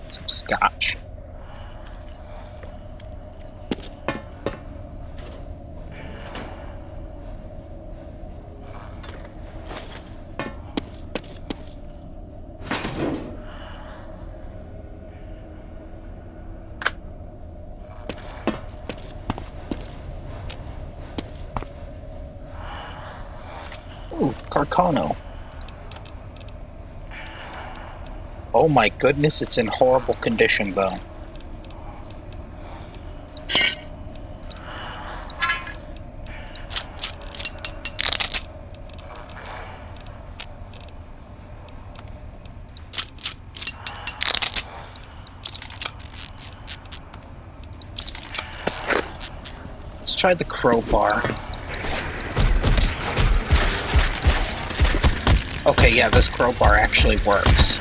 Some scotch. Ooh, Carcano. Oh my goodness, it's in horrible condition though. Let's try the crowbar. Okay, yeah, this crowbar actually works.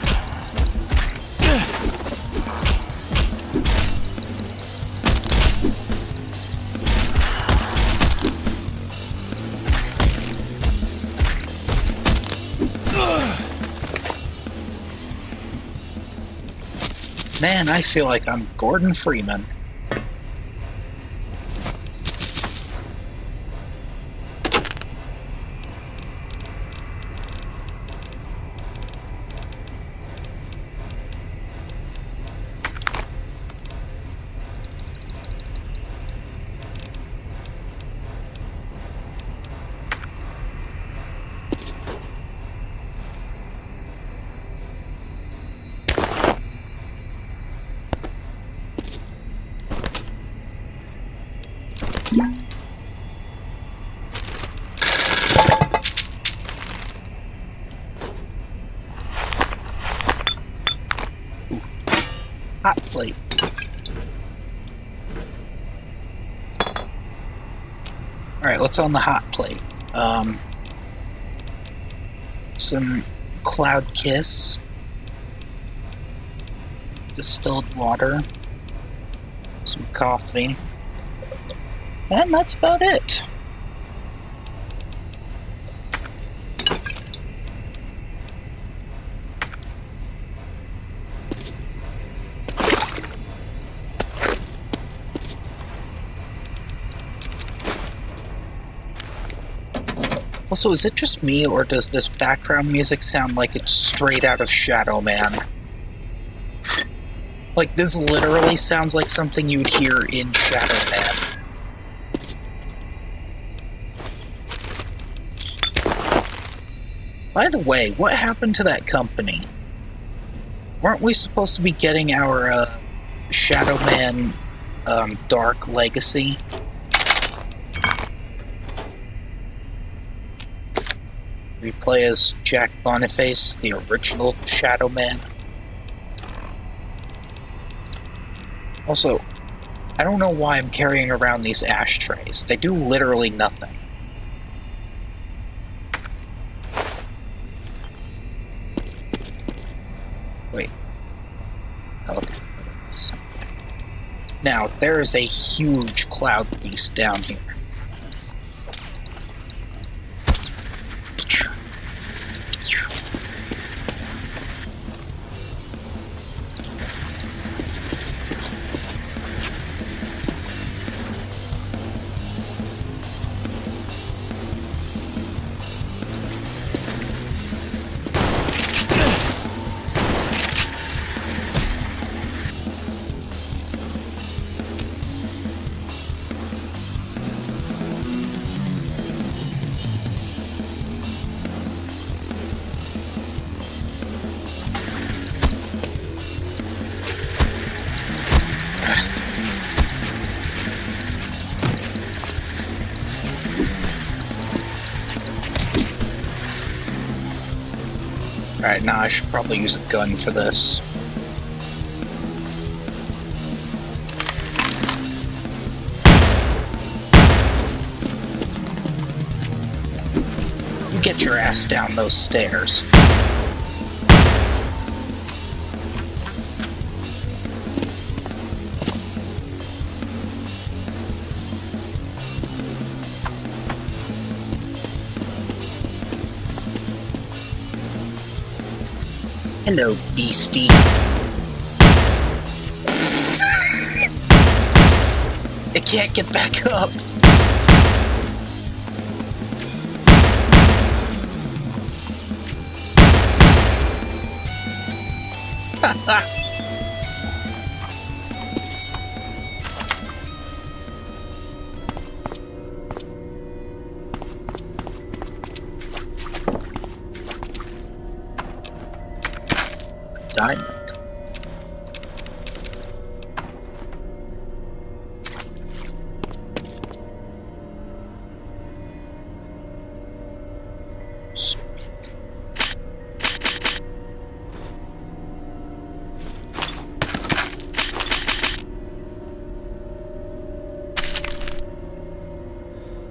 Man, I feel like I'm Gordon Freeman. Hot plate. Alright, what's on the hot plate? Some Cloud Kiss. Distilled water. Some coffee. And that's about it. Also, is it just me, or does this background music sound like it's straight out of Shadow Man? Like, this literally sounds like something you'd hear in Shadow Man. By the way, what happened to that company? Weren't we supposed to be getting our Shadow Man Dark Legacy? We play as Jack Boniface, the original Shadow Man. Also, I don't know why I'm carrying around these ashtrays. They do literally nothing. Wait. Okay. Something. Now, there is a huge cloud beast down here. Alright, now I should probably use a gun for this. You get your ass down those stairs. Hello, beastie. It can't get back up. Diamond.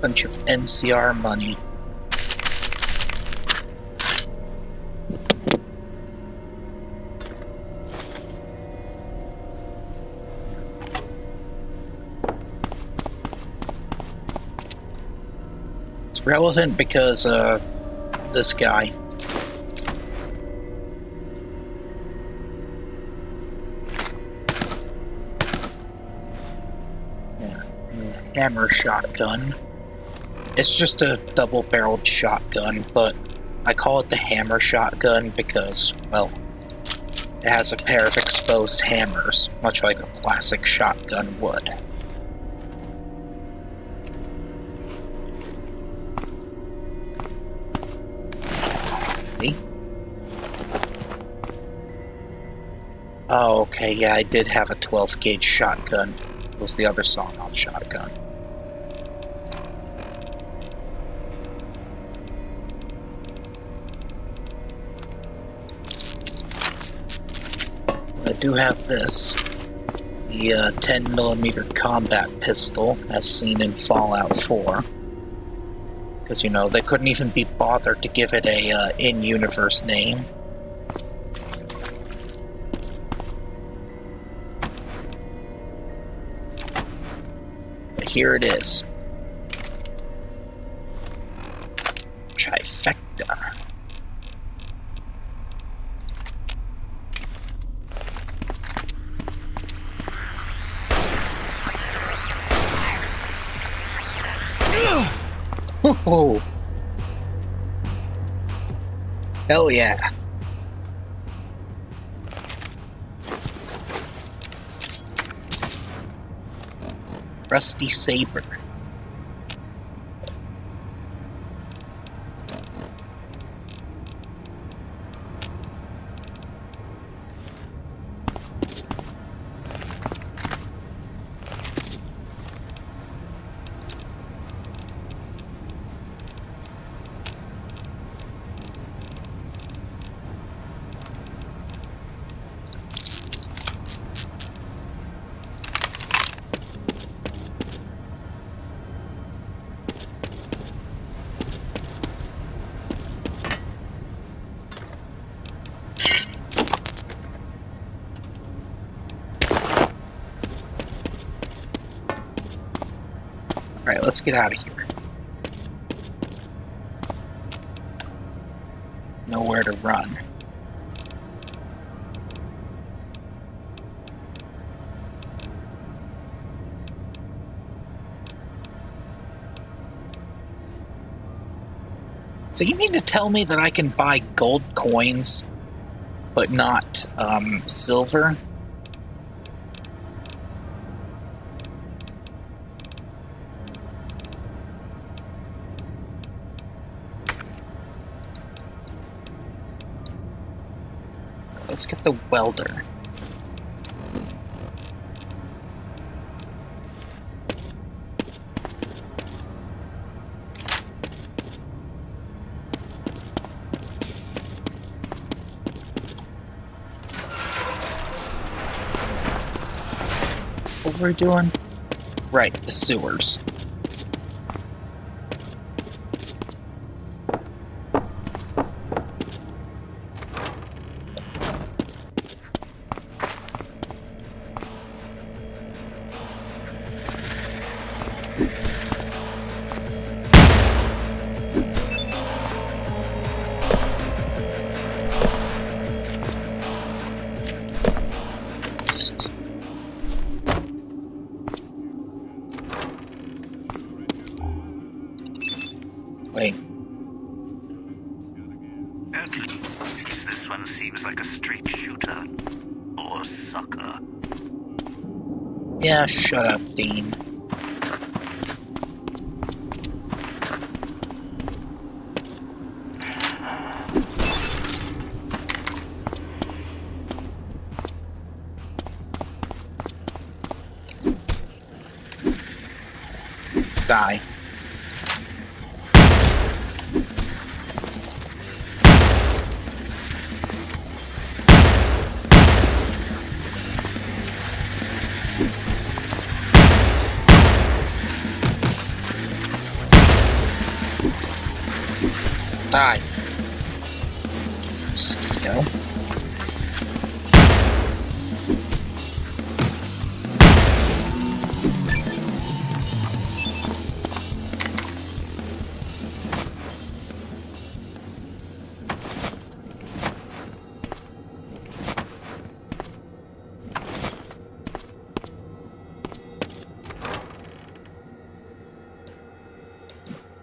Bunch of NCR money. It's relevant because, this guy. Yeah, hammer shotgun. It's just a double-barreled shotgun, but I call it the hammer shotgun because, well, it has a pair of exposed hammers, much like a classic shotgun would. See? Oh, okay, yeah, I did have a 12-gauge shotgun. It was the other sawed-off shotgun. I do have this, the 10mm combat pistol, as seen in Fallout 4. Because, you know, they couldn't even be bothered to give it a in-universe name. But here it is. Trifecta. Oh, hell yeah. Rusty saber. Alright, let's get out of here. Nowhere to run. So you mean to tell me that I can buy gold coins, but not, silver? Let's get the welder. were we doing? Right, the sewers. Wait. This one seems like a straight shooter. Or sucker. Yeah, shut up, Dean. Die. Die. Mosquito.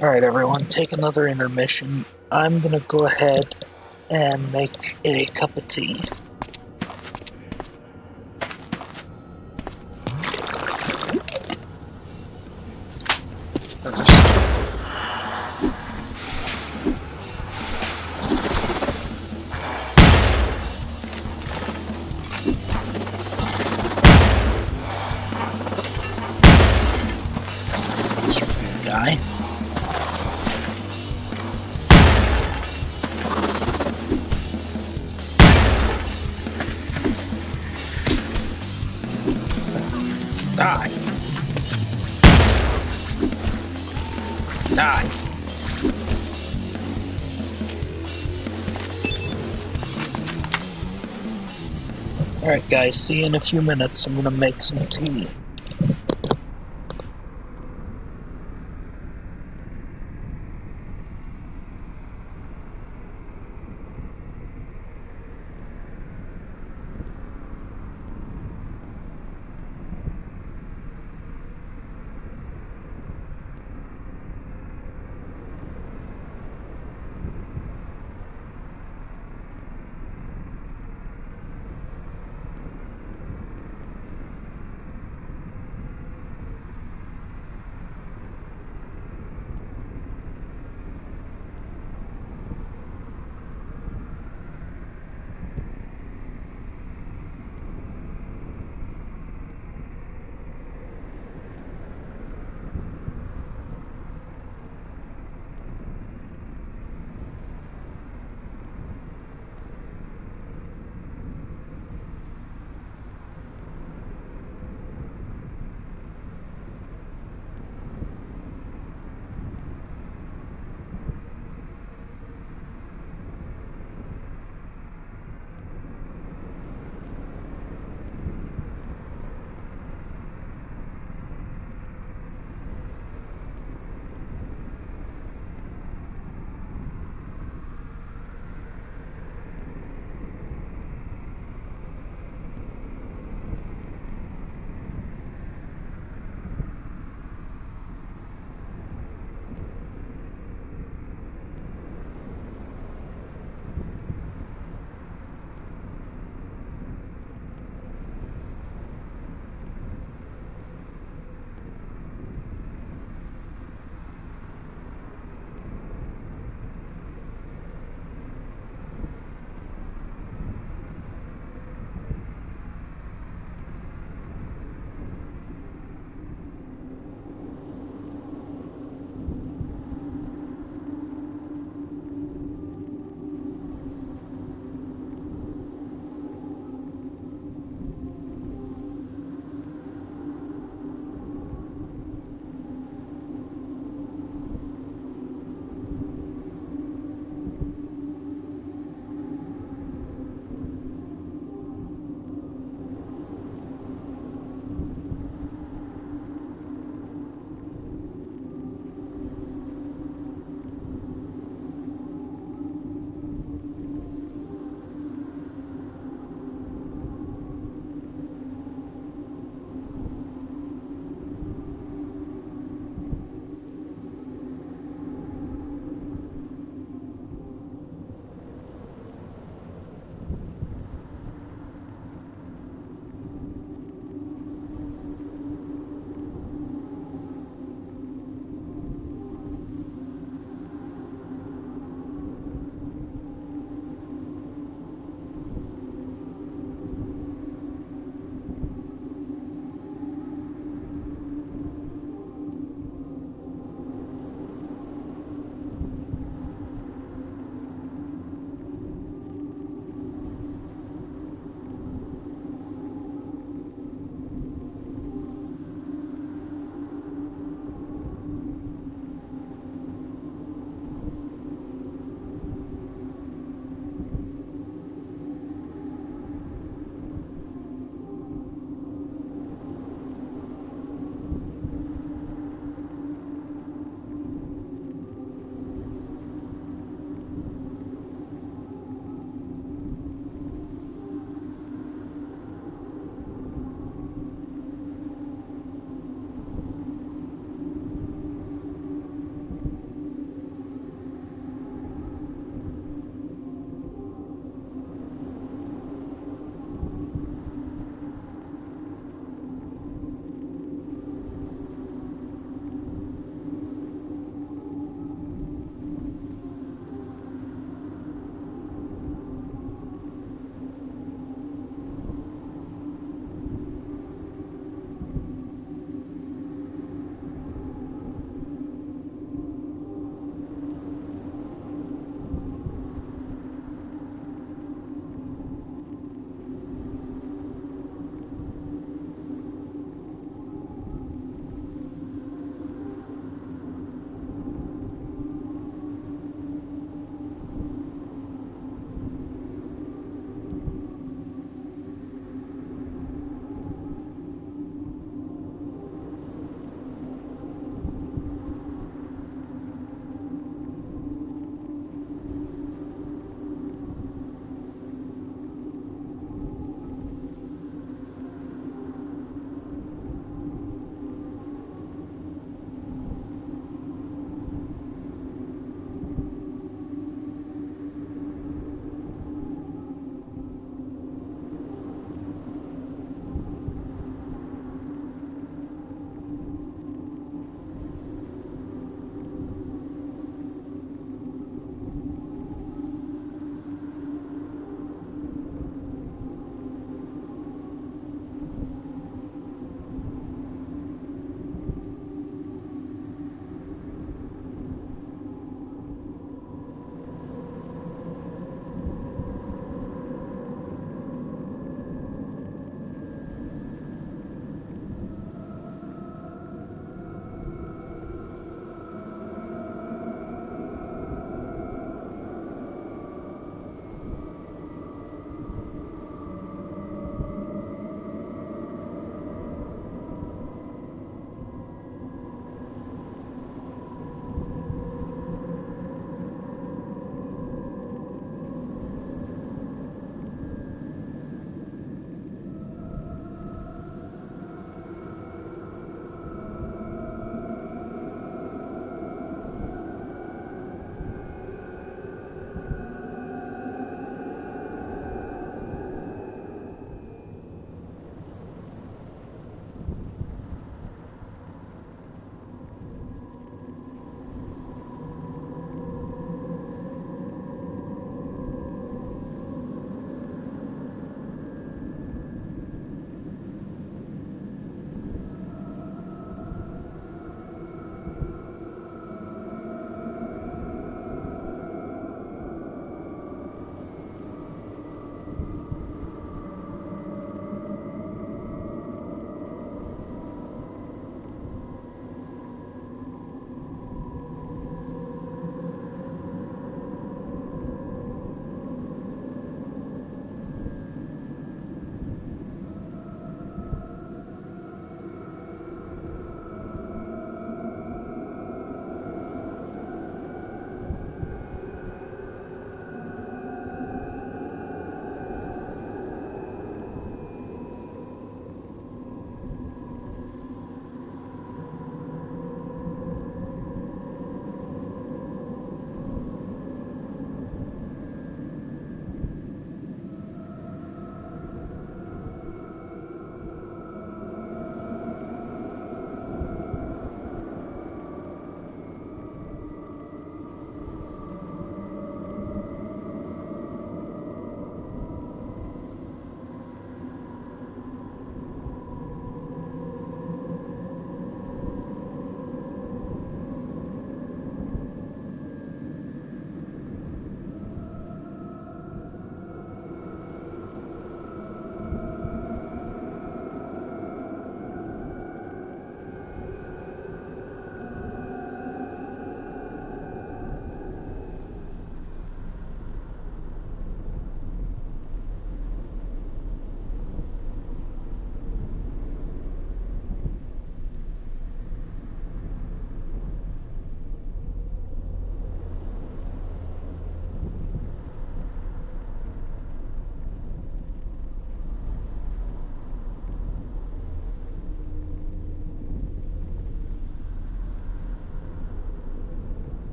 Alright everyone, take another intermission. I'm gonna go ahead and make it a cup of tea. Guy. Die. Die. Alright guys, see you in a few minutes. I'm gonna make some tea.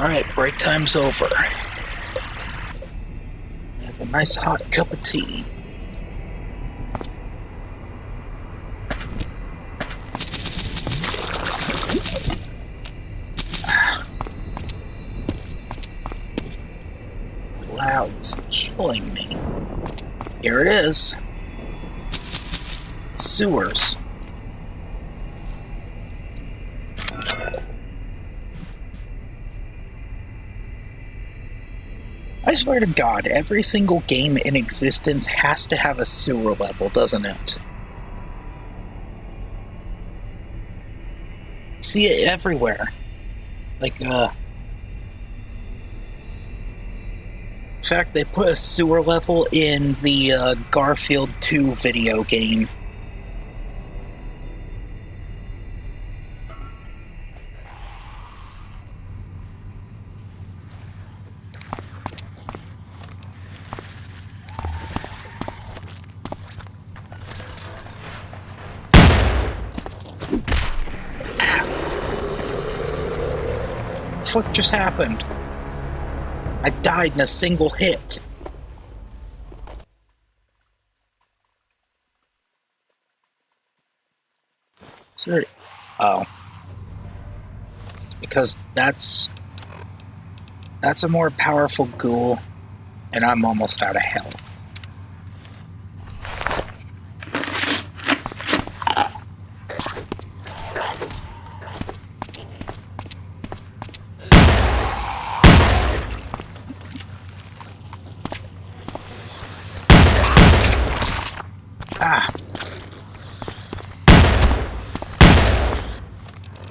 Alright, break time's over. Have a nice hot cup of tea. Clouds killing me. Here it is. Sewers. I swear to God, every single game in existence has to have a sewer level, doesn't it? See it everywhere. Like, in fact, they put a sewer level in the Garfield 2 video game. What just happened? I died in a single hit. Sorry. Oh. Because that's a more powerful ghoul, and I'm almost out of health.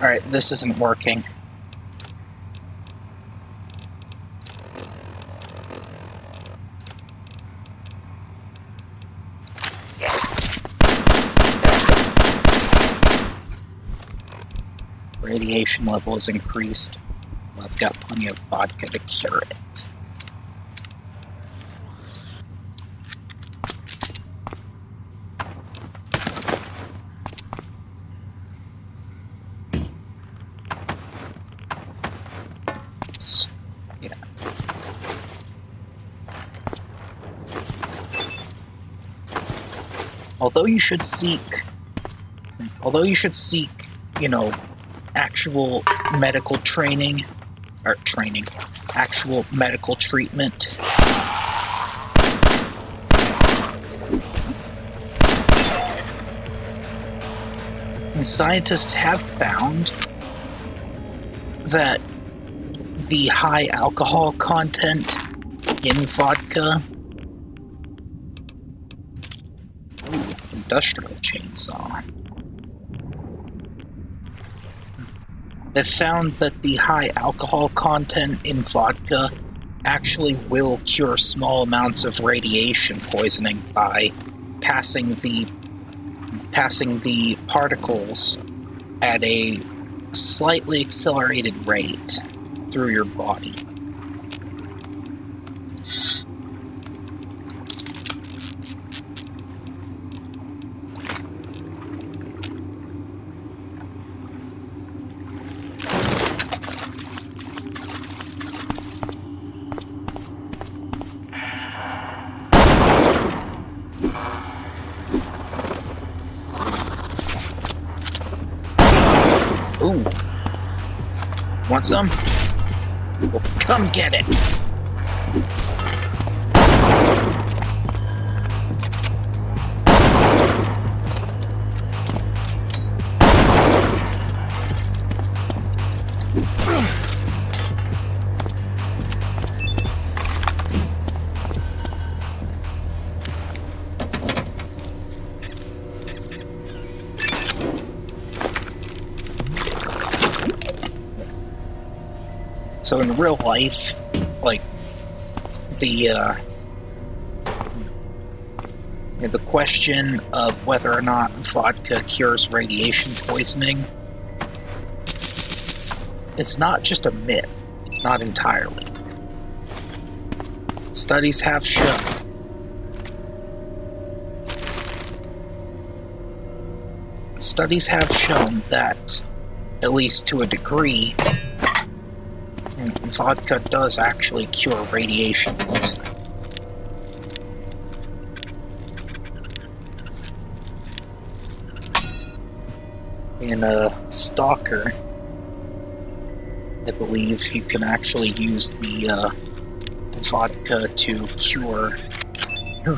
Alright, this isn't working. Radiation level is increased. I've got plenty of vodka to cure it. Although you should seek, you know, actual medical actual medical treatment. And scientists have found that the high alcohol content in vodka. Industrial chainsaw. They've found that the high alcohol content in vodka actually will cure small amounts of radiation poisoning by passing the particles at a slightly accelerated rate through your body. Ooh. Want some? Well, come get it. So in real life, like, the question of whether or not vodka cures radiation poisoning, it's not just a myth, not entirely. Studies have shown that, at least to a degree, vodka does actually cure radiation poisoning. In Stalker, I believe you can actually use the vodka to cure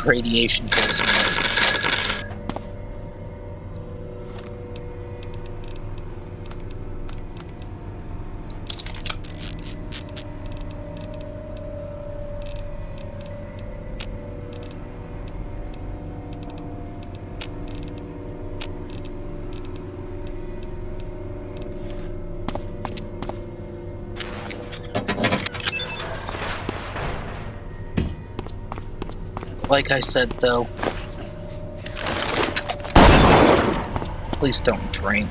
radiation poisoning. Like I said, though, please don't drink.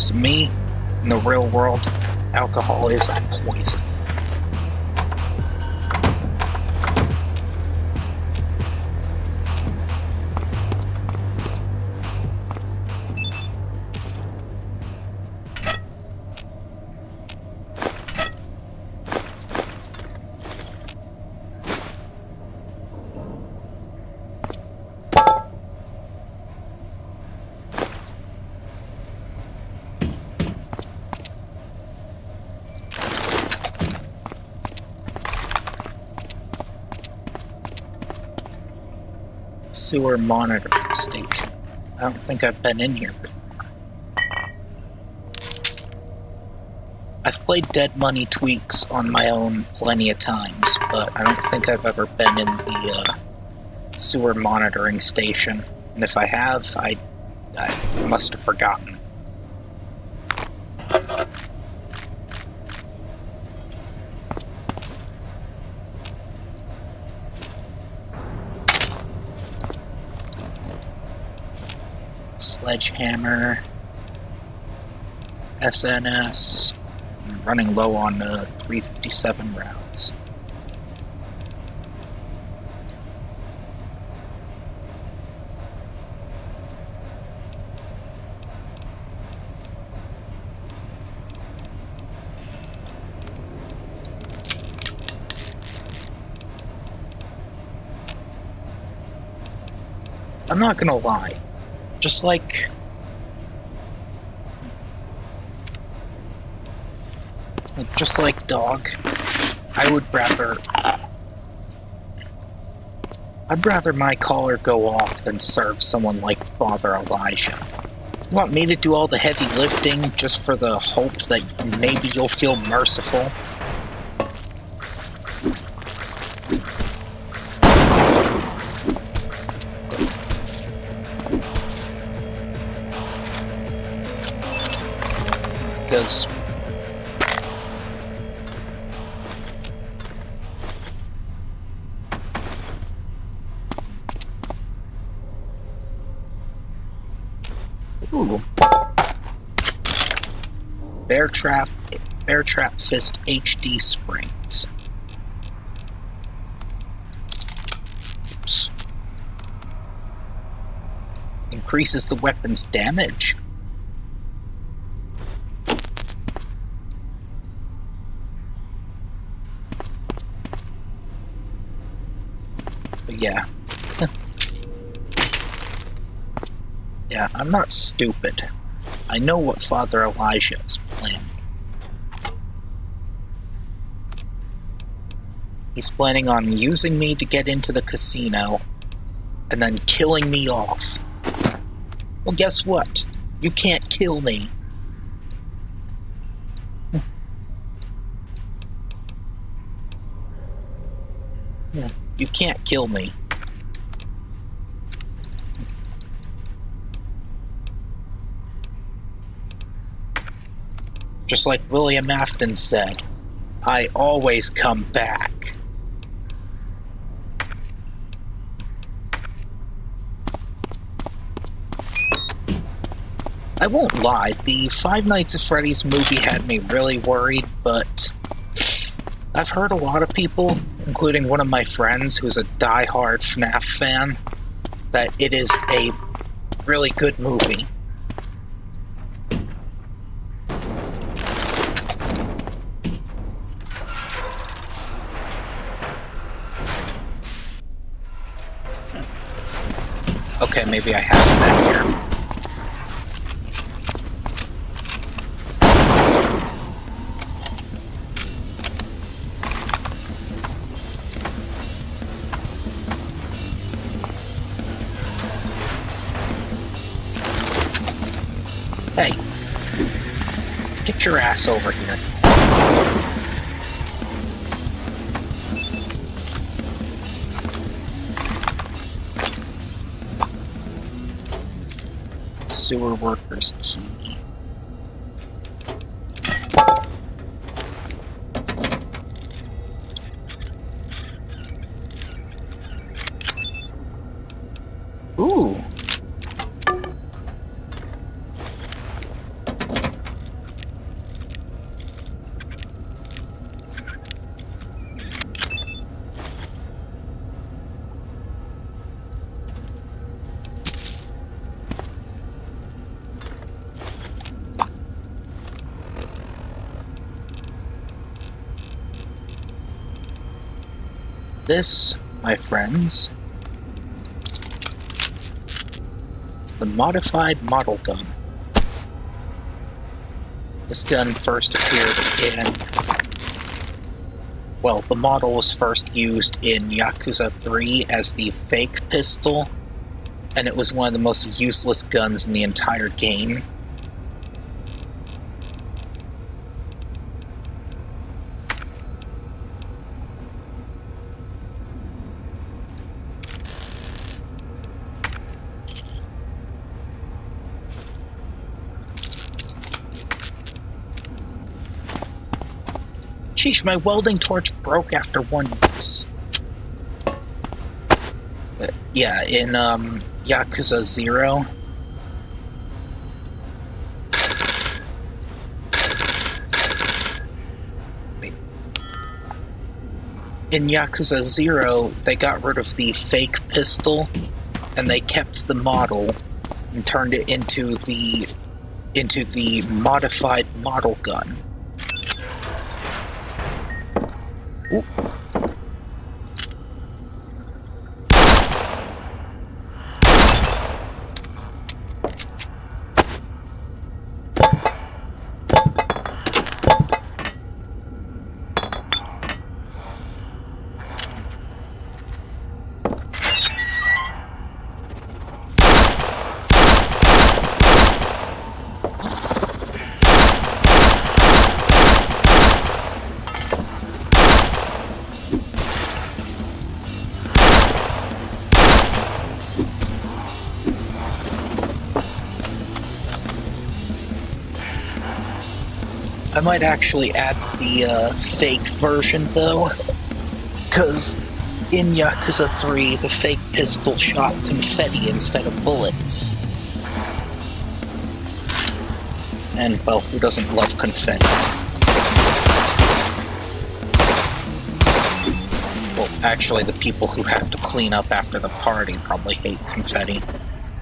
To me, in the real world, alcohol is a poison. Sewer monitoring station. I don't think I've been in here before. I've played Dead Money Tweaks on my own plenty of times, but I don't think I've ever been in the sewer monitoring station. And if I have, I must have forgotten. Sledgehammer, SNS, I'm running low on 357 rounds. I'm not gonna lie. Just like Dog, I'd rather my collar go off than serve someone like Father Elijah. You want me to do all the heavy lifting just for the hopes that maybe you'll feel merciful? Because ooh. Bear Trap Fist HD Springs. Oops. Increases the weapon's damage. But yeah. Yeah, I'm not stupid. I know what Father Elijah is planning. He's planning on using me to get into the casino, and then killing me off. Well, guess what? You can't kill me. Yeah, you can't kill me. Just like William Afton said, I always come back. I won't lie, the Five Nights at Freddy's movie had me really worried, but I've heard a lot of people, including one of my friends who's a die-hard FNAF fan, that it is a really good movie. Okay, maybe I have that here. Hey, get your ass over here. Sewer worker's key. Ooh. This, my friends, is the modified model gun. This gun first appeared in... Well, the model was first used in Yakuza 3 as the fake pistol, and it was one of the most useless guns in the entire game. Sheesh, my welding torch broke after one use. Yeah, in Yakuza 0. In Yakuza 0, they got rid of the fake pistol, and they kept the model and turned it into the modified model gun. Ooh. I might actually add the fake version though, because in Yakuza 3 the fake pistol shot confetti instead of bullets. And well, who doesn't love confetti? Well, actually the people who have to clean up after the party probably hate confetti.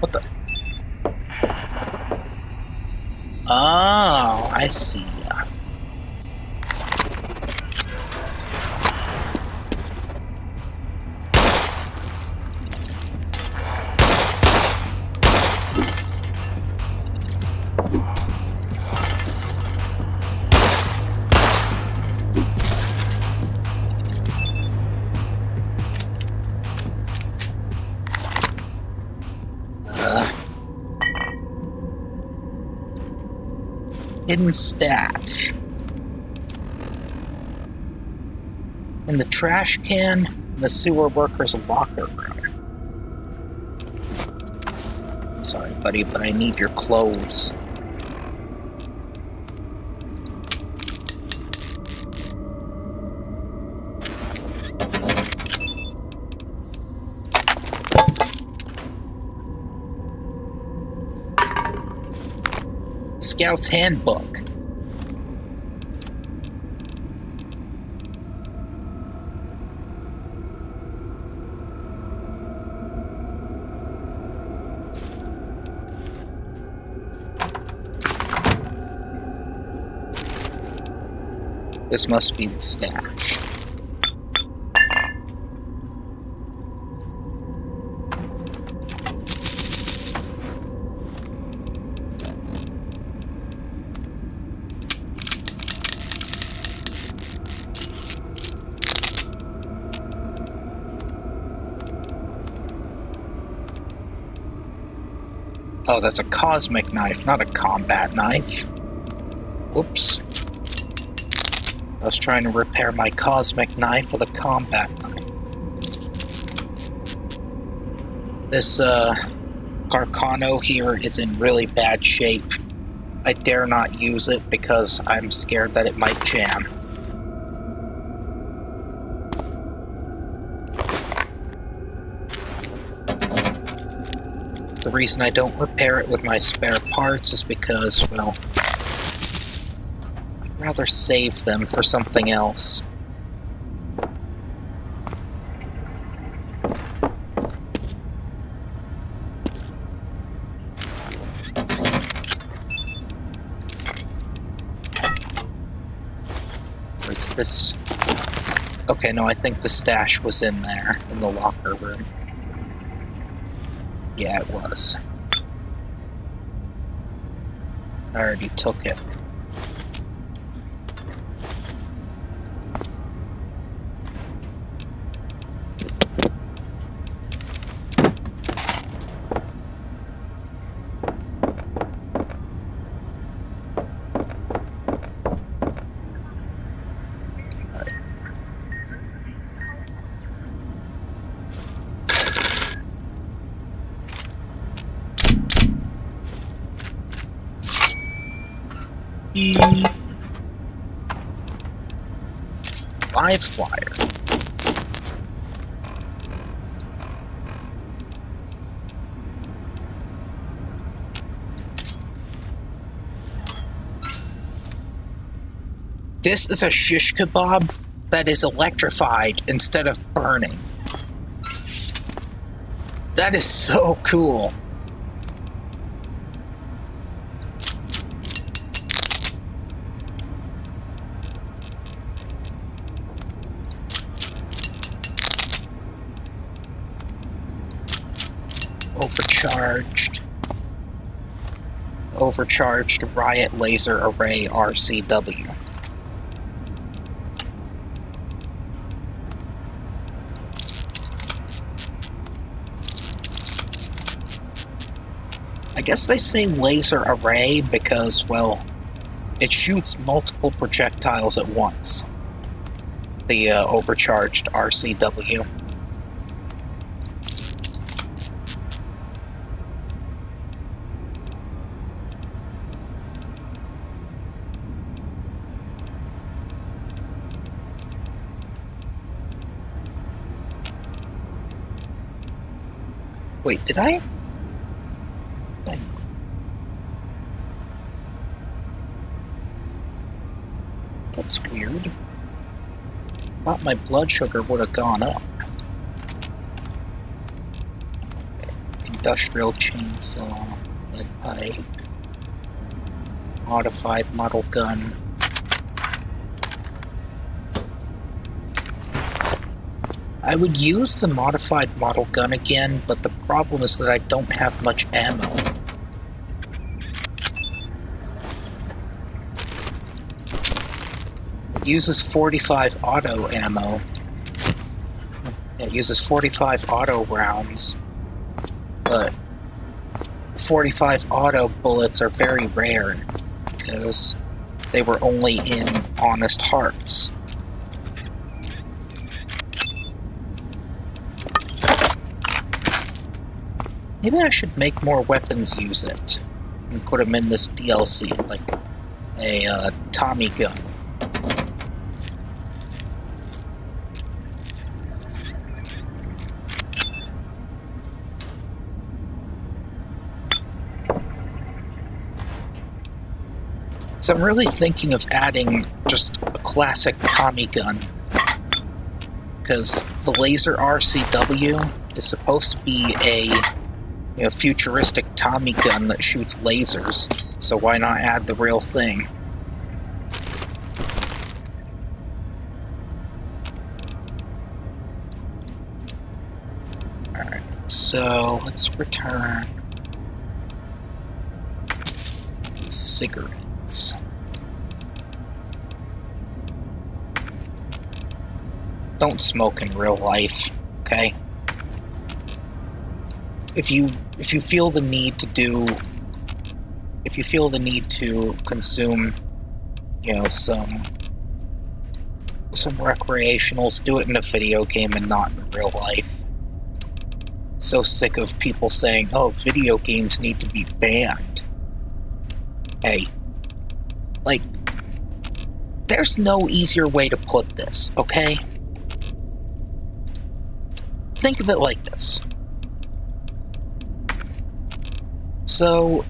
What the? Oh, I see. Hidden stash. In the trash can, in the sewer worker's locker room. Sorry, buddy, but I need your clothes. Scout's Handbook. This must be the stash. Oh, that's a cosmic knife, not a combat knife. Whoops. I was trying to repair my cosmic knife with a combat knife. This, Garcano here is in really bad shape. I dare not use it because I'm scared that it might jam. The reason I don't repair it with my spare parts is because, well, I'd rather save them for something else. Where's this? Okay, no, I think the stash was in there, in the locker room. Yeah, it was. I already took it. Live flyer. This is a shish kebab that is electrified instead of burning. That is so cool. Overcharged Riot Laser Array RCW. I guess they say laser array because, well, it shoots multiple projectiles at once. The overcharged RCW. Wait, did I? That's weird. Thought my blood sugar would have gone up. Industrial chainsaw, lead pipe, modified model gun. I would use the modified model gun again, but the problem is that I don't have much ammo. It uses 45 auto ammo. It uses 45 auto rounds, but 45 auto bullets are very rare because they were only in Honest Hearts. Maybe I should make more weapons use it and put them in this DLC, like a Tommy gun. So I'm really thinking of adding just a classic Tommy gun. Because the laser RCW is supposed to be a futuristic Tommy gun that shoots lasers. So why not add the real thing? Alright, so let's return cigarettes. Don't smoke in real life, okay? If you feel the need to consume, some recreationals, do it in a video game and not in real life. So sick of people saying, "Oh, video games need to be banned." Hey, there's no easier way to put this, okay? Think of it like this. So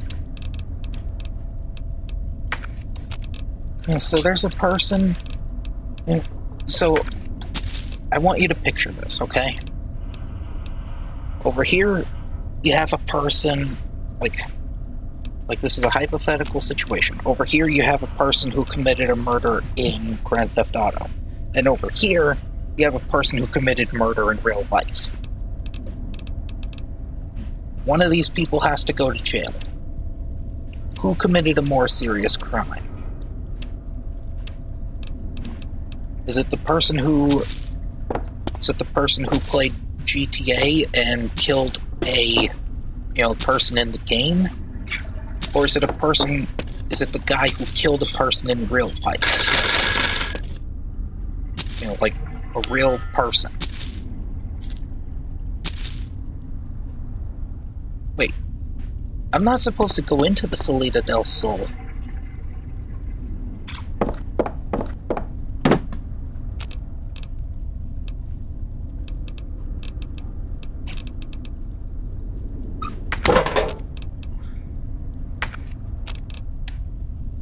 there's a person. So I want you to picture this, okay? Over here, you have a person, like this is a hypothetical situation. Over here, you have a person who committed a murder in Grand Theft Auto. And over here, you have a person who committed murder in real life. One of these people has to go to jail. Who committed a more serious crime? Is it the person who played GTA and killed a person in the game? Or is it the guy who killed a person in real life? Like a real person. Wait, I'm not supposed to go into the Salida del Sol.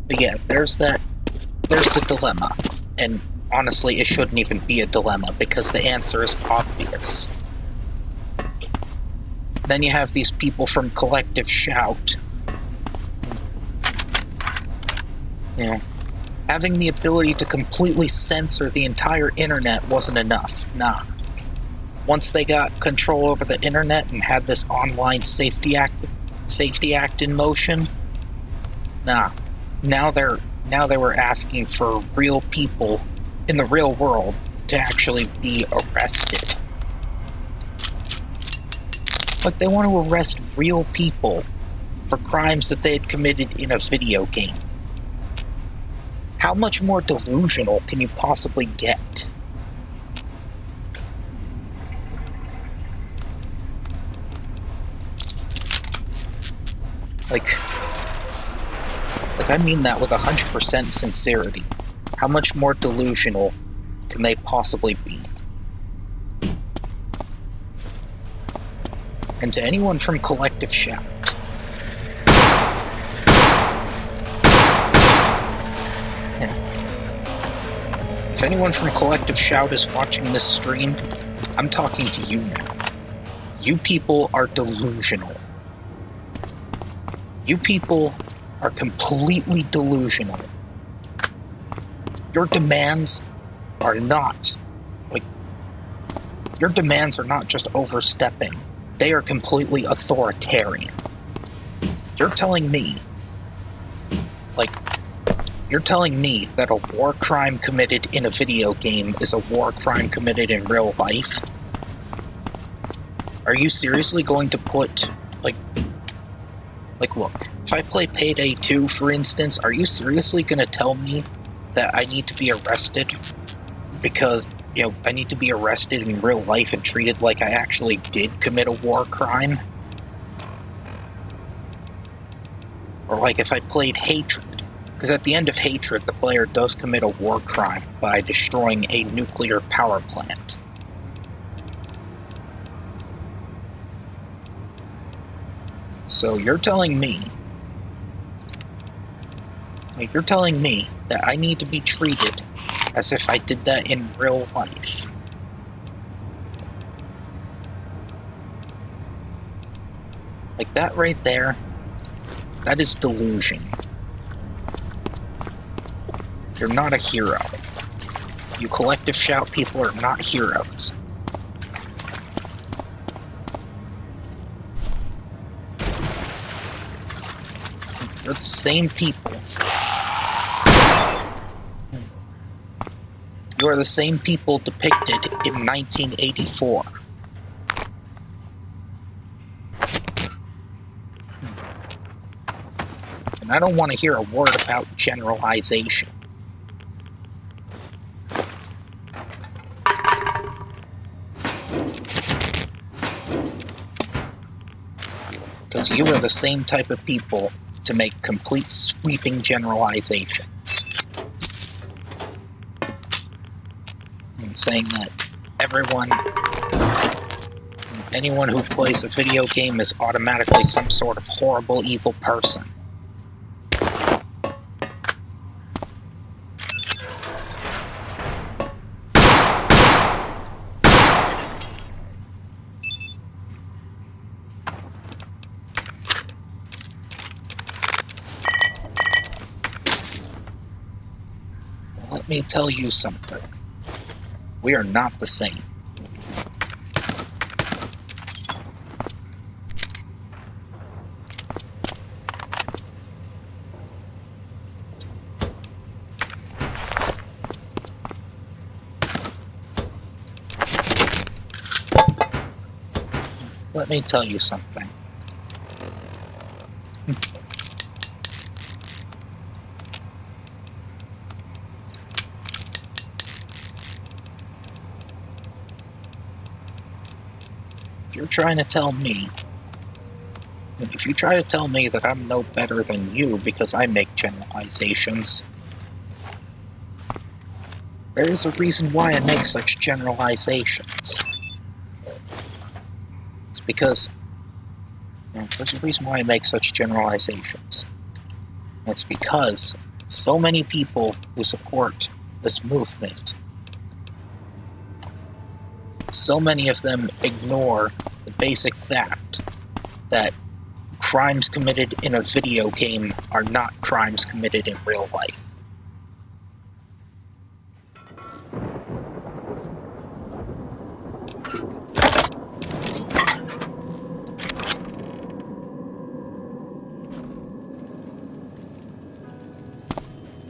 But yeah, there's the dilemma. And honestly, it shouldn't even be a dilemma because the answer is obvious. Then you have these people from Collective Shout. Having the ability to completely censor the entire internet wasn't enough. Nah. Once they got control over the internet and had this online safety act in motion, nah. Now they were asking for real people in the real world to actually be arrested. Like, they want to arrest real people for crimes that they had committed in a video game. How much more delusional can you possibly get? Like I mean that with 100% sincerity. How much more delusional can they possibly be? And to anyone from Collective Shout, if anyone from Collective Shout is watching this stream, I'm talking to you now. You people are delusional. You people are completely delusional. Your demands are not just overstepping. They are completely authoritarian. You're telling me that a war crime committed in a video game is a war crime committed in real life? Are you seriously going to put, look, if I play Payday 2, for instance, are you seriously going to tell me that I need to be arrested because, I need to be arrested in real life and treated like I actually did commit a war crime? Or like if I played Hatred, because at the end of Hatred, the player does commit a war crime by destroying a nuclear power plant. So you're telling me, Like, you're telling me that I need to be treated as if I did that in real life. Like, that right there, that is delusion. You're not a hero. You collective shout people are not heroes. You're the same people. You are the same people depicted in 1984. And I don't want to hear a word about generalization. Because you are the same type of people to make complete sweeping generalizations. I'm saying that anyone who plays a video game is automatically some sort of horrible, evil person. Let me tell you something. We are not the same. Let me tell you something. If you try to tell me that I'm no better than you because I make generalizations, there is a reason why I make such generalizations. It's because there's a reason why I make such generalizations. It's because so many people who support this movement, so many of them ignore the basic fact that crimes committed in a video game are not crimes committed in real life.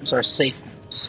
Those are safe homes.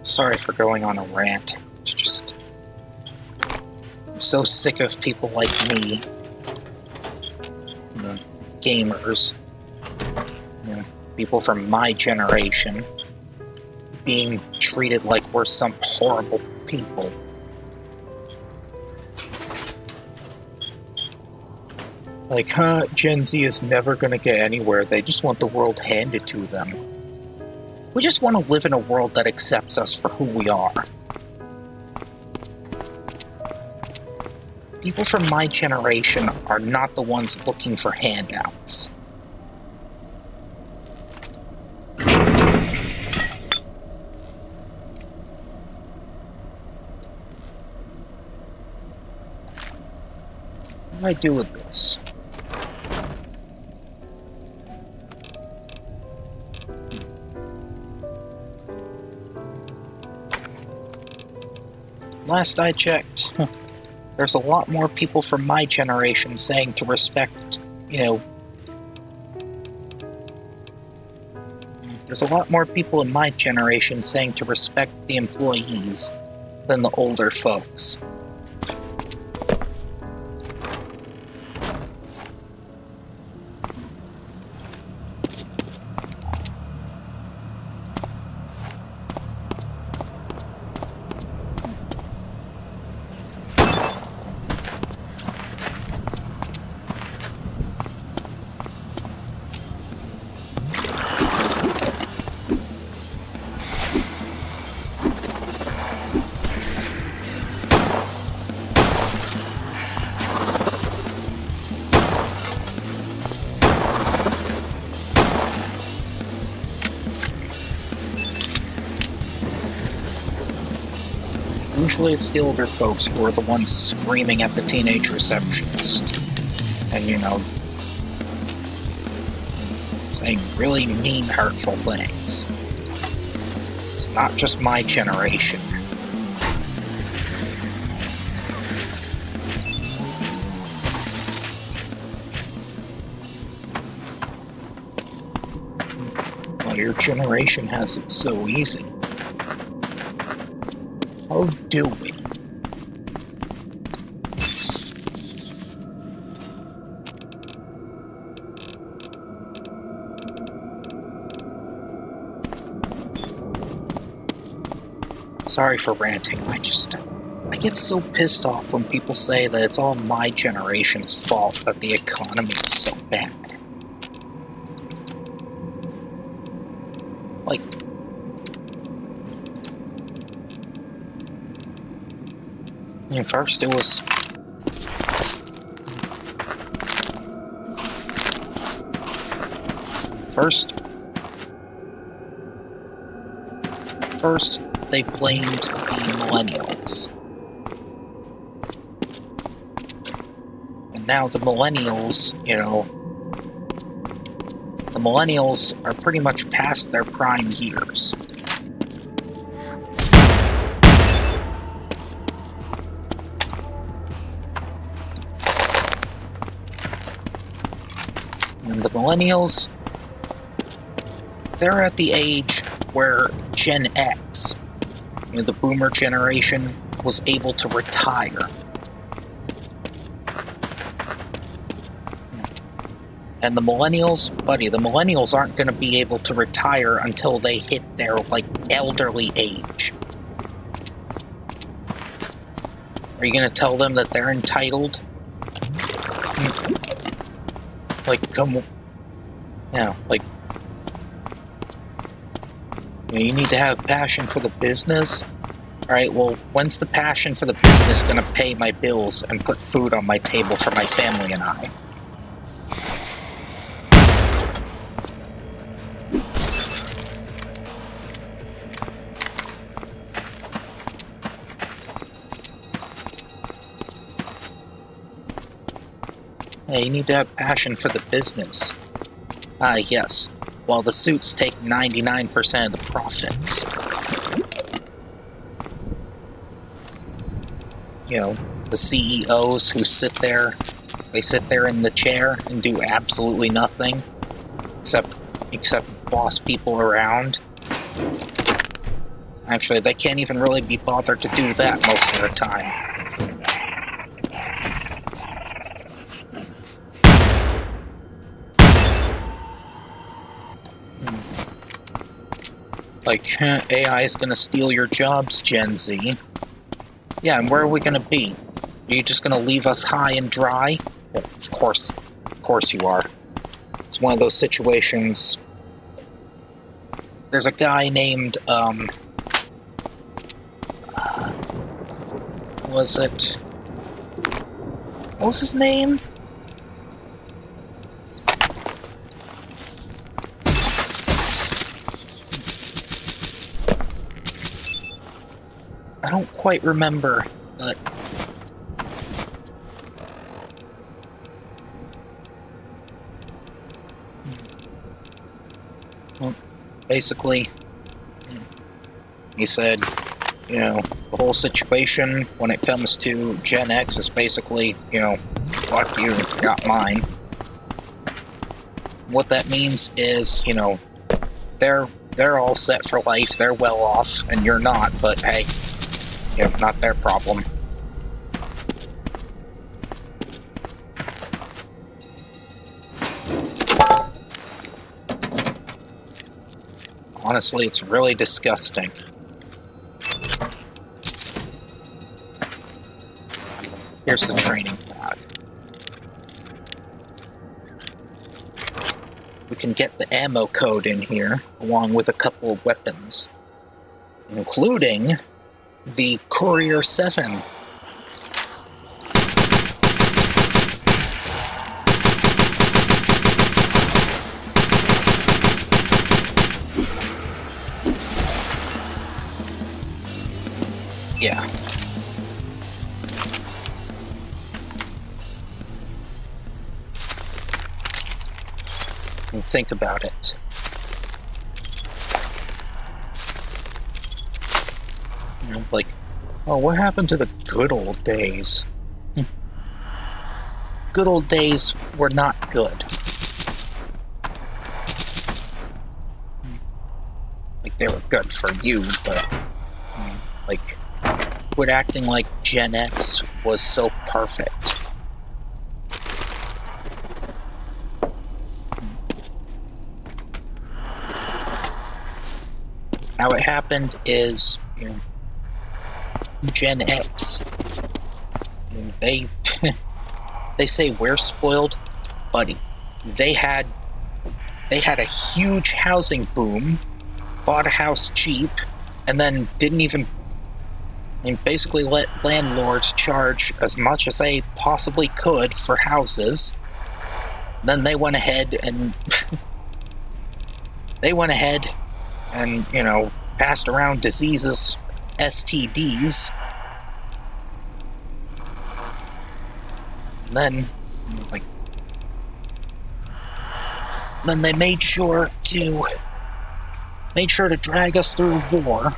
Sorry for going on a rant. It's just, I'm so sick of people like me, gamers, people from my generation, being treated like we're some horrible people. Like, Gen Z is never gonna get anywhere. They just want the world handed to them. We just want to live in a world that accepts us for who we are. People from my generation are not the ones looking for handouts. What do I do with this? Last I checked, there's a lot more people from my generation saying to respect, there's a lot more people in my generation saying to respect the employees than the older folks. Usually it's the older folks who are the ones screaming at the teenage receptionist. And, you know, saying really mean, hurtful things. It's not just my generation. Well, your generation has it so easy. How do we? Sorry for ranting, I get so pissed off when people say that it's all my generation's fault that the economy is so bad. Like, I mean, first it was... First, they blamed the millennials. And now the millennials, you know, the millennials are pretty much past their prime years. And the millennials, they're at the age where Gen X, you know, the boomer generation, was able to retire. And the millennials, buddy, the millennials aren't going to be able to retire until they hit their, like, elderly age. Are you going to tell them that they're entitled? Like, come... Yeah, like... You need to have passion for the business? Alright, well, when's the passion for the business gonna pay my bills and put food on my table for my family and I? Hey, you need to have passion for the business. Ah, yes. While the suits take 99% of the profits. You know, the CEOs who sit there in the chair and do absolutely nothing except boss people around. Actually, they can't even really be bothered to do that most of the time. Like, AI is gonna steal your jobs, Gen Z. Yeah, and where are we gonna be? Are you just gonna leave us high and dry? Well, of course you are. It's one of those situations. There's a guy named, what was his name? I don't quite remember, but... Well, basically, he said, you know, the whole situation when it comes to Gen X is basically, you know, fuck you, got mine. What that means is, you know, they're all set for life, they're well off, and you're not, but hey, you know, not their problem. Honestly, it's really disgusting. Here's the training pad. We can get the ammo code in here, along with a couple of weapons, including the Courier 7. Yeah, think about it. You know, like, oh, what happened to the good old days? Good old days were not good. Like, they were good for you, but, like, quit acting like Gen X was so perfect. How it happened is, you know, Gen X, you know, they say we're spoiled, buddy. They had a huge housing boom, bought a house cheap, and then didn't even, I mean, basically let landlords charge as much as they possibly could for houses. Then they went ahead and you know, passed around diseases, STDs. And then, like, then they made sure to drag us through war.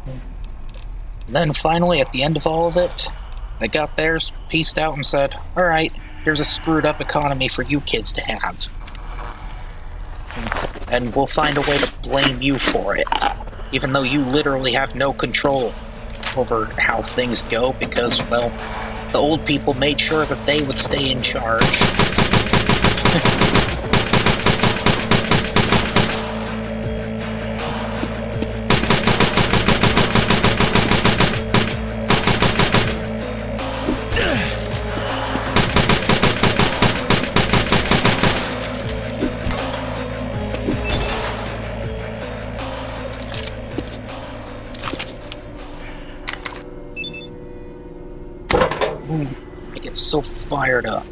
And then finally, at the end of all of it, they got theirs, pieced out, and said, "Alright, here's a screwed up economy for you kids to have. And we'll find a way to blame you for it, even though you literally have no control over how things go, because, well, the old people made sure that they would stay in charge." I get so fired up.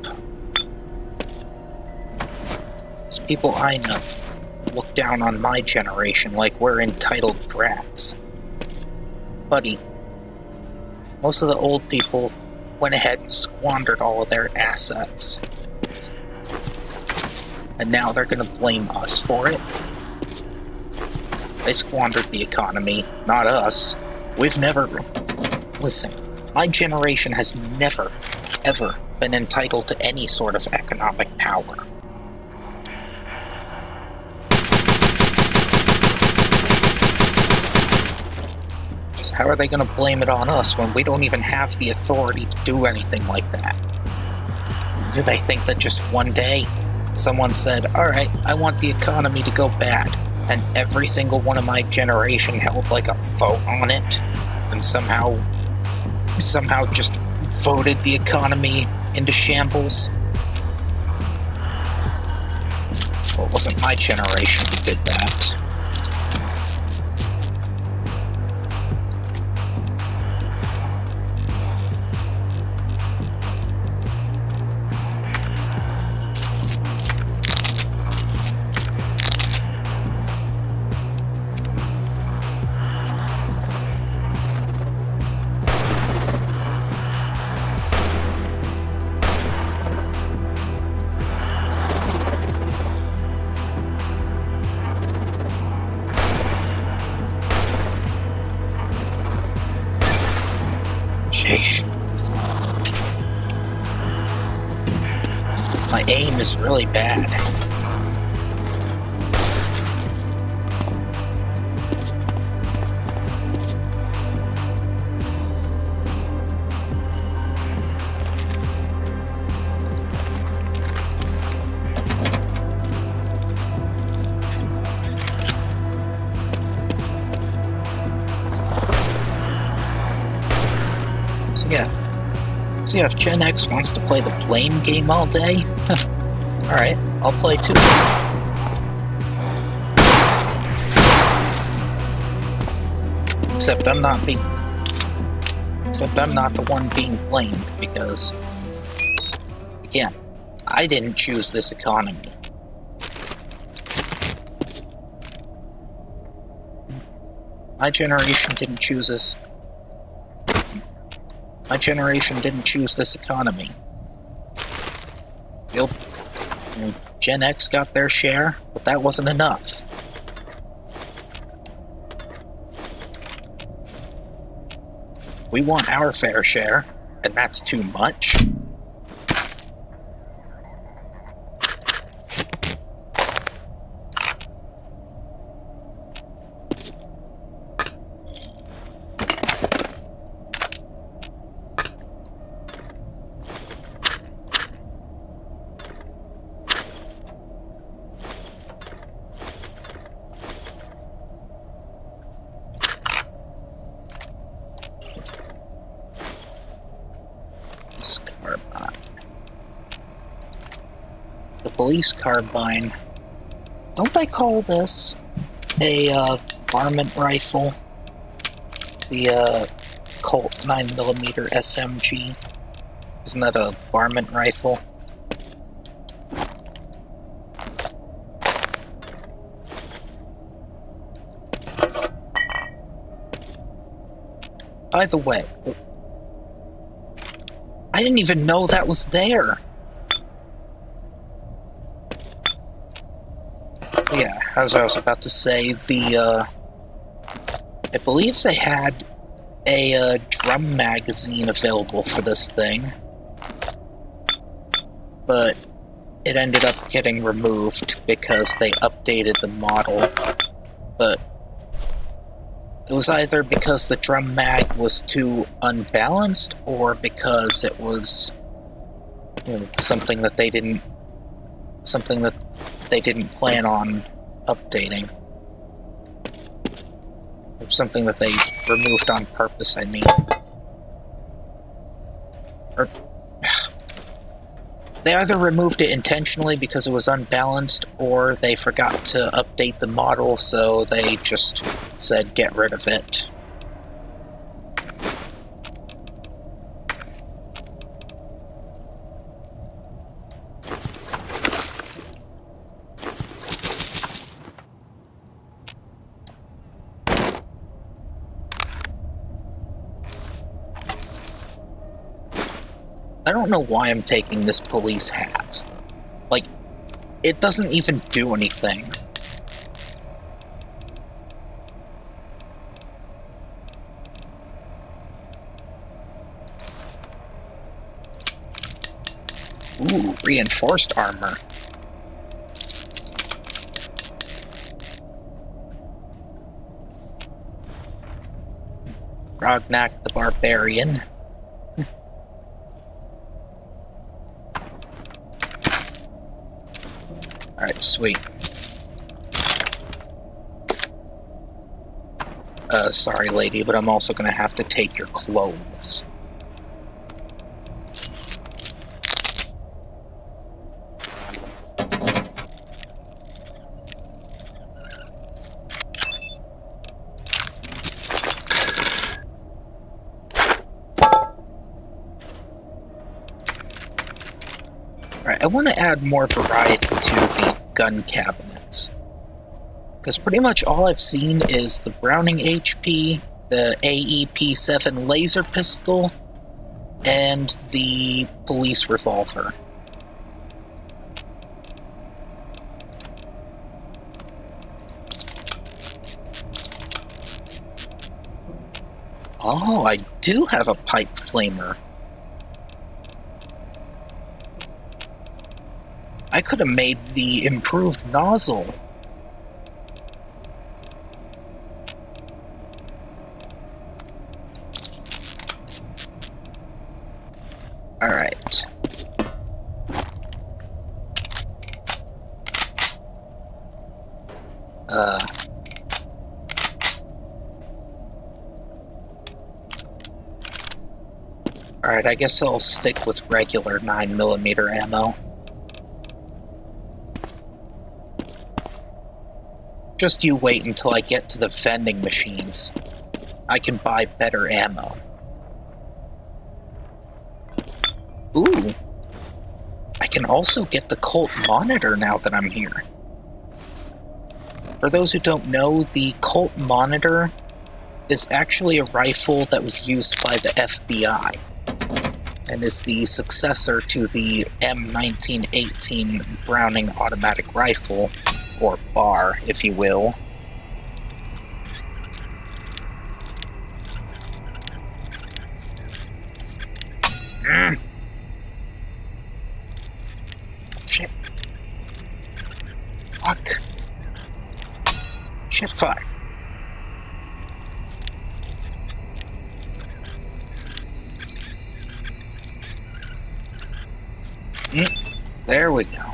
These people I know look down on my generation like we're entitled brats. Buddy, most of the old people went ahead and squandered all of their assets. And now they're gonna blame us for it. They squandered the economy, not us. We've never... Listen. My generation has never, ever been entitled to any sort of economic power. Just how are they going to blame it on us when we don't even have the authority to do anything like that? Do they think that just one day someone said, "Alright, I want the economy to go bad," and every single one of my generation held like a vote on it, and somehow just voted the economy into shambles? Well, it wasn't my generation who did that. Sheesh. My aim is really bad. So yeah, if Gen X wants to play the blame game all day, alright, I'll play too. Except I'm not the one being blamed, because, again, I didn't choose this economy. My generation didn't choose this. My generation didn't choose this economy. Gen X got their share, but that wasn't enough. We want our fair share, and that's too much. Police carbine. Don't they call this a varmint rifle? The Colt 9mm SMG. Isn't that a varmint rifle? By the way, I didn't even know that was there. Yeah, as I was about to say, I believe they had a drum magazine available for this thing, but it ended up getting removed because they updated the model. But it was either because the drum mag was too unbalanced, or because it was, you know, something that they didn't plan on updating. Something that they removed on purpose, I mean. Or they either removed it intentionally because it was unbalanced, or they forgot to update the model, so they just said get rid of it. I don't know why I'm taking this police hat. Like, it doesn't even do anything. Ooh, reinforced armor. Grognak the Barbarian. Alright, sweet. Sorry, lady, but I'm also gonna have to take your clothes. Alright, I want to add more variety to the gun cabinets. Because pretty much all I've seen is the Browning HP, the AEP-7 laser pistol, and the police revolver. Oh, I do have a pipe flamer. I could have made the improved nozzle. Alright. Alright, I guess I'll stick with regular 9mm ammo. Just you wait until I get to the vending machines. I can buy better ammo. Ooh! I can also get the Colt Monitor now that I'm here. For those who don't know, the Colt Monitor is actually a rifle that was used by the FBI. and is the successor to the M1918 Browning automatic rifle, or BAR, if you will. Shit. Fuck. Shit, fuck. There we go.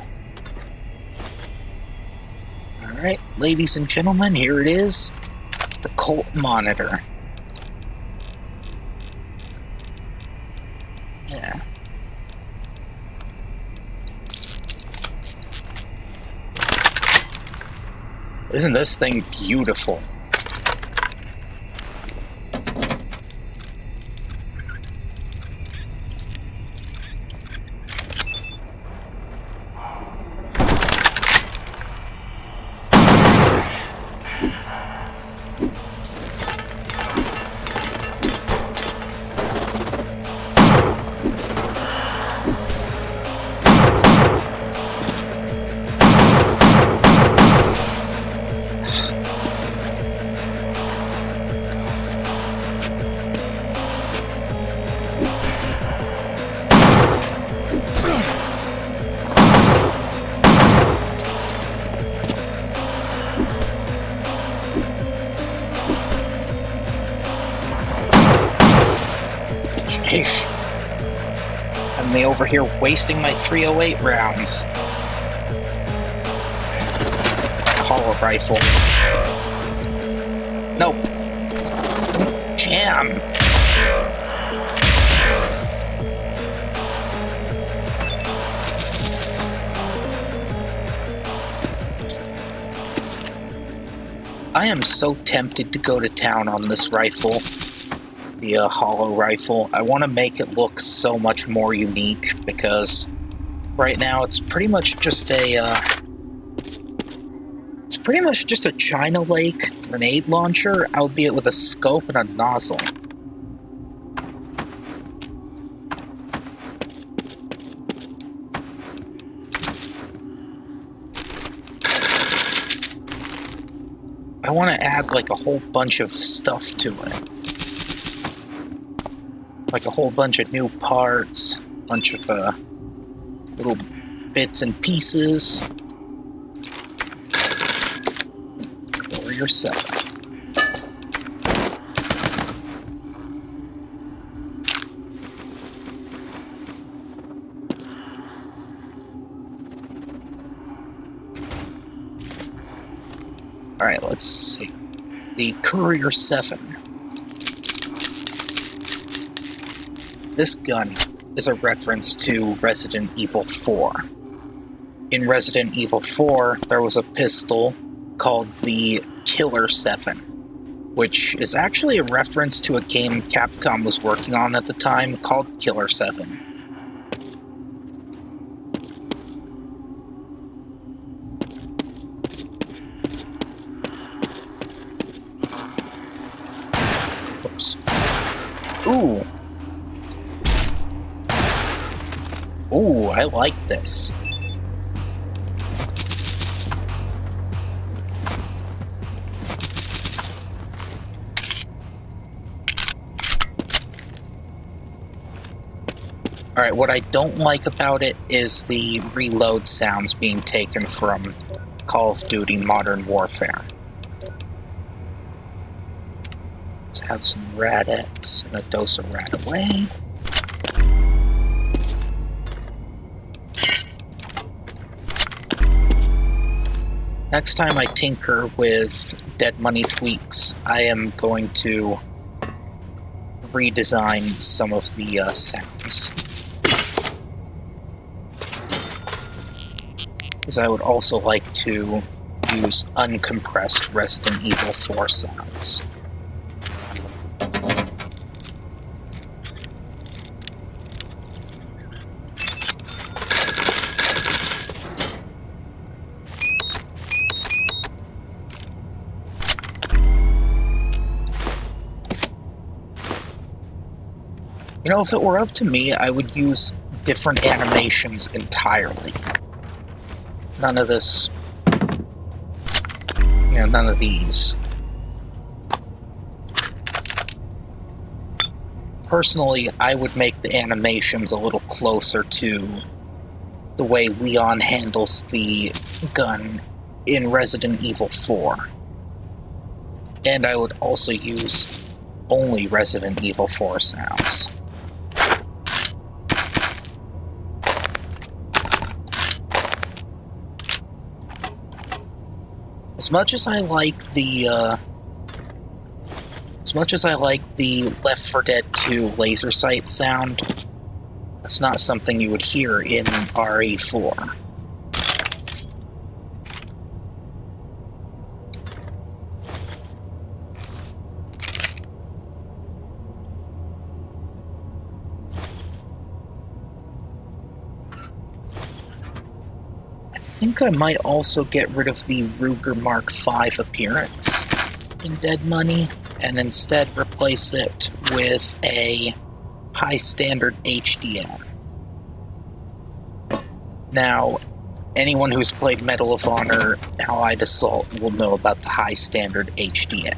Alright, ladies and gentlemen, here it is. The Colt Monitor. Yeah. Isn't this thing beautiful? Sheesh. And they over here wasting my 308 rounds. Hollow rifle. Nope. Don't jam. I am so tempted to go to town on this rifle. The hollow rifle. I want to make it look so much more unique because right now it's pretty much just a China Lake grenade launcher, albeit with a scope and a nozzle. I want to add like a whole bunch of stuff to it. Like a whole bunch of new parts, bunch of little bits and pieces for yourself. Alright, let's see. The Courier 7. This gun is a reference to Resident Evil 4. In Resident Evil 4, there was a pistol called the Killer 7, which is actually a reference to a game Capcom was working on at the time called Killer 7. Oops. Ooh! Ooh, I like this. Alright, what I don't like about it is the reload sounds being taken from Call of Duty Modern Warfare. Let's have some Rad-X and a dose of Rad-Away. Next time I tinker with Dead Money tweaks, I am going to redesign some of the sounds. Because I would also like to use uncompressed Resident Evil 4 sounds. You know, if it were up to me, I would use different animations entirely. None of this... You know, none of these. Personally, I would make the animations a little closer to the way Leon handles the gun in Resident Evil 4. And I would also use only Resident Evil 4 sounds. As much as I like the Left 4 Dead 2 laser sight sound, that's not something you would hear in RE4. I think I might also get rid of the Ruger Mark V appearance in Dead Money, and instead replace it with a high standard HDM. Now, anyone who's played Medal of Honor Allied Assault will know about the high standard HDM.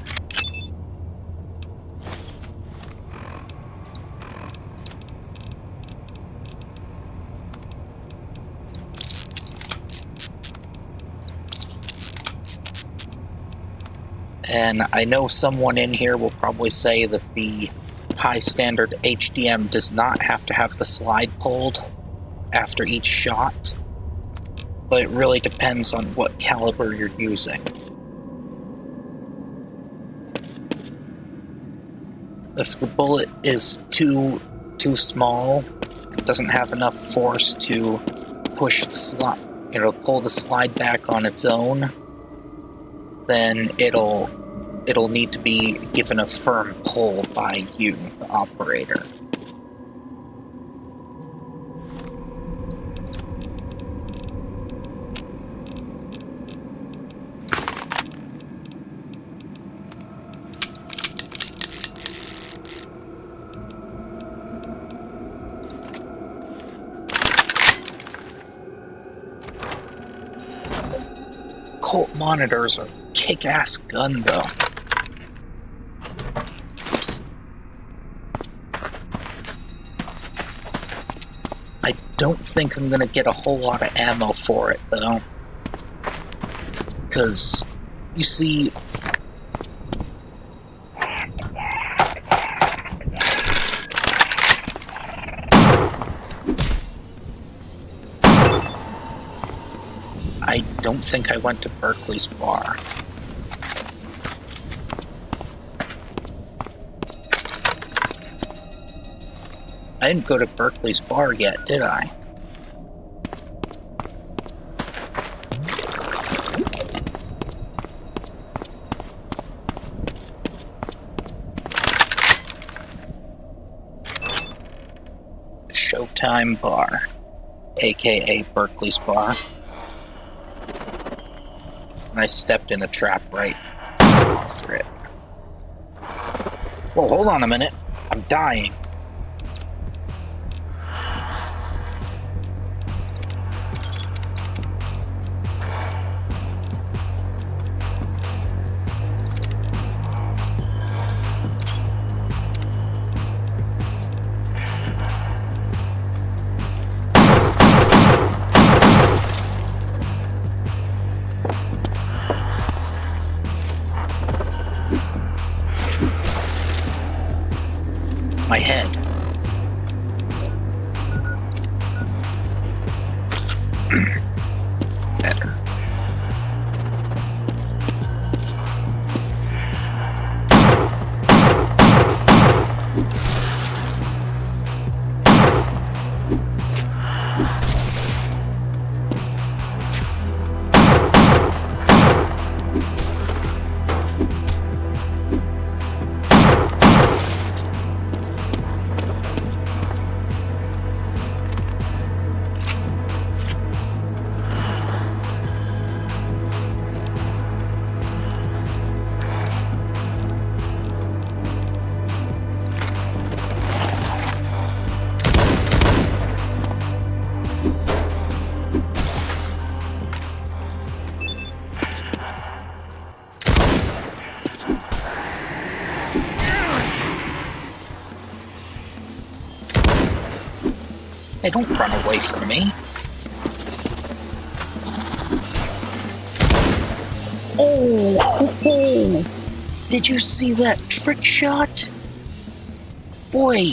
And I know someone in here will probably say that the high standard HDM does not have to have the slide pulled after each shot, but it really depends on what caliber you're using. If the bullet is too small, it doesn't have enough force to push the slide, pull the slide back on its own, then it'll need to be given a firm pull by you, the operator. Colt monitors are a kick-ass gun, though. I don't think I'm gonna get a whole lot of ammo for it, though. Because, you see... I don't think I went to Berkeley's bar. I didn't go to Berkeley's bar yet, did I? Showtime Bar, aka Berkeley's bar. And I stepped in a trap right after it. Whoa, hold on a minute. I'm dying. My head. Better. Hey, don't run away from me. Oh! Did you see that trick shot? Boy!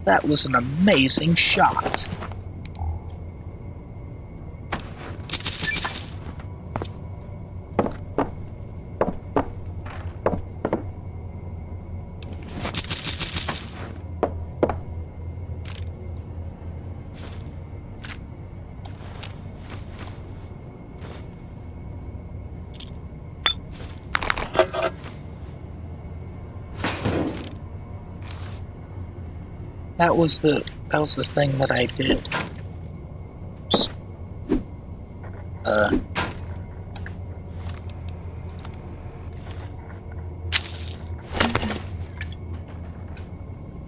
That was an amazing shot. That was the thing that I did.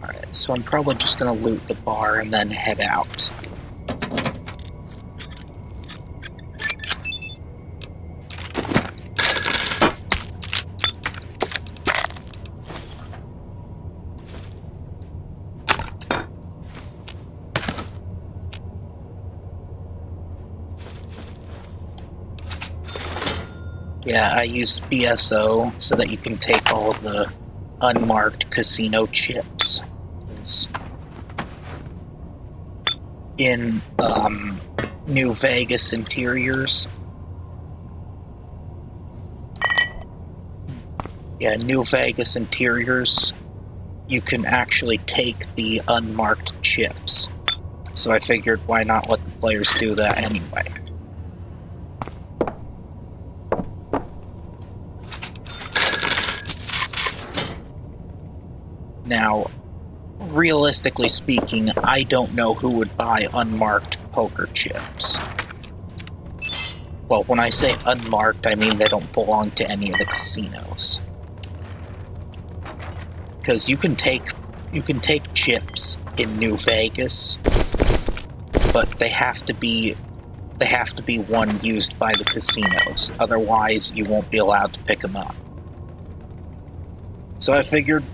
Alright, so I'm probably just gonna loot the bar and then head out. Yeah, I used BSO so that you can take all of the unmarked casino chips. In New Vegas interiors. Yeah, New Vegas interiors, you can actually take the unmarked chips. So I figured why not let the players do that anyway. Now, realistically speaking, I don't know who would buy unmarked poker chips. Well, when I say unmarked, I mean they don't belong to any of the casinos. Because you can take chips in New Vegas, but they have to be one used by the casinos. Otherwise, you won't be allowed to pick them up. So I figured,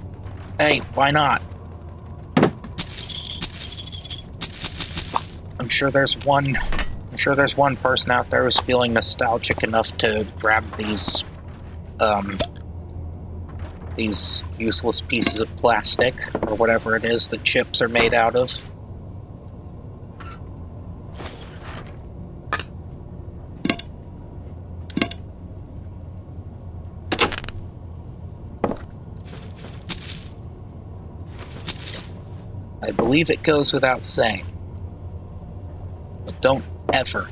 hey, why not? I'm sure there's one person out there who's feeling nostalgic enough to grab these useless pieces of plastic, or whatever it is the chips are made out of. I believe it goes without saying, but don't ever,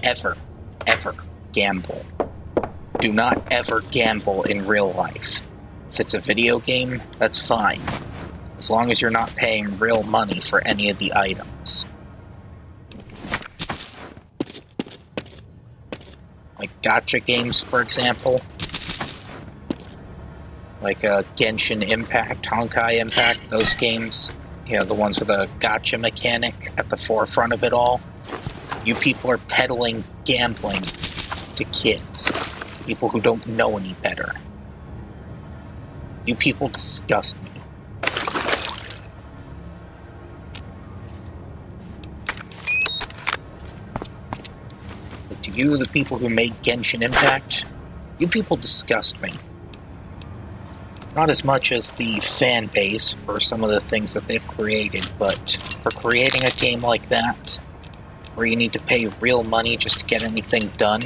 ever, ever gamble. Do not ever gamble in real life. If it's a video game, that's fine, as long as you're not paying real money for any of the items. Like gacha games, for example. Like Genshin Impact, Honkai Impact, those games. You know, the ones with a gacha mechanic at the forefront of it all. You people are peddling gambling to kids. People who don't know any better. You people disgust me. But to you, the people who made Genshin Impact, you people disgust me. Not as much as the fan base for some of the things that they've created, but for creating a game like that, where you need to pay real money just to get anything done.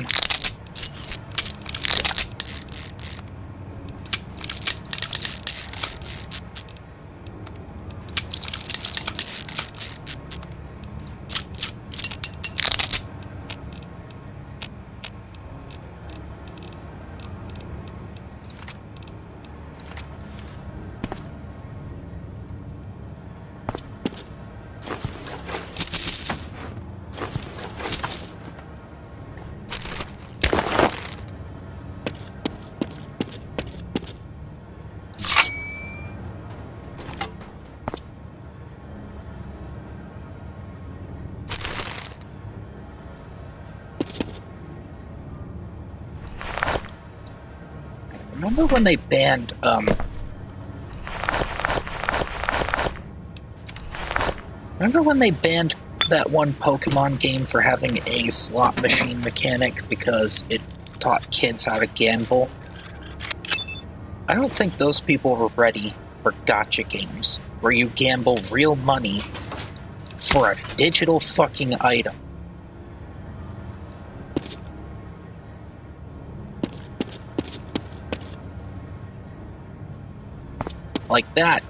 Remember when they banned, Remember when they banned that one Pokemon game for having a slot machine mechanic because it taught kids how to gamble? I don't think those people were ready for gacha games, where you gamble real money for a digital fucking item. Like that.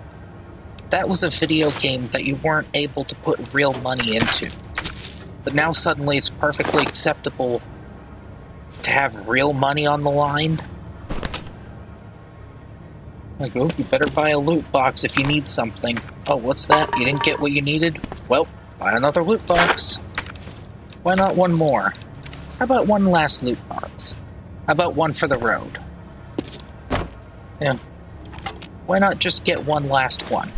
That was a video game that you weren't able to put real money into. But now suddenly it's perfectly acceptable to have real money on the line. Like, oh, you better buy a loot box if you need something. Oh, what's that? You didn't get what you needed? Well, buy another loot box. Why not one more? How about one last loot box? How about one for the road? Yeah. Why not just get one last one?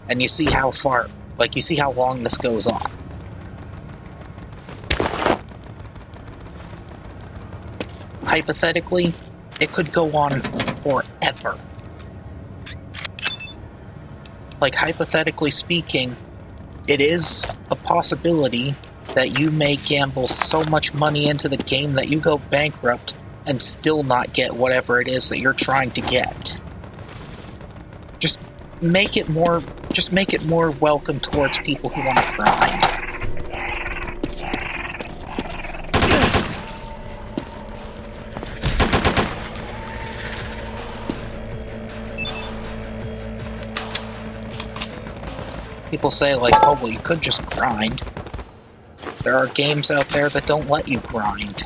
And you see how far, like, you see how long this goes on. Hypothetically, it could go on forever. Like, hypothetically speaking, it is a possibility that you may gamble so much money into the game that you go bankrupt and still not get whatever it is that you're trying to get. Just make it more welcome towards people who want to grind. People say, like, oh, well, you could just grind. There are games out there that don't let you grind.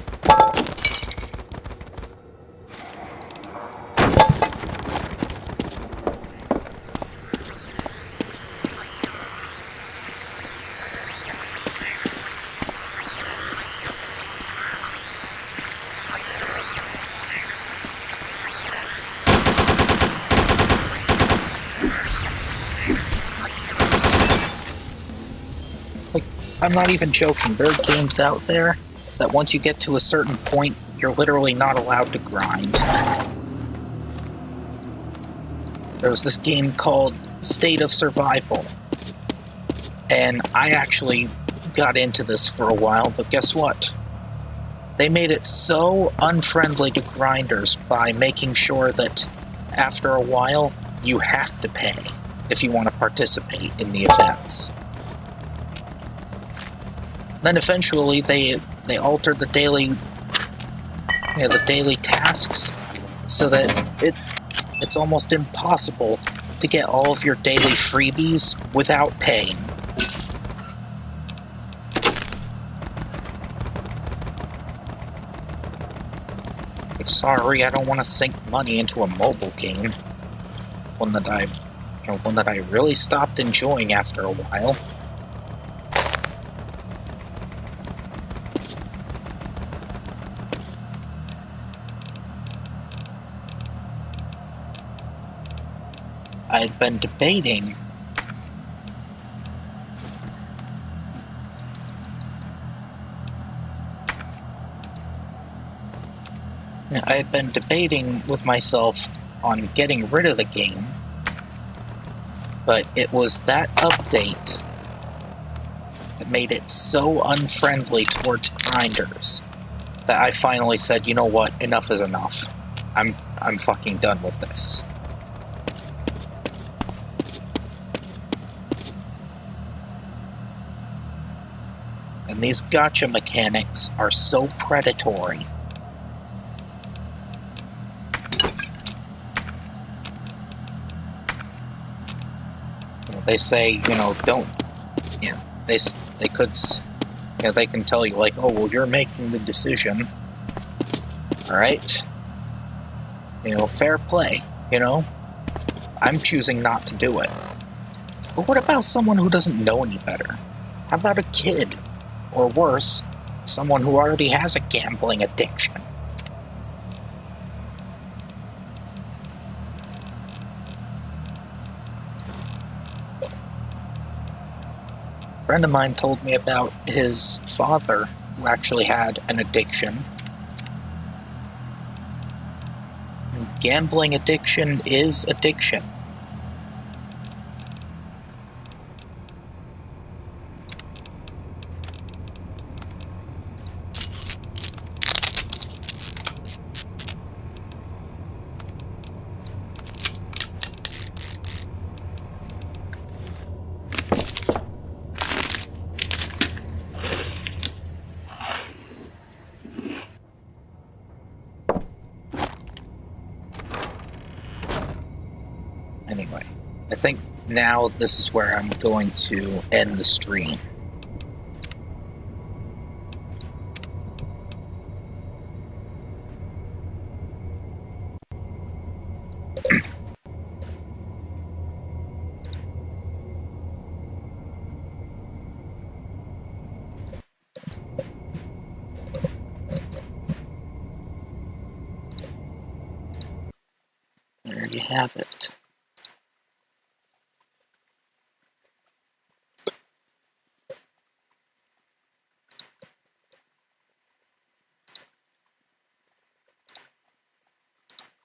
I'm not even joking. There are games out there that once you get to a certain point, you're literally not allowed to grind. There was this game called State of Survival, and I actually got into this for a while, but guess what? They made it so unfriendly to grinders by making sure that after a while, you have to pay if you want to participate in the events. Then eventually they altered the daily tasks so that it's almost impossible to get all of your daily freebies without paying. Like, sorry, I don't want to sink money into a mobile game. One that I really stopped enjoying after a while. I had been debating with myself on getting rid of the game, but it was that update that made it so unfriendly towards grinders that I finally said, you know what, enough is enough. I'm fucking done with this. And these gacha mechanics are so predatory. They say, don't. They can tell you, like, oh, well, you're making the decision. Alright? Fair play, I'm choosing not to do it. But what about someone who doesn't know any better? How about a kid? Or worse, someone who already has a gambling addiction. A friend of mine told me about his father, who actually had an addiction. And gambling addiction is addiction. think now this is where I'm going to end the stream. There you have it.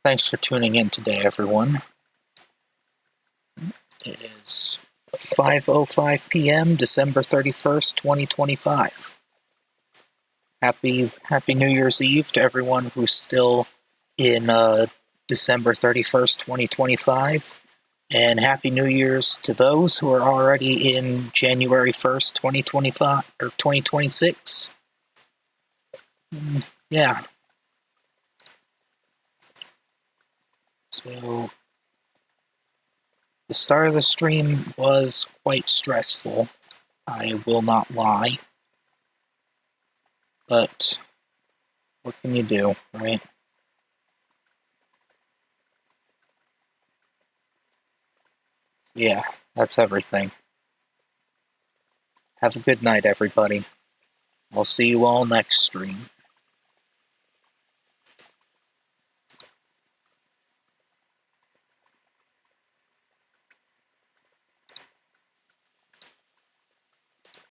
Thanks for tuning in today, everyone. It is 5:05 p.m., December 31st, 2025. Happy New Year's Eve to everyone who's still in December 31st, 2025. And Happy New Year's to those who are already in January 1st, 2025, or 2026. Yeah. So, the start of the stream was quite stressful, I will not lie. But, what can you do, right? Yeah, that's everything. Have a good night, everybody. I'll see you all next stream.